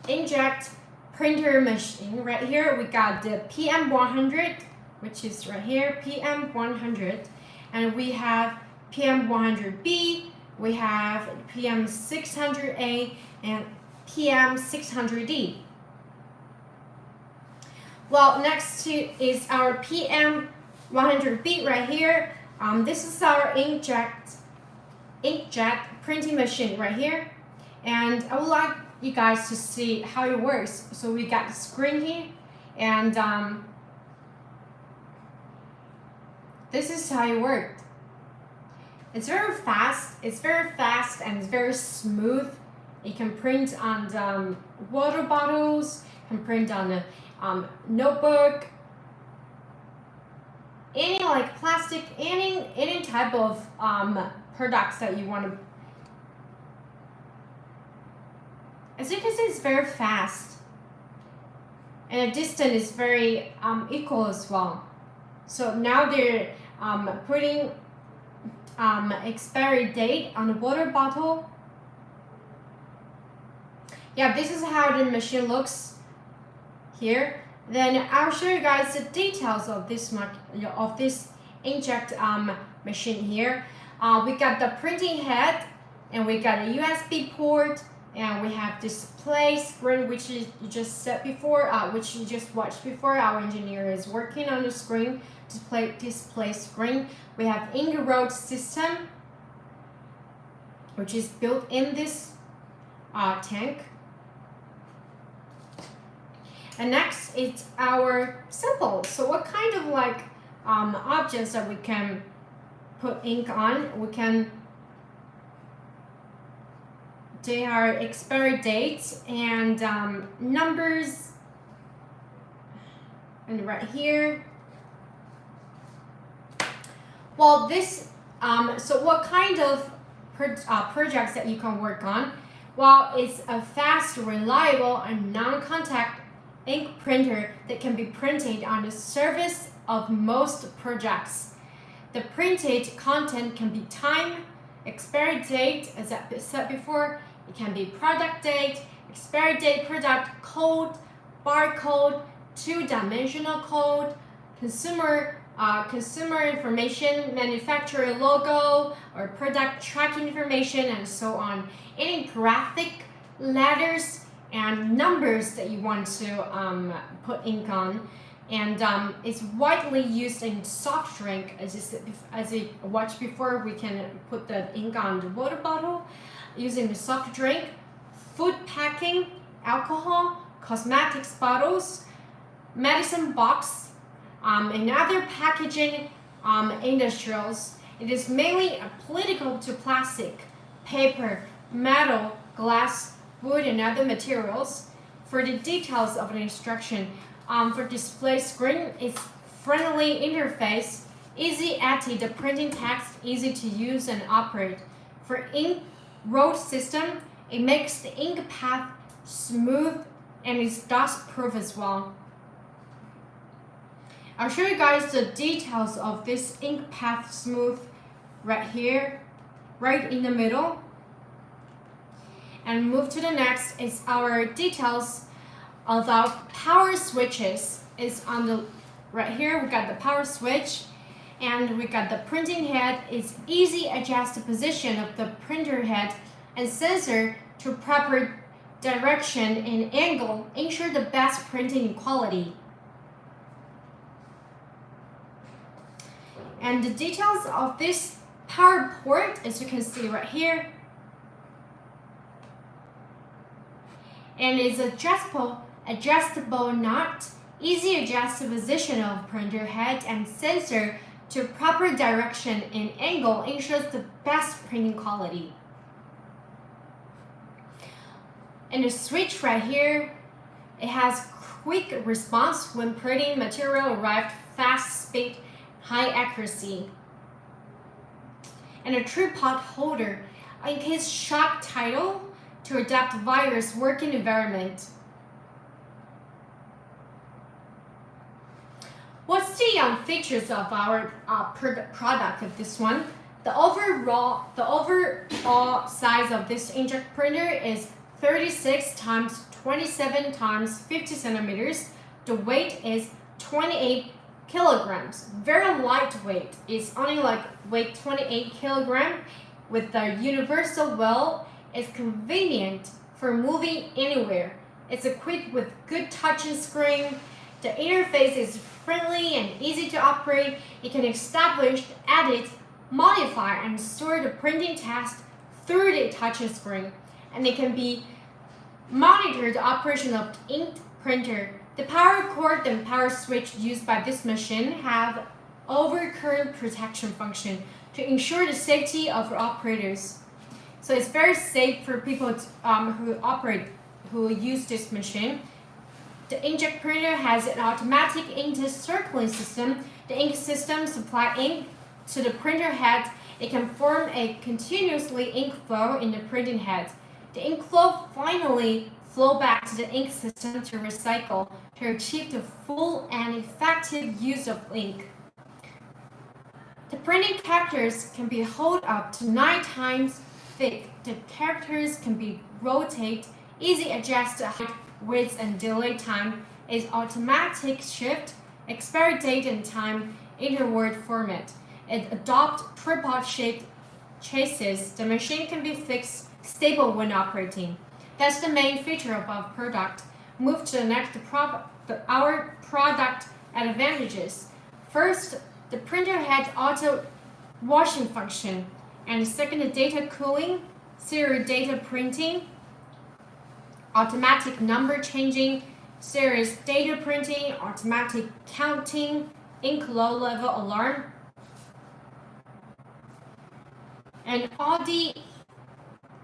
inkjet printer machine. Right here we got the PM100, which is right here, PM100, and we have PM100B, we have PM600A, and PM600D. Well, next is our PM100B right here. This is our inkjet inkjet printing machine right here, and I would like you guys to see how it works. So we got the screen here, and this is how it worked. It's very fast, and it's very smooth. You can print on the water bottles, you can print on a notebook, any like plastic, any type of products that you want to. As you can see, it's very fast, and the distance is very equal as well. So now they're putting expiry date on the water bottle. Yeah, this is how the machine looks here. Then I'll show you guys the details of this inkjet machine here. We got the printing head, and we got a USB port, and we have display screen, which is you just said before, which you just watched before. Our engineer is working on the screen, display screen. We have ink road system, which is built in this tank. And next, it's our sample. So what kind of like objects that we can put ink on? We can. They are expiry dates and numbers, and right here. Well, this. So what kind of projects that you can work on? Well, it's a fast, reliable, and non-contact ink printer that can be printed on the surface of most projects. The printed content can be time, expiry date, as I said before. It can be product date, expiry date, product code, barcode, two-dimensional code, consumer information, manufacturer logo, or product tracking information, and so on. Any graphic, letters, and numbers that you want to put ink on. And it's widely used in soft drink. As you watched before, we can put the ink on the water bottle using the soft drink, food packing, alcohol, cosmetics bottles, medicine box, and other packaging industrials. It is mainly applicable to plastic, paper, metal, glass, wood, and other materials. For the details of the instruction, for display screen, it's friendly interface, easy edit the printing text, easy to use and operate. For ink road system, it makes the ink path smooth and is dust proof as well. I'll show you guys the details of this ink path smooth right here, right in the middle. And move to the next is our details of our power switches. Is on the right here. We got the power switch, and we got the printing head. It's easy adjust the position of the printer head and sensor to proper direction and angle, ensure the best printing quality. And the details of this power port, as you can see right here, and is adjustable nut, easy adjust the position of printer head and sensor to proper direction and angle, ensures the best printing quality. And the switch right here, it has quick response when printing material arrived, fast speed, high accuracy. And a tripod holder in case shock title to adapt virus working environment. What's the features of our product of this one? The overall size of this inkjet printer is 36 times 27 times 50 centimeters. The weight is 28 kilograms. Very lightweight. It's only like weight 28 kilogram. With the universal wheel, it's convenient for moving anywhere. It's equipped with good touching screen. The interface is friendly and easy to operate. You can establish, edit, modify and store the printing task through the touch screen, and it can be monitor the operation of the ink printer. The power cord and power switch used by this machine have overcurrent protection function to ensure the safety of operators. So it's very safe for people who use this machine. The inkjet printer has an automatic ink circling system. The ink system supplies ink to the printer head. It can form a continuously ink flow in the printing head. The ink flow finally flow back to the ink system to recycle to achieve the full and effective use of ink. The printing characters can be held up to 9 times thick. The characters can be rotated, easy adjust to height, width, and delay time. Is automatic shift, expiry date and time, interword format. It adopts tripod-shaped chassis. The machine can be fixed, stable when operating. That's the main feature of our product. Move to the next our product advantages. First, the printer has auto washing function, and second, the data cooling, serial data printing, automatic number changing, serious data printing, automatic counting, ink low level alarm, and all the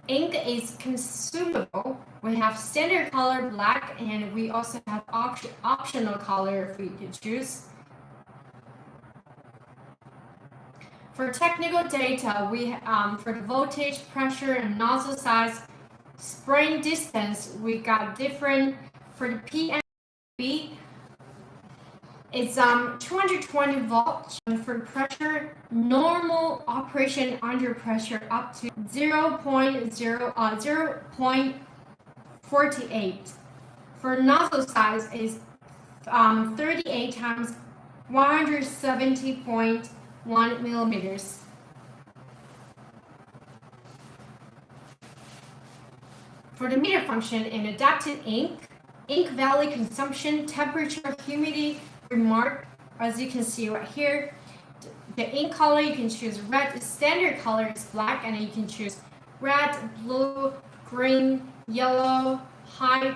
ink is consumable. We have standard color black, and we also have optional color if you choose. For technical data, we for the voltage, pressure, and nozzle size, spraying distance, we got different. For the PNB, it's 220 volts, and for pressure, normal operation under pressure up to 0.48. For nozzle size is 38 times 170.1 millimeters. For the meter function, an adapted ink value consumption, temperature, humidity, remark, as you can see right here. The ink color, you can choose red. The standard color is black, and you can choose red, blue, green, yellow, high,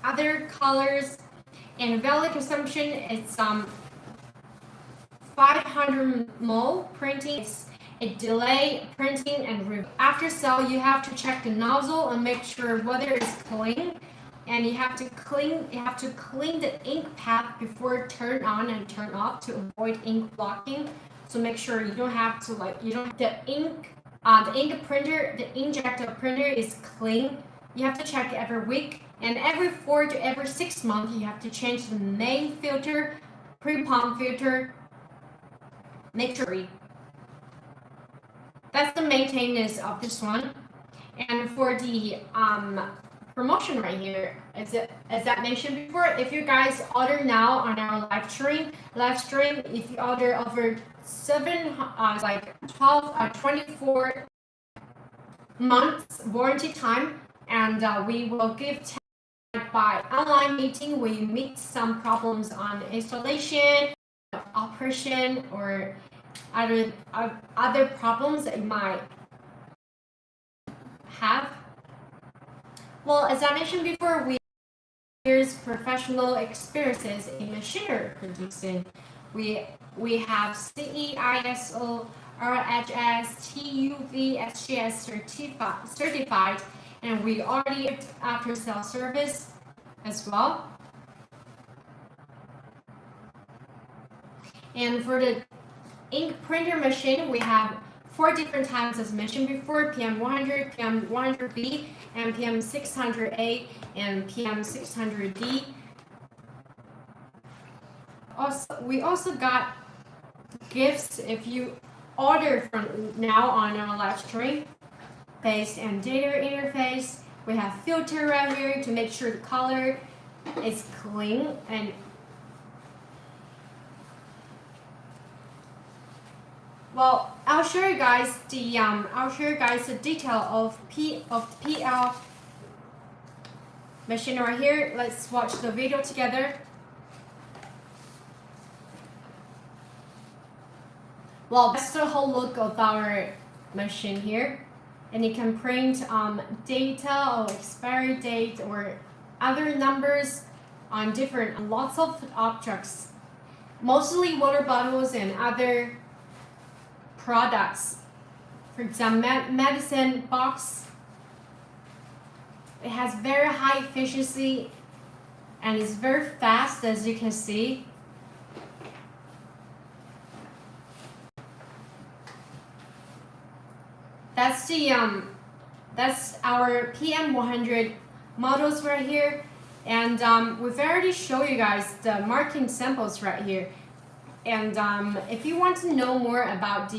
other colors. And value consumption, it's 500 mole printing. It's a delay printing and after sale, you have to check the nozzle and make sure whether it's clean. And you have to clean the ink path before turn on and turn off to avoid ink blocking. So make sure the inkjet printer is clean. You have to check every week, and every 4 to every 6 months you have to change the main filter, pre-pump filter. Make sure that's the maintenance of this one. And for the promotion right here, as I mentioned before, if you guys order now on our live stream, if you order over 24 months warranty time, and we will give by online meeting. We meet some problems on installation, operation, or other problems that you might have. Well, as I mentioned before, we have professional experiences in machinery producing. We have CE, ISO, RHS, TUV, SGS certified, and we already after sale service as well. And for the ink printer machine, we have 4 different types as mentioned before: PM100, PM100B, and PM600A, and PM600D. We also got gifts if you order from now on our live stream. Base and data interface. We have filter right here to make sure the color is clean, and well, I'll show you guys the detail of PL machine right here. Let's watch the video together. Well, that's the whole look of our machine here. And you can print data or expiry date or other numbers on different lots of objects, mostly water bottles and other products. For example, medicine box. It has very high efficiency and it's very fast, as you can see. That's our PM100 models right here, and we've already shown you guys the marking samples right here. And if you want to know more about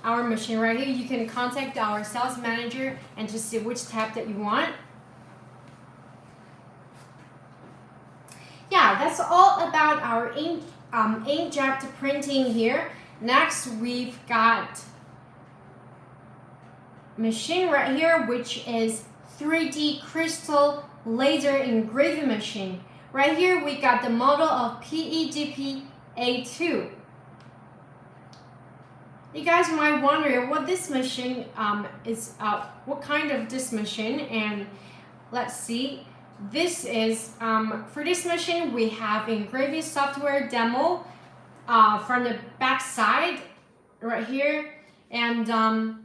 our machine right here, you can contact our sales manager and just see which type that you want. Yeah, that's all about our inkjet printing here. Next, we've got machine right here, which is 3D crystal laser engraving machine. Right here, we got the model of PEDP A2. You guys might wonder what this machine is, what kind of this machine, and let's see. This is, for this machine, we have engraving software demo from the back side right here, and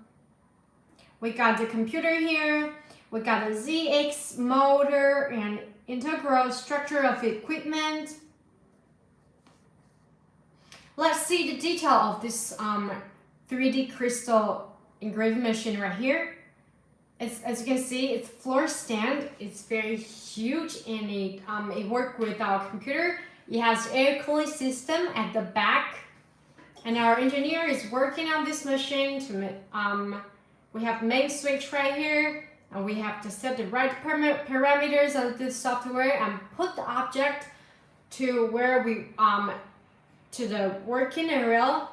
we got the computer here, we got the ZX motor and integral structure of equipment. Let's see the detail of this 3D crystal engraving machine right here. As you can see, it's floor stand. It's very huge, and it works with our computer. It has air cooling system at the back, and our engineer is working on this machine to we have main switch right here, and we have to set the right parameters of this software and put the object to where we to the working area.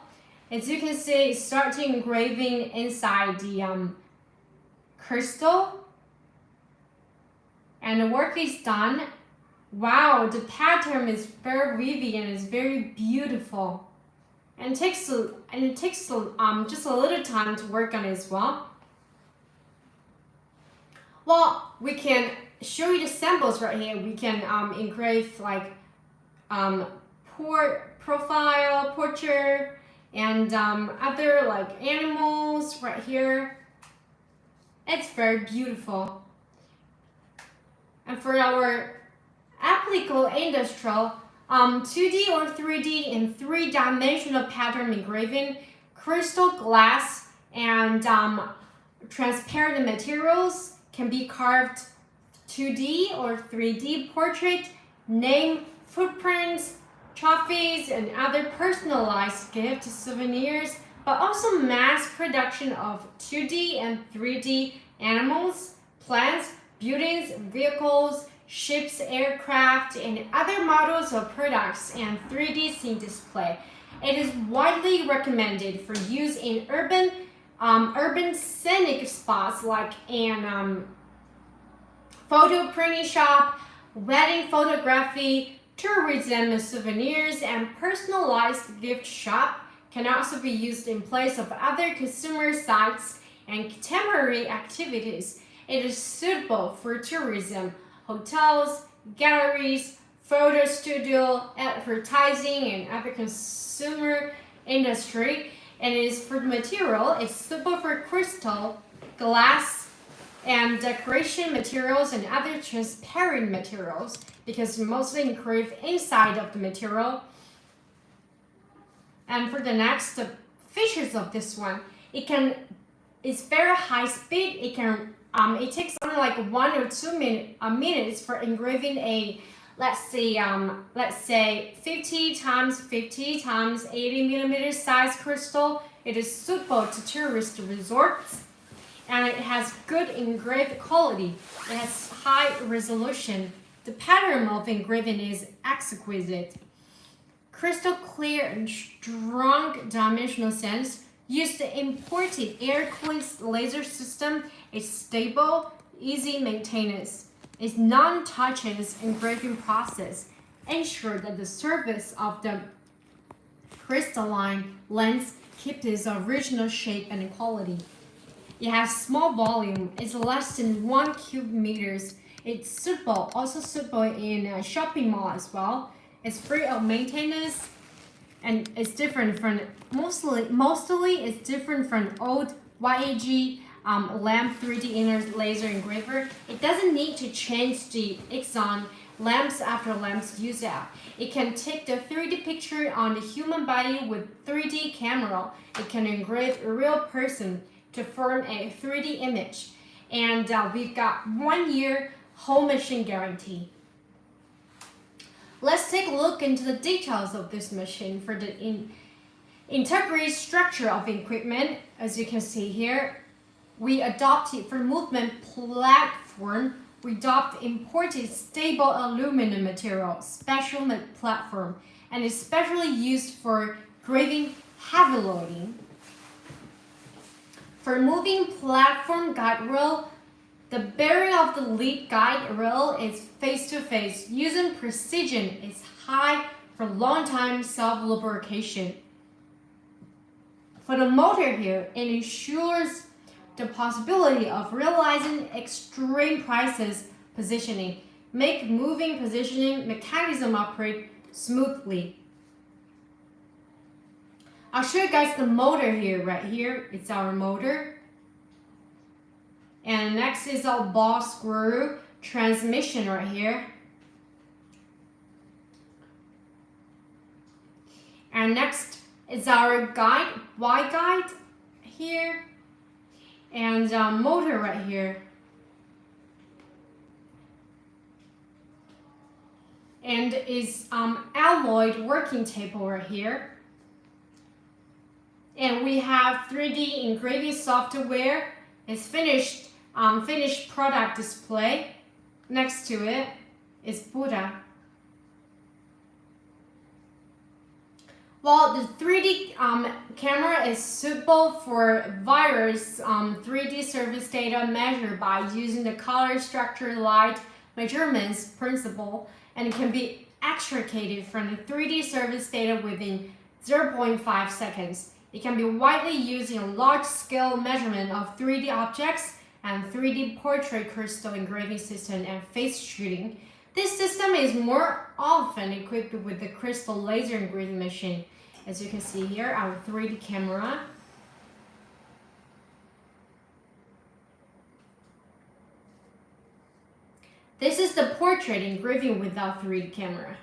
As you can see, it's starting engraving inside the crystal, and the work is done. Wow, the pattern is very wavy and it's very beautiful, and it takes just a little time to work on it as well. Well, we can show you the samples right here. We can engrave like profile, portrait, and other like animals right here. It's very beautiful. And for our applicable industrial 2D or 3D and 3-dimensional pattern engraving, crystal glass and transparent materials can be carved 2D or 3D portrait, name, footprints, trophies, and other personalized gift souvenirs, but also mass production of 2D and 3D animals, plants, buildings, vehicles, ships, aircraft, and other models of products and 3D scene display. It is widely recommended for use in urban scenic spots like an photo printing shop, wedding photography, tourism souvenirs, and personalized gift shop. Can also be used in place of other consumer sites and contemporary activities. It is suitable for tourism, hotels, galleries, photo studio, advertising, and other consumer industry. And it is for the material. It's suitable for crystal, glass, and decoration materials and other transparent materials because you mostly engrave inside of the material. And for the next features of this one, it's very high speed. It takes only like 1 or 2 minutes for engraving a, let's say 50 times 50 times 80 millimeter size crystal. It is suitable to tourist resorts, and it has good engraved quality. It has high resolution. The pattern of engraving is exquisite. Crystal clear and strong dimensional sense. Use the imported air cooling laser system. It's stable, easy maintenance. Its non-touches engraving process ensure that the surface of the crystalline lens keeps its original shape and quality. It has small volume. It's less than 1 cubic meters. It's also suitable in a shopping mall as well. It's free of maintenance, and it's different from mostly it's different from old YAG lamp 3D inner laser engraver. It doesn't need to change the Exxon lamps after lamps use out. It can take the 3D picture on the human body with 3D camera. It can engrave a real person to form a 3D image. And we've got 1 year whole machine guarantee. Let's take a look into the details of this machine. For the integrated structure of equipment, as you can see here, we adopted for movement platform. We adopt imported stable aluminum material, special platform, and is specially used for graving heavy loading. For moving platform guide rail, the bearing of the lead guide rail is face-to-face. Using precision is high for long-time self-lubrication. For the motor here, it ensures the possibility of realizing extreme prices positioning, make moving positioning mechanism operate smoothly. I'll show you guys the motor here, right here. It's our motor. And next is our ball screw transmission right here. And next is our guide, Y guide here. And motor right here. And is alloyed working table right here. And we have 3D engraving software. It's finished product display. Next to it is Buddha. Well, the 3D camera is suitable for various 3D surface data measured by using the color structure light measurements principle, and it can be extricated from the 3D surface data within 0.5 seconds. It can be widely used in large-scale measurement of 3D objects and 3D portrait crystal engraving system and face shooting. This system is more often equipped with the crystal laser engraving machine. As you can see here, our 3D camera. This is the portrait engraving without 3D camera.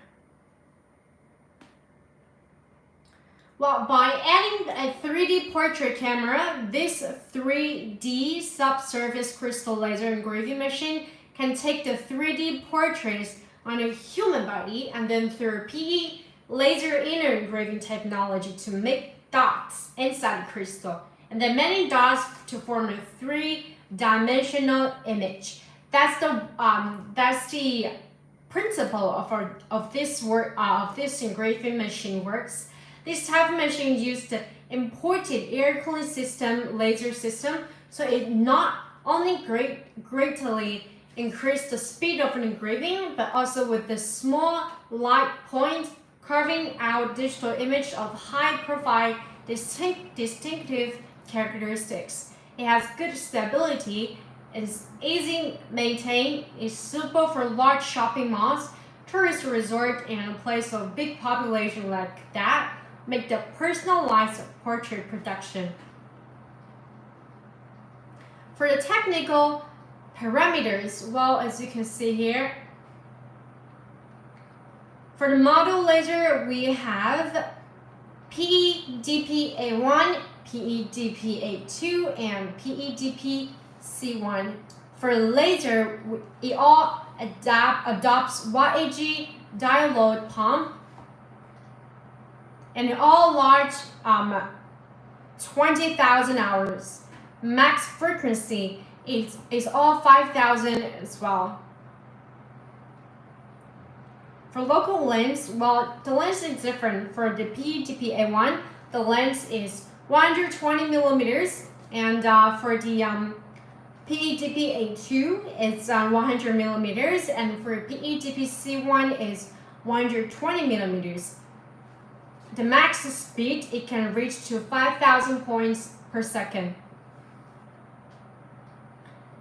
Well, by adding a 3D portrait camera, this 3D subsurface crystal laser engraving machine can take the 3D portraits on a human body and then through PE laser inner engraving technology to make dots inside the crystal, and then many dots to form a three-dimensional image. That's the principle of this engraving machine works. This type of machine used the imported air cooling system, laser system, so it not only greatly increased the speed of an engraving, but also with the small light point carving out digital image of high-profile, distinctive characteristics. It has good stability, is easy to maintain, is suitable for large shopping malls, tourist resort, and a place of big population like that. Make the personalized portrait production. For the technical parameters, well, as you can see here, for the model laser, we have PEDP-A1, PEDP-A2, and PEDP-C1. For laser, it all adopts YAG diode pump, and all large 20,000 hours. Max frequency is all 5,000 as well. For local lens, well, the lens is different. For the PEDP-A1, the lens is 120 millimeters, and for the PEDP-A2, it's 100 millimeters, and for PEDP-C1 is 120 millimeters. the max speed, it can reach to 5,000 points per second.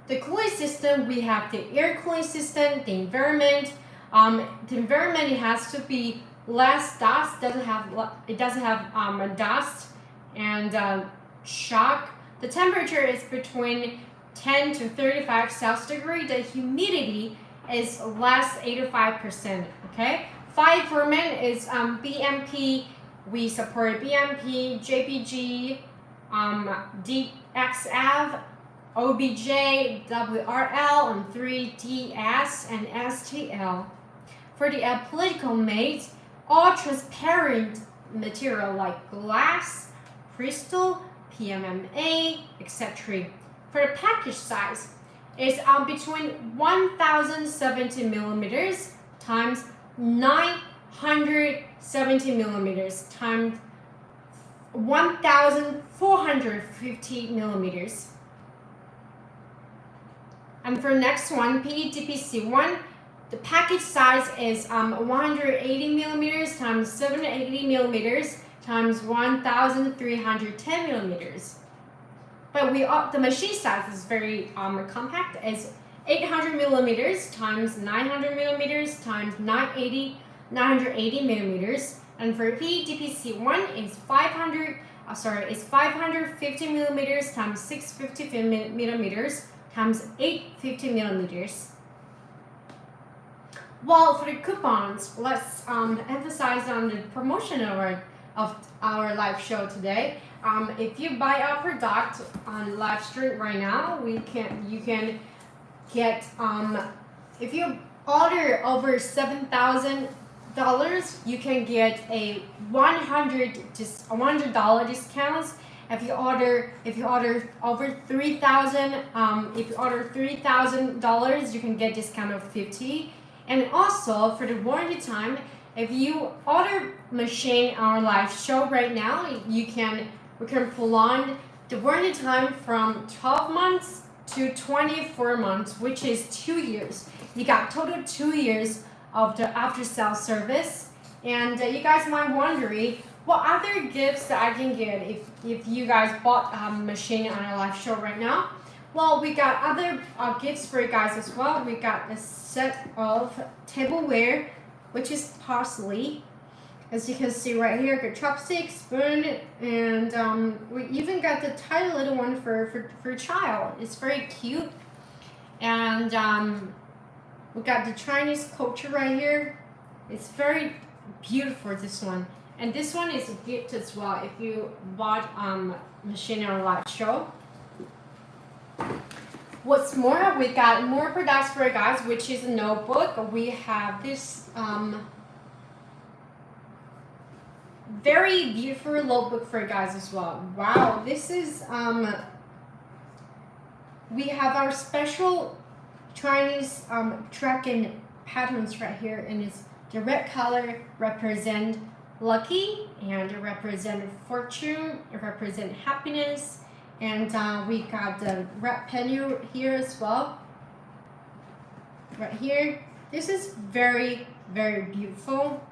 The cooling system, we have the air cooling system, the environment. The environment, it has to be less dust. It doesn't have dust and shock. The temperature is between 10 to 35 Celsius degree. The humidity is less 85%. Okay. 5 ferment is BMP. We support BMP, JPG, DXF, OBJ, WRL, and 3DS and STL. For the political mate, all transparent material like glass, crystal, PMMA, etc. For the package size, it's between 1070 millimeters times 970 millimeters times 1450 millimeters. And for next one, PETPC1, the package size is 180 millimeters times 780 millimeters times 1310 millimeters. But the machine size is very compact. It's 800 millimeters times 900 millimeters times 980 millimeters. And for PETPC1, it's 550 millimeters times 650 millimeters times 850 millimeters. Well, for the coupons, let's emphasize on the promotion of our live show today. If you buy our product on live stream right now, you can get if you order over $7,000, you can get a $100 discount. If you order over $3,000, you can get discount of 50. And also for the warranty time, if you order machine on our live show right now, we can prolong the warranty time from 12 months to 24 months, which is 2 years. You got total 2 years of the after sale service. And you guys might wondering what other gifts that I can get if you guys bought a machine on our live show right now. Well, we got other gifts for you guys as well. We got a set of tableware, which is parsley. As you can see right here, got chopstick, spoon, and we even got the tiny little one for a child. It's very cute. And we got the Chinese culture right here. It's very beautiful, this one. And this one is a gift as well if you bought machine on live show. What's more, we got more products for you guys, which is a notebook. We have this very beautiful notebook for you guys as well. Wow, this is we have our special Chinese dragon patterns right here, and it's the red color represent lucky, and it represent fortune, it represent happiness. And we got the red penny here as well. Right here. This is very, very beautiful.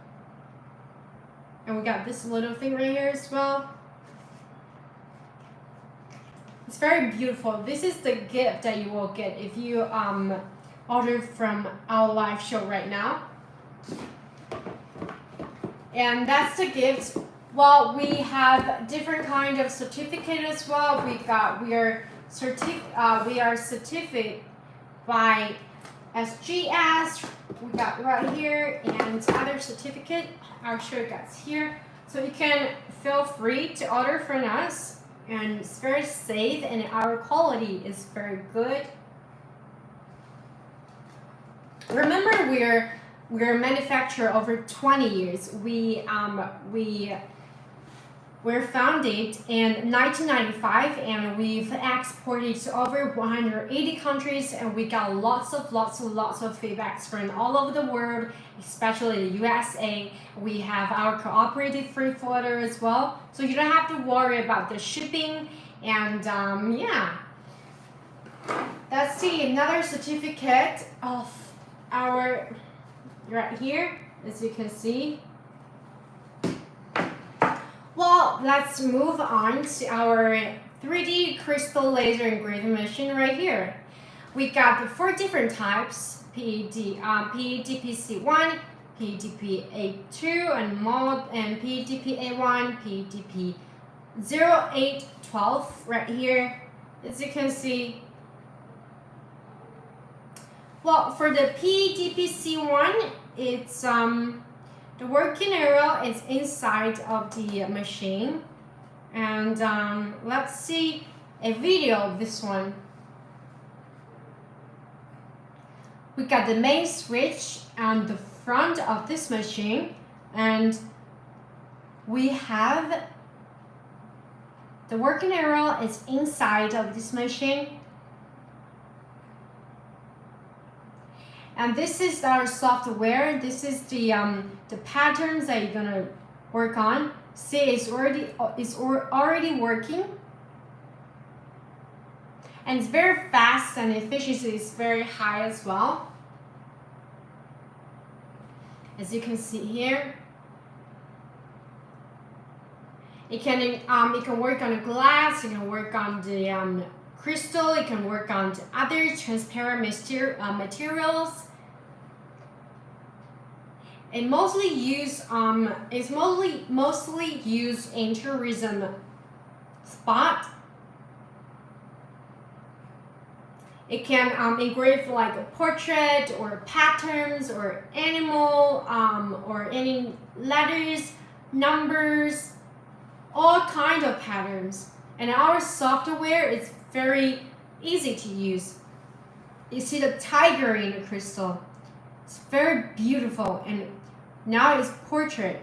And we got this little thing right here as well. It's very beautiful. This is the gift that you will get if you order from our live show right now. And that's the gift. Well, we have different kind of certificate as well. We are certified by SGS. We got right here, and other certificate. I'll show you guys here. So you can feel free to order from us, and it's very safe, and our quality is very good. Remember, we're a manufacturer over 20 years. We're founded in 1995, and we've exported to over 180 countries, and we got lots of feedbacks from all over the world, especially the USA. We have our cooperative free floater as well, so you don't have to worry about the shipping. And yeah, that's another certificate of our right here, as you can see. Well, let's move on to our 3D crystal laser engraving machine right here. We got the 4 different types: PEDPC1, PEDPA2, and mod, and PEDPA1, PEDP0812 right here, as you can see. Well, for the PEDPC1, it's the working area is inside of the machine, and let's see a video of this one. We got the main switch on the front of this machine, and we have the working area is inside of this machine. And this is our software. This is the patterns that you're gonna work on. See, it's already working, and it's very fast, and efficiency is very high as well. As you can see here, it can work on the glass. You can work on the crystal. You can work on the other transparent materials. It mostly used in tourism spot. It can engrave like a portrait or patterns or animal or any letters, numbers, all kinds of patterns. And our software is very easy to use. You see the tiger in the crystal. It's very beautiful, and now it's portrait.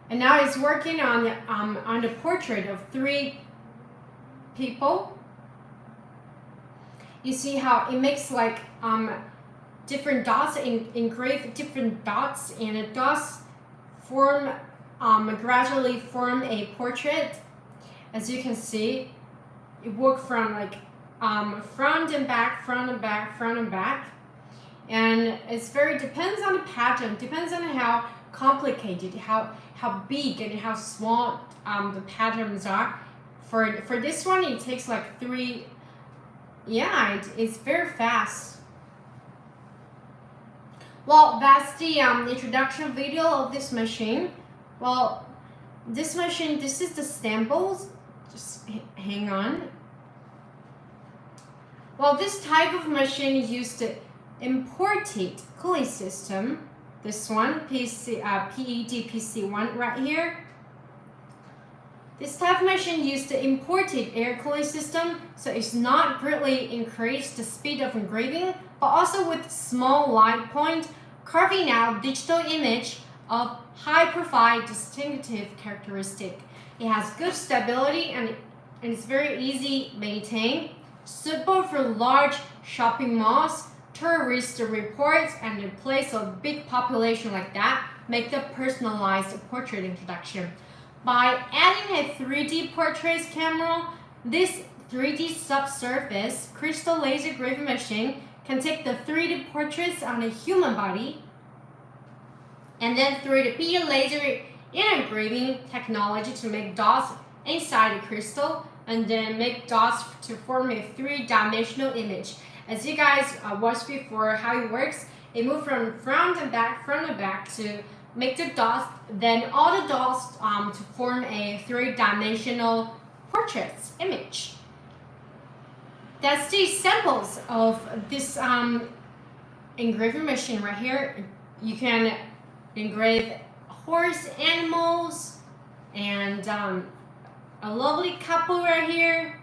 And now it's working on the portrait of 3 people. You see how it makes like different dots, engrave different dots, and the dots gradually form a portrait. As you can see, it works from like front and back, front and back, front and back, and it's depends on the pattern, depends on how complicated, how big and how small the patterns are. For this one, it takes like 3. Yeah, it's very fast. Well, that's the introduction video of this machine. Well, this machine, this is the samples. Just hang on. Well, this type of machine used to imported cooling system. This one, PEDPC1 right here. This type of machine used the imported air cooling system, so it's not greatly increased the speed of engraving, but also with small light point, carving out digital image of high profile distinctive characteristic. It has good stability, and it's very easy maintained, suitable for large shopping malls, tourist reports, and in place of big population like that, make the personalized portrait introduction. By adding a 3D portrait camera, this 3D subsurface crystal laser engraving machine can take the 3D portraits on a human body, and then 3D laser engraving technology to make dots inside the crystal, and then make dots to form a 3-dimensional image. As you guys watched before how it works, it moves from front and back to make the dots, then all the dots to form a 3-dimensional portrait image. That's the samples of this engraving machine right here. You can engrave horse, animals, and a lovely couple right here,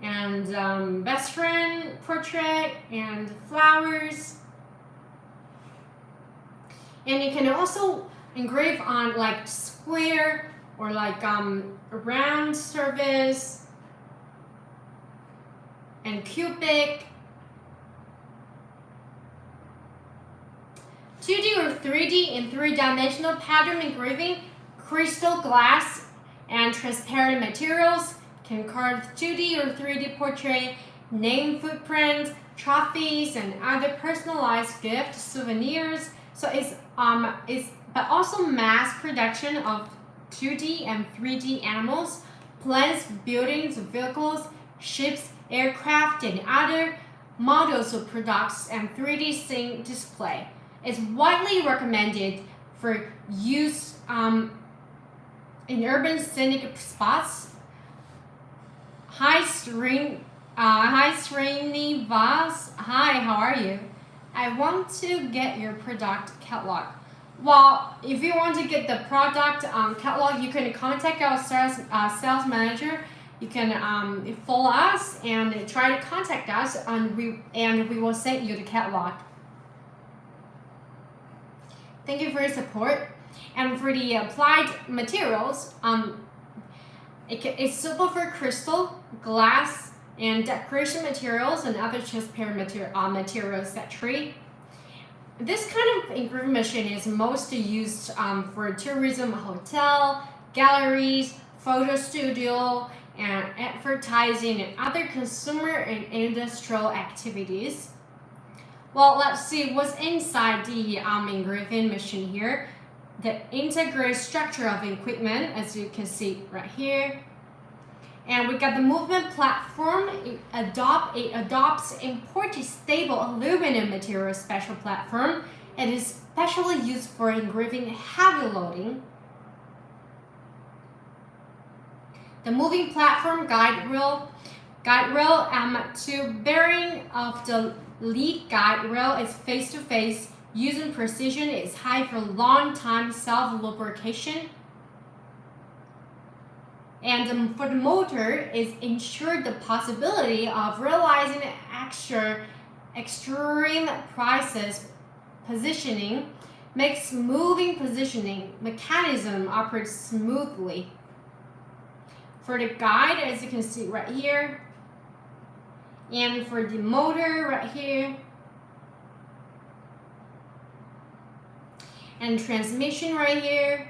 and best friend portrait, and flowers. And you can also engrave on like square or like a round surface and cubic. 2D or 3D and 3-dimensional pattern engraving, crystal glass and transparent materials can carve 2D or 3D portrait, name footprint, trophies, and other personalized gift souvenirs. So it's but also mass production of 2D and 3D animals, plants, buildings, vehicles, ships, aircraft, and other models of products and 3D scene display. It's widely recommended for use in urban scenic spots. Hi Srinivas. Hi, how are you? I want to get your product catalog. Well, if you want to get the product catalog, you can contact our sales manager. You can follow us and try to contact us, and we will send you the catalog. Thank you for your support. And for the applied materials, it's suitable for crystal, glass, and decoration materials and other transparent materials, etc. This kind of engraving machine is mostly used for tourism, hotel, galleries, photo studio, and advertising and other consumer and industrial activities. Well, let's see what's inside the engraving machine here. The integrated structure of equipment, as you can see right here. And we got the movement platform. It adopts imported stable aluminum material special platform. It is specially used for engraving heavy loading. The moving platform guide rail to bearing of the lead guide rail is face-to-face. Using precision is high for long time self-lubrication. And for the motor, is ensured the possibility of realizing extreme prices positioning, makes moving positioning mechanism operate smoothly. For the guide, as you can see right here, and for the motor right here, and transmission right here,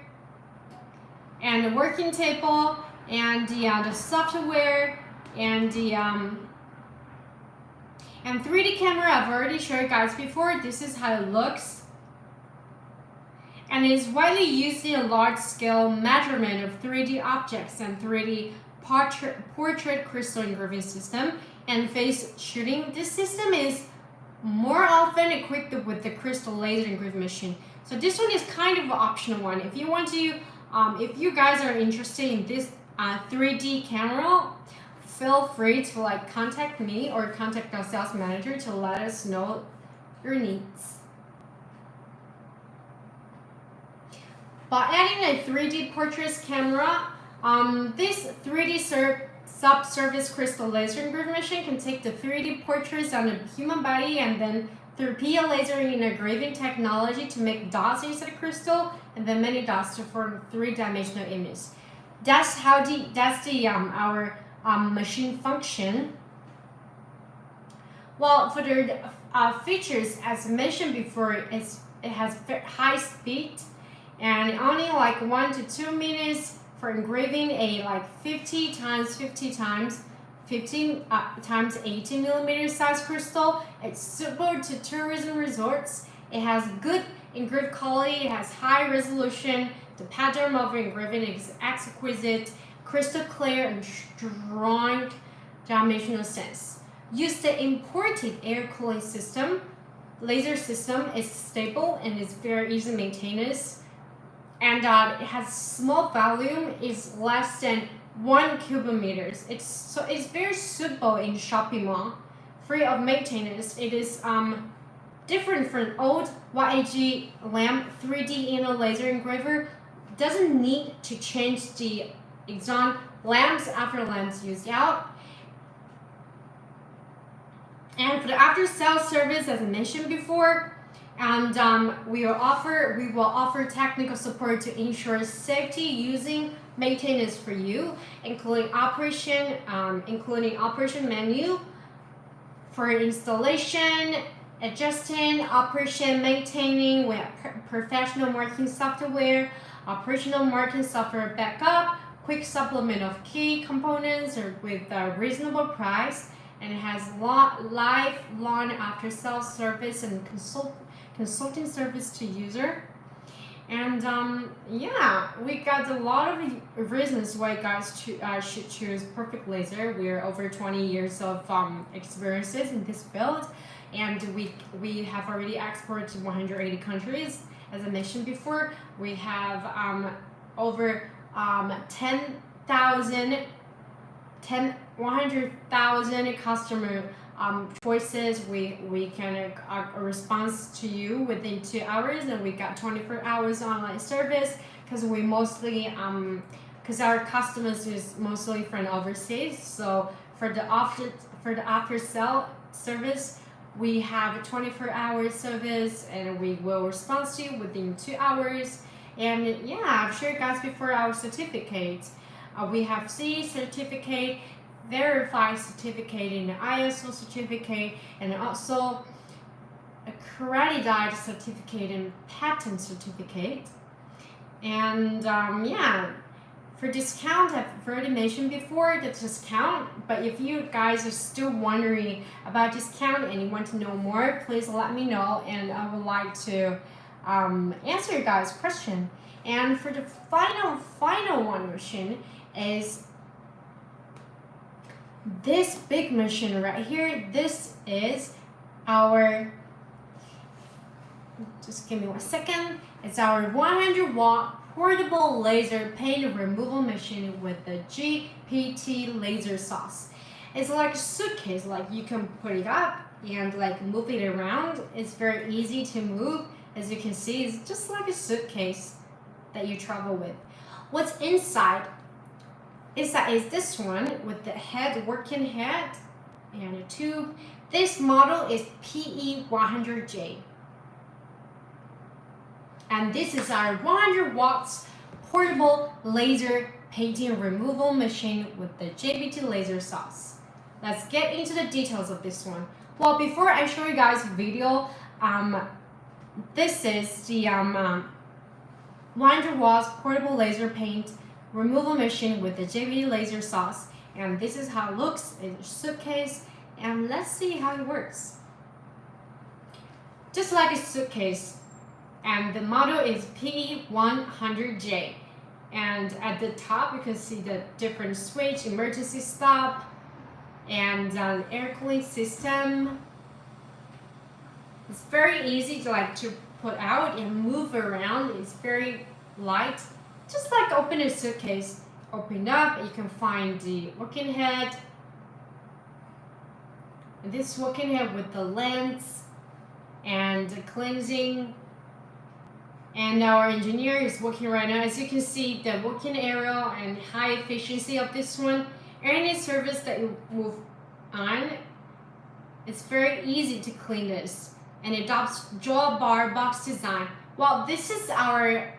and the working table, and the software, and the and 3D camera. I've already showed you guys before. This is how it looks, and it is widely used in a large-scale measurement of 3D objects and 3D portrait crystal engraving system and face shooting. This system is more often equipped with the crystal laser engraving machine. So this one is kind of an optional one. If you want to, if you guys are interested in this 3D camera, feel free to contact me or contact our sales manager to let us know your needs. By adding a 3D portrait camera, this 3D subsurface crystal laser engraving machine can take the 3D portraits on a human body and then through PL laser engraving technology to make dots inside the crystal and then many dots to form three-dimensional images. That's how our machine function. Well, for the features, as mentioned before, it has high speed and only 1 to 2 minutes for engraving a 50 times 50 times 15 times 18 millimeter size crystal. It's suitable to tourism resorts. It has good engraved quality. It has high resolution. The pattern of engraving is exquisite, crystal clear, and strong dimensional sense. Use the imported air cooling system. Laser system is stable and is very easy maintenance. And it has small volume. Is less than 1 cubic meters. It's very suitable in shopping mall, free of maintenance. It is different from old YAG lamp 3D inner laser engraver. Doesn't need to change the exon lamps after lamps used out. And for the after sales service, as I mentioned before, and we will offer technical support to ensure safety using maintenance for you, including operation menu for installation, adjusting, operation, maintaining. We have professional marking software, operational marking software backup, quick supplement of key components with a reasonable price, and it has lifelong after-sales service and consulting service to user. And yeah, we got a lot of reasons why guys should choose Perfect Laser. We're over 20 years of experiences in this field, and we have already exported to 180 countries. As I mentioned before, we have over 100,000 customer choices. We can response to you within 2 hours, and we got 24 hours online service because we mostly because our customers is mostly from overseas. So for the after sale service, we have a 24-hour service, and we will respond to you within 2 hours. And yeah, I've shared guys before our certificates. We have CE certificate, verified certificate, and ISO certificate, and also accredited certificate and patent certificate. And yeah, for discount, I've already mentioned before the discount, but if you guys are still wondering about discount and you want to know more, please let me know, and I would like to answer your guys' question. And for the final one machine is this big machine right here. This is our, just give me 1 second. It's our 100-watt portable laser paint removal machine with the GPT laser sauce. It's like a suitcase, like you can put it up and like move it around. It's very easy to move. As you can see, it's just like a suitcase that you travel with. What's inside is this one with the working head and a tube. This model is PE100J. And this is our 100 watts portable laser painting removal machine with the JBT laser sauce. Let's get into the details of this one. Well, before I show you guys video, this is the 100 watts portable laser paint removal machine with the JBT laser sauce. And this is how it looks in a suitcase. And let's see how it works. Just like a suitcase. And the model is PE100J. And at the top, you can see the different switch, emergency stop, and an air cooling system. It's very easy to put out and move around. It's very light. Just like open a suitcase. Open up, you can find the working head. And this working head with the lens and the cleansing. And our engineer is working right now. As you can see, the working area and high efficiency of this one. Any surface that you move on, it's very easy to clean this. And it adopts jaw bar box design. Well, this is our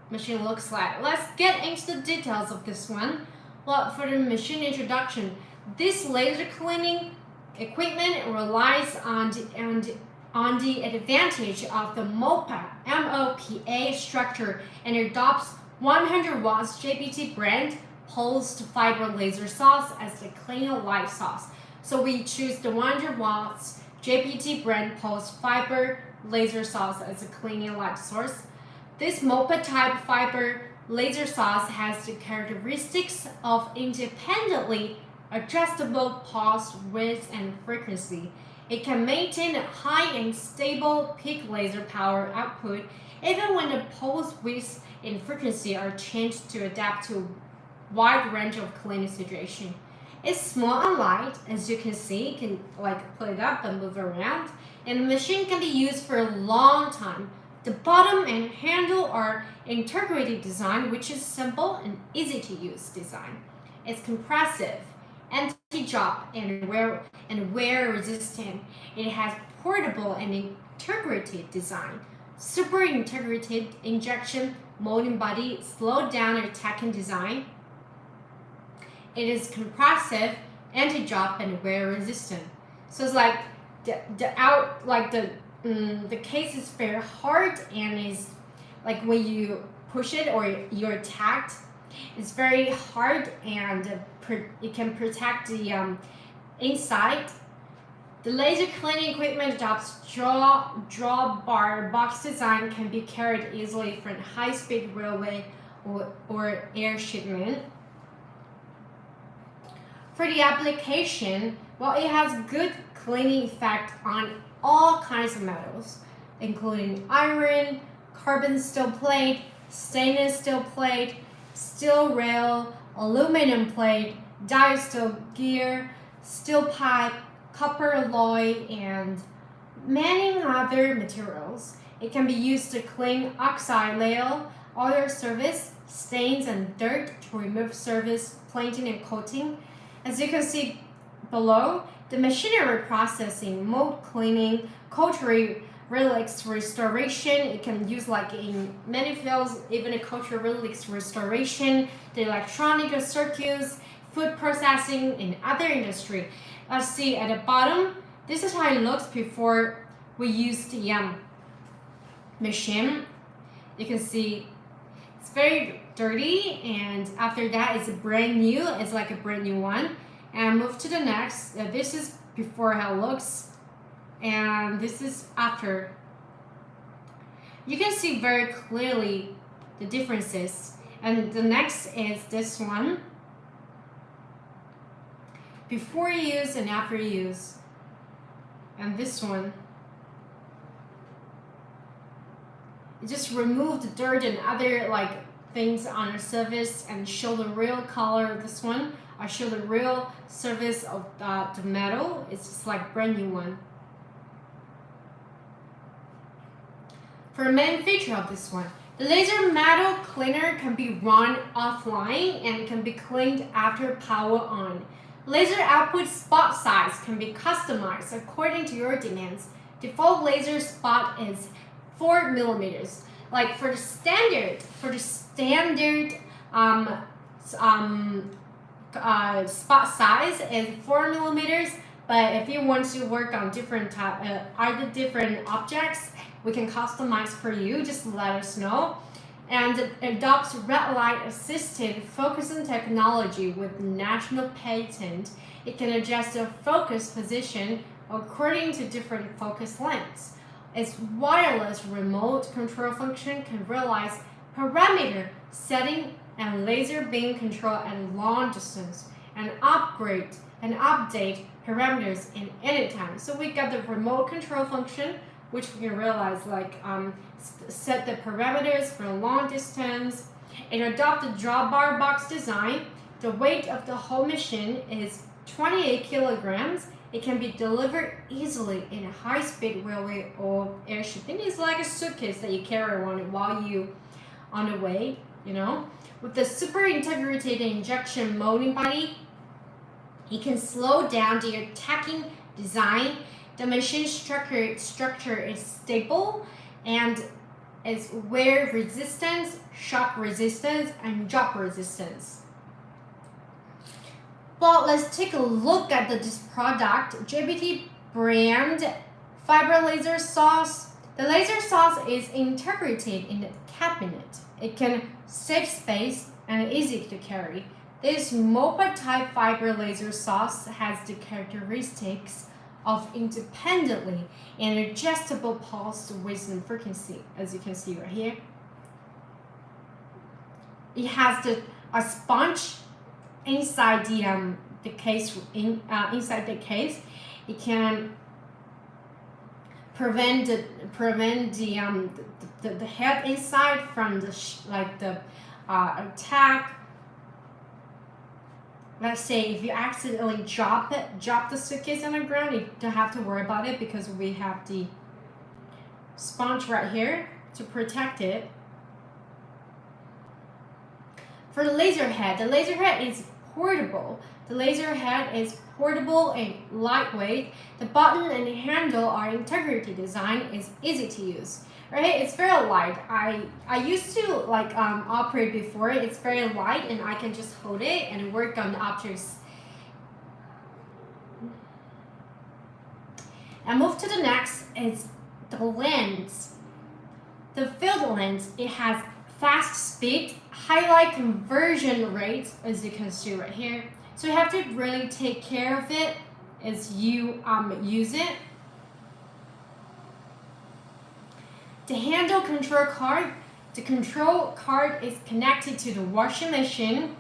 machine looks like. Let's get into the details of this one. Well, for the machine introduction, this laser cleaning equipment relies on the advantage of the MOPA structure and adopts 100 watts JBT brand pulsed fiber laser sauce as the cleaning light sauce. So we choose the 100 watts JBT brand pulsed fiber laser sauce as a cleaning light source. This MOPA type fiber laser sauce has the characteristics of independently adjustable pulse width and frequency. It can maintain a high and stable peak laser power output even when the pulse width and frequency are changed to adapt to a wide range of cleaning situations. It's small and light, as you can see. You can put it up and move around, and the machine can be used for a long time. The bottom and handle are integrated design, which is simple and easy to use design. It's compressive, anti-drop, and wear resistant. It has portable and integrated design. Super integrated injection molding body, slow down attacking design. It is compressive, anti-drop, and wear resistant. So it's like the case is very hard, and is like when you push it or you're attacked, it's very hard, and it can protect the inside. The laser cleaning equipment adopts drawbar box design, can be carried easily from high-speed railway or air shipment. For the application, well, it has good cleaning effect on all kinds of metals, including iron, carbon steel plate, stainless steel plate, steel rail, aluminum plate, diasteel gear, steel pipe, copper alloy, and many other materials. It can be used to clean oxide layer, other surface, stains and dirt to remove surface painting and coating. As you can see below, the machinery processing, mold cleaning, culture relics restoration, it can use like in many fields, even in culture relics restoration, the electronic circuits, food processing, in other industry. Let's see at the bottom, this is how it looks before we use the machine. You can see it's very dirty, and after that it's brand new, it's like a brand new one. And move to the next. This is before how it looks, and this is after. You can see very clearly the differences. And the next is this one. Before use and after use. And this one. You just remove the dirt and other like things on the surface and show the real color of this one. I show the real surface of the metal. It's just like brand new one. For the main feature of this one, the laser metal cleaner can be run offline and can be cleaned after power on. Laser output spot size can be customized according to your demands. Default laser spot is 4 millimeters. Like for the standard spot size is 4 millimeters. But if you want to work on different different objects, we can customize for you. Just let us know. And it adopts red light assisted focusing technology with national patent. It can adjust the focus position according to different focus lengths. Its wireless remote control function can realize parameter setting and laser beam control at long distance, and upgrade and update parameters in any time. So we got the remote control function, which we can realize like set the parameters for long distance. It adopted drawbar box design. The weight of the whole machine is 28 kilograms. It can be delivered easily in a high-speed railway or air shipping. It's like a suitcase that you carry around while you on the way, you know. With the super integrated injection molding body, it can slow down the attacking design. The machine structure is stable and is wear resistance, shock resistance, and drop resistance. Well, let's take a look at this product, JBT brand fiber laser sauce. The laser sauce is integrated in the cabinet. It can save space and easy to carry. This moped type fiber laser sauce has the characteristics of independently and adjustable pulse width and frequency, as you can see right here. It has a sponge inside the case. Inside the case, it can prevent the head inside from the attack. Let's say if you accidentally drop the suitcase on the ground, you don't have to worry about it because we have the sponge right here to protect it. For the laser head is portable. The laser head is portable and lightweight. The button and handle are integrated design. Is easy to use. Right? It's very light. I used to operate before. It's very light and I can just hold it and work on the objects. And move to the next is the lens. The field lens, it has fast speed, highlight conversion rate, as you can see right here. So you have to really take care of it. as you use it. The handle control card. The control card is connected to the washing machine.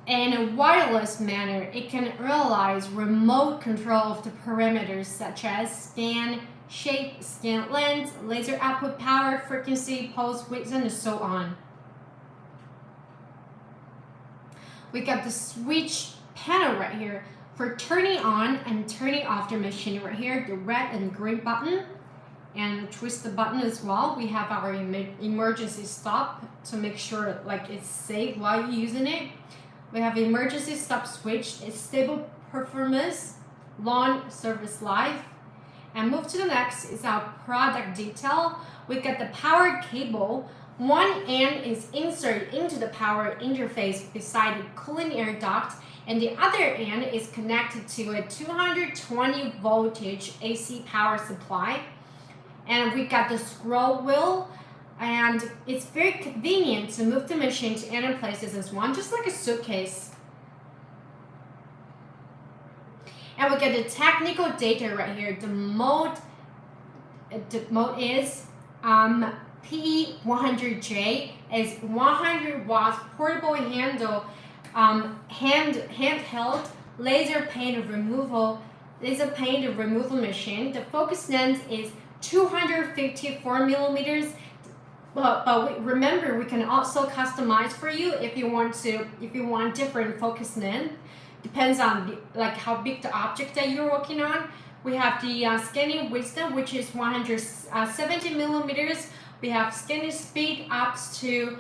In a wireless manner, it can realize remote control of the parameters such as scan, shape, scan length, laser output power, frequency, pulse width, and so on. We got the switch panel right here for turning on and turning off the machine right here, the red and green button. And twist the button as well. We have our emergency stop to make sure like it's safe while you're using it. We have emergency stop switch, it's stable performance, long service life. And move to the next is our product detail. We got the power cable. One end is inserted into the power interface beside the cooling air duct, and the other end is connected to a 220 voltage AC power supply. And we got the scroll wheel, and it's very convenient to move the machine to any places as one, just like a suitcase. And we get the technical data right here. The mode is PE100J, is 100 watts portable handle, handheld laser paint removal machine. The focus length is 254 millimeters. But remember, we can also customize for you if you want different focus length. Depends on how big the object that you're working on. We have the scanning wisdom, which is 170 millimeters. We have scanning speed up to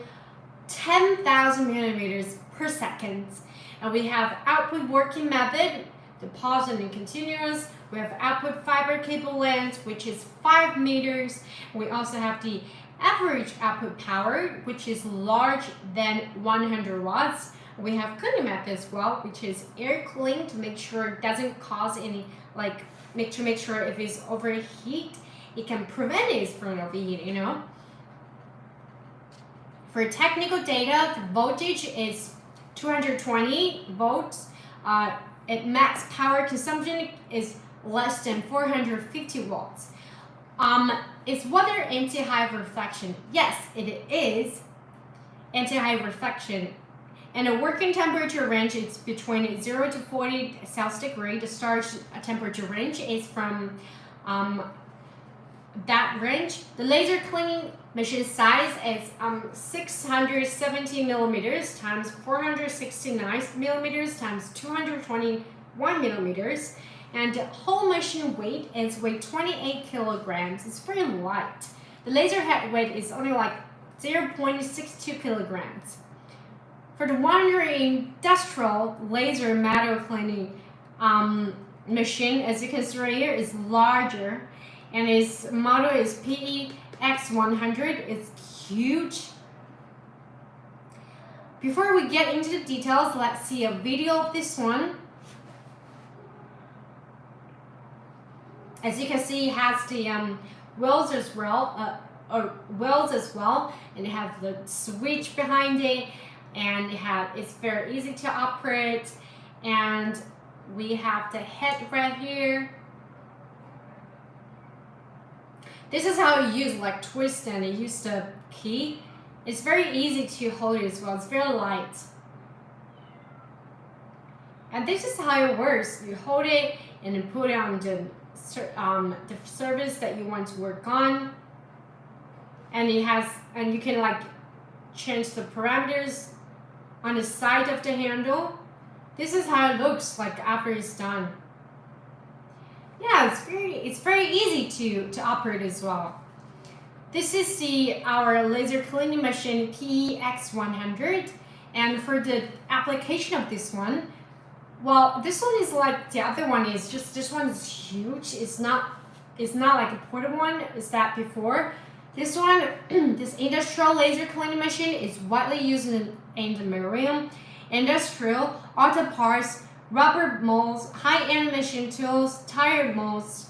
10,000 millimeters per second. And we have output working method, the pause and continuous. We have output fiber cable length, which is 5 meters. We also have the average output power, which is large than 100 watts. We have cooling method as well, which is air cooling to make sure it doesn't cause any, make sure if it's overheat, it can prevent it from overheating, For technical data, the voltage is 220 volts. Max power consumption is less than 450 watts. Is water anti-high reflection? Yes, it is anti-high reflection. And the working temperature range is between 0 to 40 Celsius degree. The storage temperature range is from that range. The laser cleaning machine size is 670 millimeters times 469 millimeters times 221 millimeters. And the whole machine weight is 28 kilograms. It's very light. The laser head weight is only 0.62 kilograms. For the Wonder Industrial laser metal cleaning machine, as you can see right here, is larger, and its model is PEX100. It's huge. Before we get into the details, let's see a video of this one. As you can see, it has the wheels as well, and it has the switch behind it, and it's very easy to operate. And we have the head right here. This is how you use twist and use the key. It's very easy to hold it as well. It's very light. And this is how it works. You hold it and then put it on the surface that you want to work on, and you can change the parameters on the side of the handle. This is how it looks after it's done. Yeah, it's very easy to operate as well. This is our laser cleaning machine PEX100, and for the application of this one, well, this one is the other one is just, this one is huge. It's not like a portable one. It's that before. This one, this industrial laser cleaning machine is widely used in the marine, industrial, auto parts, rubber molds, high-end machine tools, tire molds,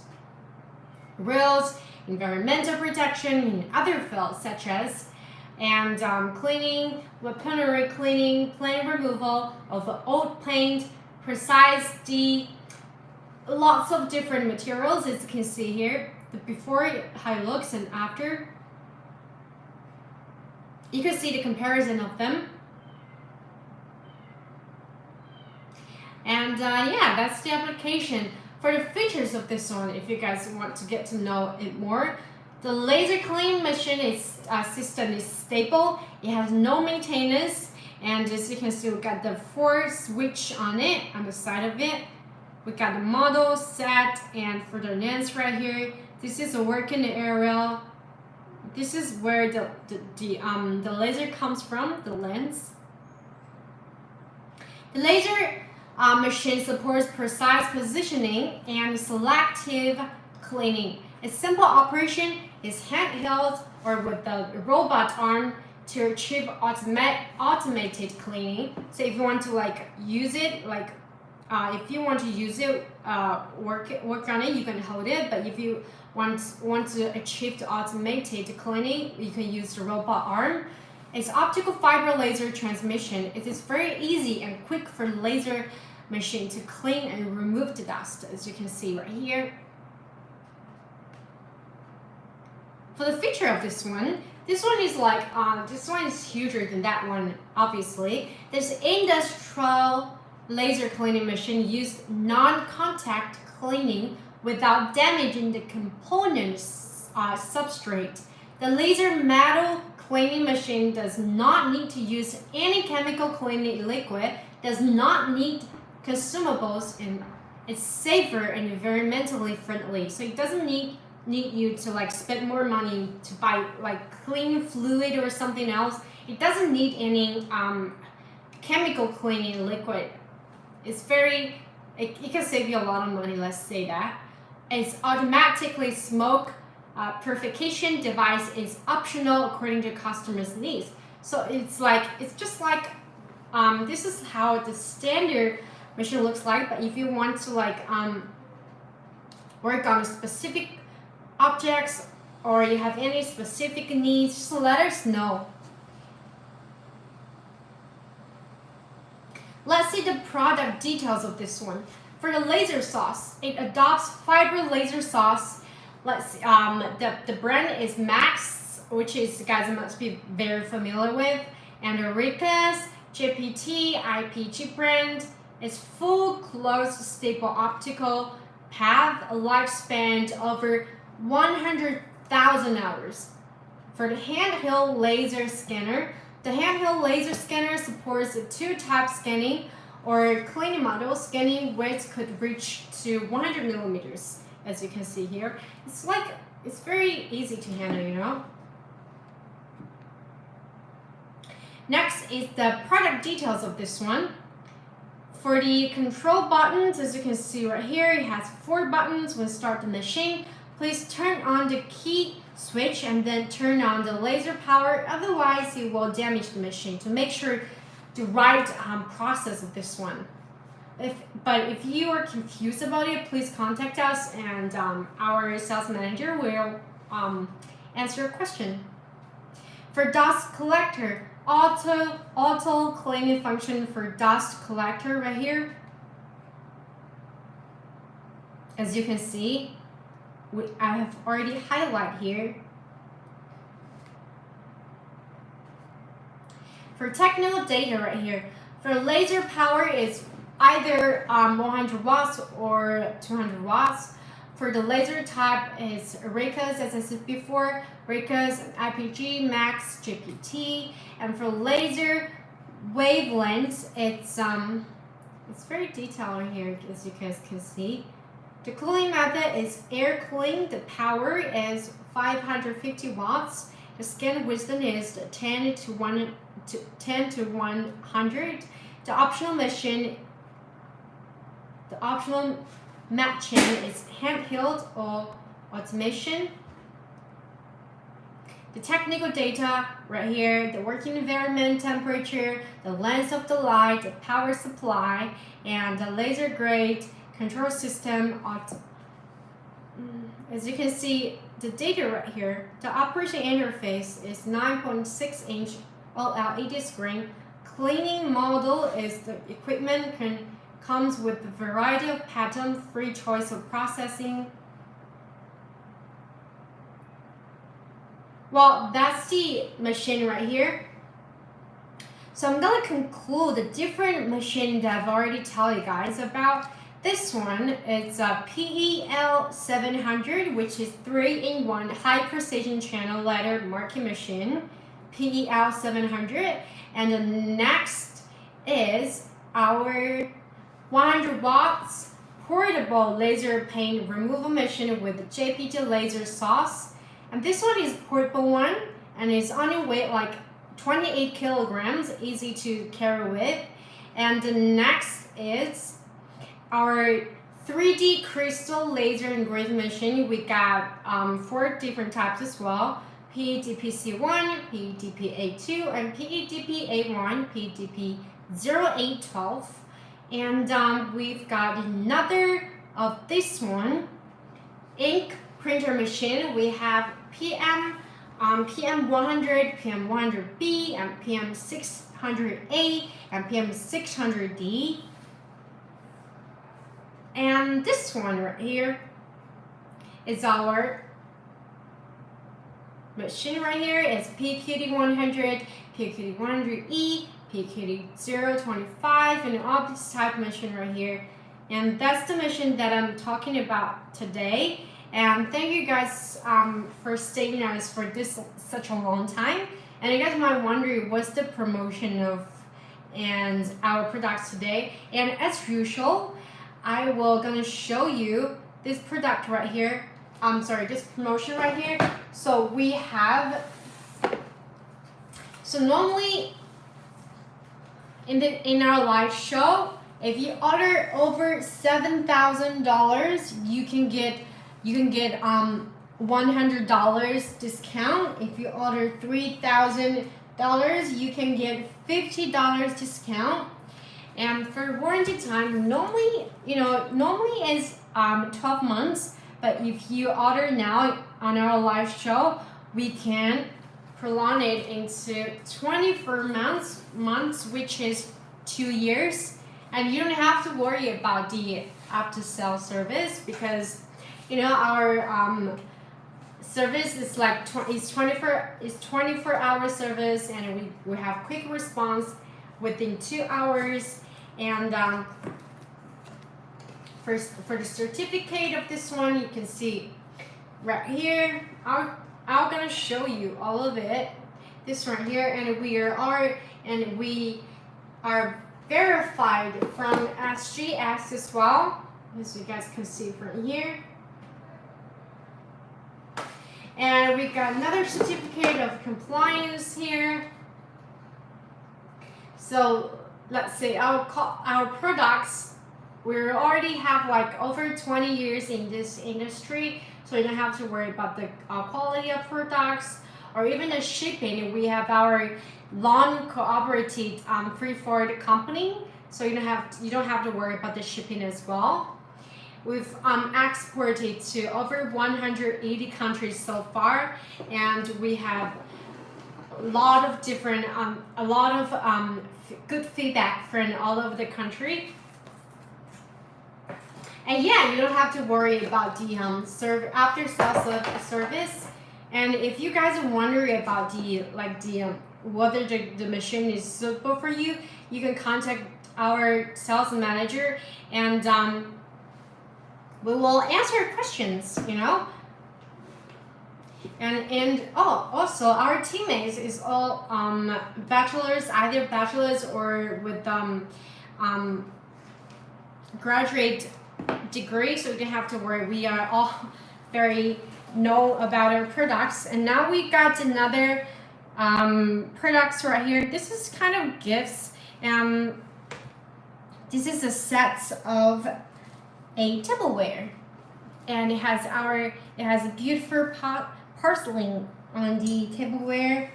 rails, environmental protection, and other fields such as cleaning, weaponry cleaning, paint removal of old paint, precise lots of different materials, as you can see here. The before, how it looks, and after. You can see the comparison of them. And yeah, that's the application. For the features of this one, if you guys want to get to know it more, the laser cleaning machine system is stable. It has no maintenance, and as you can see, we got the 4 switch on it, on the side of it. We got the model set, and for the lens right here, this is a working area. This is where the laser comes from, the lens. The laser machine supports precise positioning and selective cleaning. Its simple operation is handheld or with the robot arm to achieve automated cleaning. So if you want to like use it, like if you want to use it, work on it, you can hold it. But if you want to achieve the automated cleaning, you can use the robot arm. It's optical fiber laser transmission. It is very easy and quick for the laser machine to clean and remove the dust, as you can see right here. For the feature of this one is like, this one is huger than that one, obviously. This industrial laser cleaning machine used non-contact cleaning without damaging the component's substrate. The laser metal cleaning machine does not need to use any chemical cleaning liquid, does not need consumables, and it's safer and environmentally friendly. So it doesn't need you to like spend more money to buy like cleaning fluid or something else. It doesn't need any chemical cleaning liquid. It's very, it can save you a lot of money, let's say that. It's automatically smoke purification device is optional according to customers' needs. So it's just like, this is how the standard machine looks like. But if you want to like work on specific objects, or you have any specific needs, just let us know. Let's see the product details of this one. For the laser sauce, it adopts fiber laser sauce. Let's the brand is Max, which is, guys, must be very familiar with, and Eureka's JPT IPG brand is full closed stable optical path, a lifespan over 100,000 hours. For the handheld laser scanner, the handheld laser scanner supports 2-type scanning or cleaning model. Scanning width could reach to 100 millimeters, as you can see here. It's very easy to handle, you know. Next is the product details of this one. For the control buttons, as you can see right here, it has 4 buttons. When start the machine, please turn on the key switch and then turn on the laser power, otherwise it will damage the machine. To make sure the right process of this one. But if you are confused about it, please contact us, and our sales manager will answer your question. For dust collector, auto cleaning function for dust collector right here. As you can see, I have already highlighted here. For technical data right here, for laser power is either 100 watts or 200 watts. For the laser type is Eureka's, as I said before, Eureka's IPG, Max, JPT. And for laser wavelengths, it's very detailed here, as you guys can see. The cooling method is air cooling. The power is 550 watts. The scan wisdom is 10 to 100. The optional matching is handheld or automation. The technical data right here, the working environment temperature, the length of the light, the power supply, and the laser grade control system. As you can see, the data right here, the operation interface is 9.6-inch OLED screen. Cleaning model is the equipment Comes with a variety of patterns, free choice of processing. Well, that's the machine right here. So I'm gonna conclude the different machine that I've already told you guys about. This one is a PEL 700, which is 3-in-1 high precision channel letter marking machine, PEL 700. And the next is our 100 watts portable laser paint removal machine with the JPT laser sauce. And this one is portable one, and it's only weight like 28 kilograms, easy to carry with. And the next is our 3D crystal laser engraving machine. We got 4 different types as well: PEDP-C1, PEDP-A2, and PEDP-A1, PEDP-0812. And we've got another of this one, ink printer machine. We have PM100, PM100B, and PM600A, and PM600D. And this one right here is our machine right here. It's PQD100, PQD100E, PQD025, and all this type of machine right here. And that's the machine that I'm talking about today. And thank you guys for staying with us for such a long time. And you guys might wonder what's the promotion of and our products today. And as usual, I will gonna show you this product right here. This promotion right here. So we have. So normally in our live show, if you order over $7,000, you can get $100 discount. If you order $3,000, you can get $50 discount. And for warranty time, normally is 12 months. But if you order now on our live show, we can prolong it into 24 months, which is 2 years. And you don't have to worry about the after-sale service, because our service is like 24-hour service, and we have quick response within 2 hours. And for the certificate of this one, you can see right here. I'm gonna show you all of it. This right here, and we are verified from SGS as well, as you guys can see from here. And we got another certificate of compliance here. So let's say our products, we already have like over 20 years in this industry, so you don't have to worry about the quality of products or even the shipping. We have our long cooperative freight forward company, so you don't have to worry about the shipping as well. We've exported to over 180 countries so far, and we have a lot of good feedback from all over the country. And yeah, you don't have to worry about the after-sales service. And if you guys are wondering about whether the machine is suitable for you, you can contact our sales manager, and we will answer your questions. And also our teammates is all bachelors, either bachelors or with graduate degree, so you don't have to worry. We are all very know about our products. And now we got another products right here. This is kind of gifts. This is a set of a tableware, and it has a beautiful porcelain on the tableware,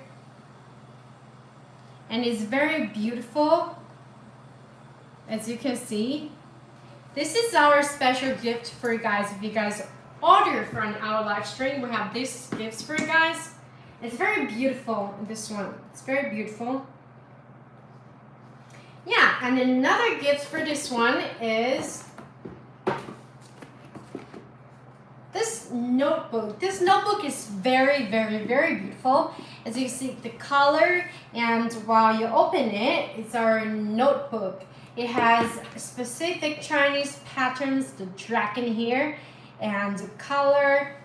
and it's very beautiful, as you can see. This is our special gift for you guys. If you guys order from our live stream, we have these gifts for you guys. It's very beautiful, this one. It's very beautiful. Yeah, and another gift for this one is this notebook. This notebook is very, very, very beautiful. As you see the color, and while you open it, it's our notebook. It has specific Chinese patterns, the dragon here, and the color,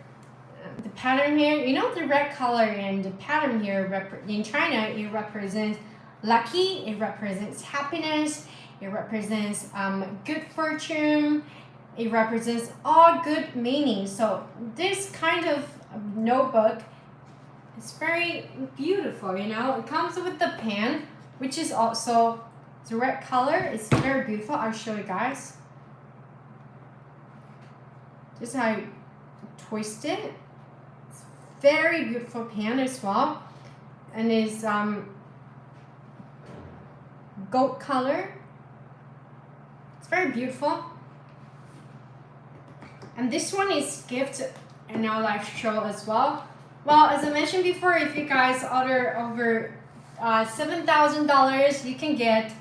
the pattern here. You know, the red color and the pattern here in China, it represents lucky, it represents happiness, it represents good fortune, it represents all good meaning. So this kind of notebook is very beautiful, you know. It comes with the pen, which is also the red color. It's very beautiful. I'll show you guys. This is how you twist it. It's very beautiful pen as well. And it's gold color. It's very beautiful. And this one is gift in our live show as well. Well, as I mentioned before, if you guys order over $7,000, you can get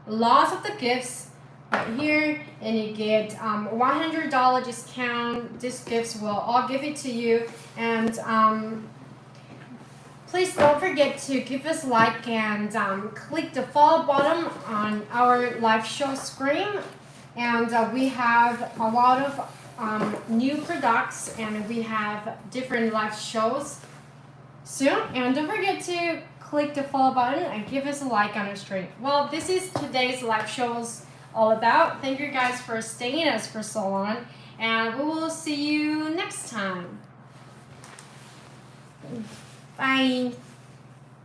lots of the gifts right here, and you get $100 discount. These gifts will all give it to you. And please don't forget to give us a like and click the follow button on our live show screen. And we have a lot of new products, and we have different live shows soon. And don't forget to click the follow button and give us a like on the stream. Well, this is today's live shows all about. Thank you guys for staying with us for so long, and we will see you next time. Bye.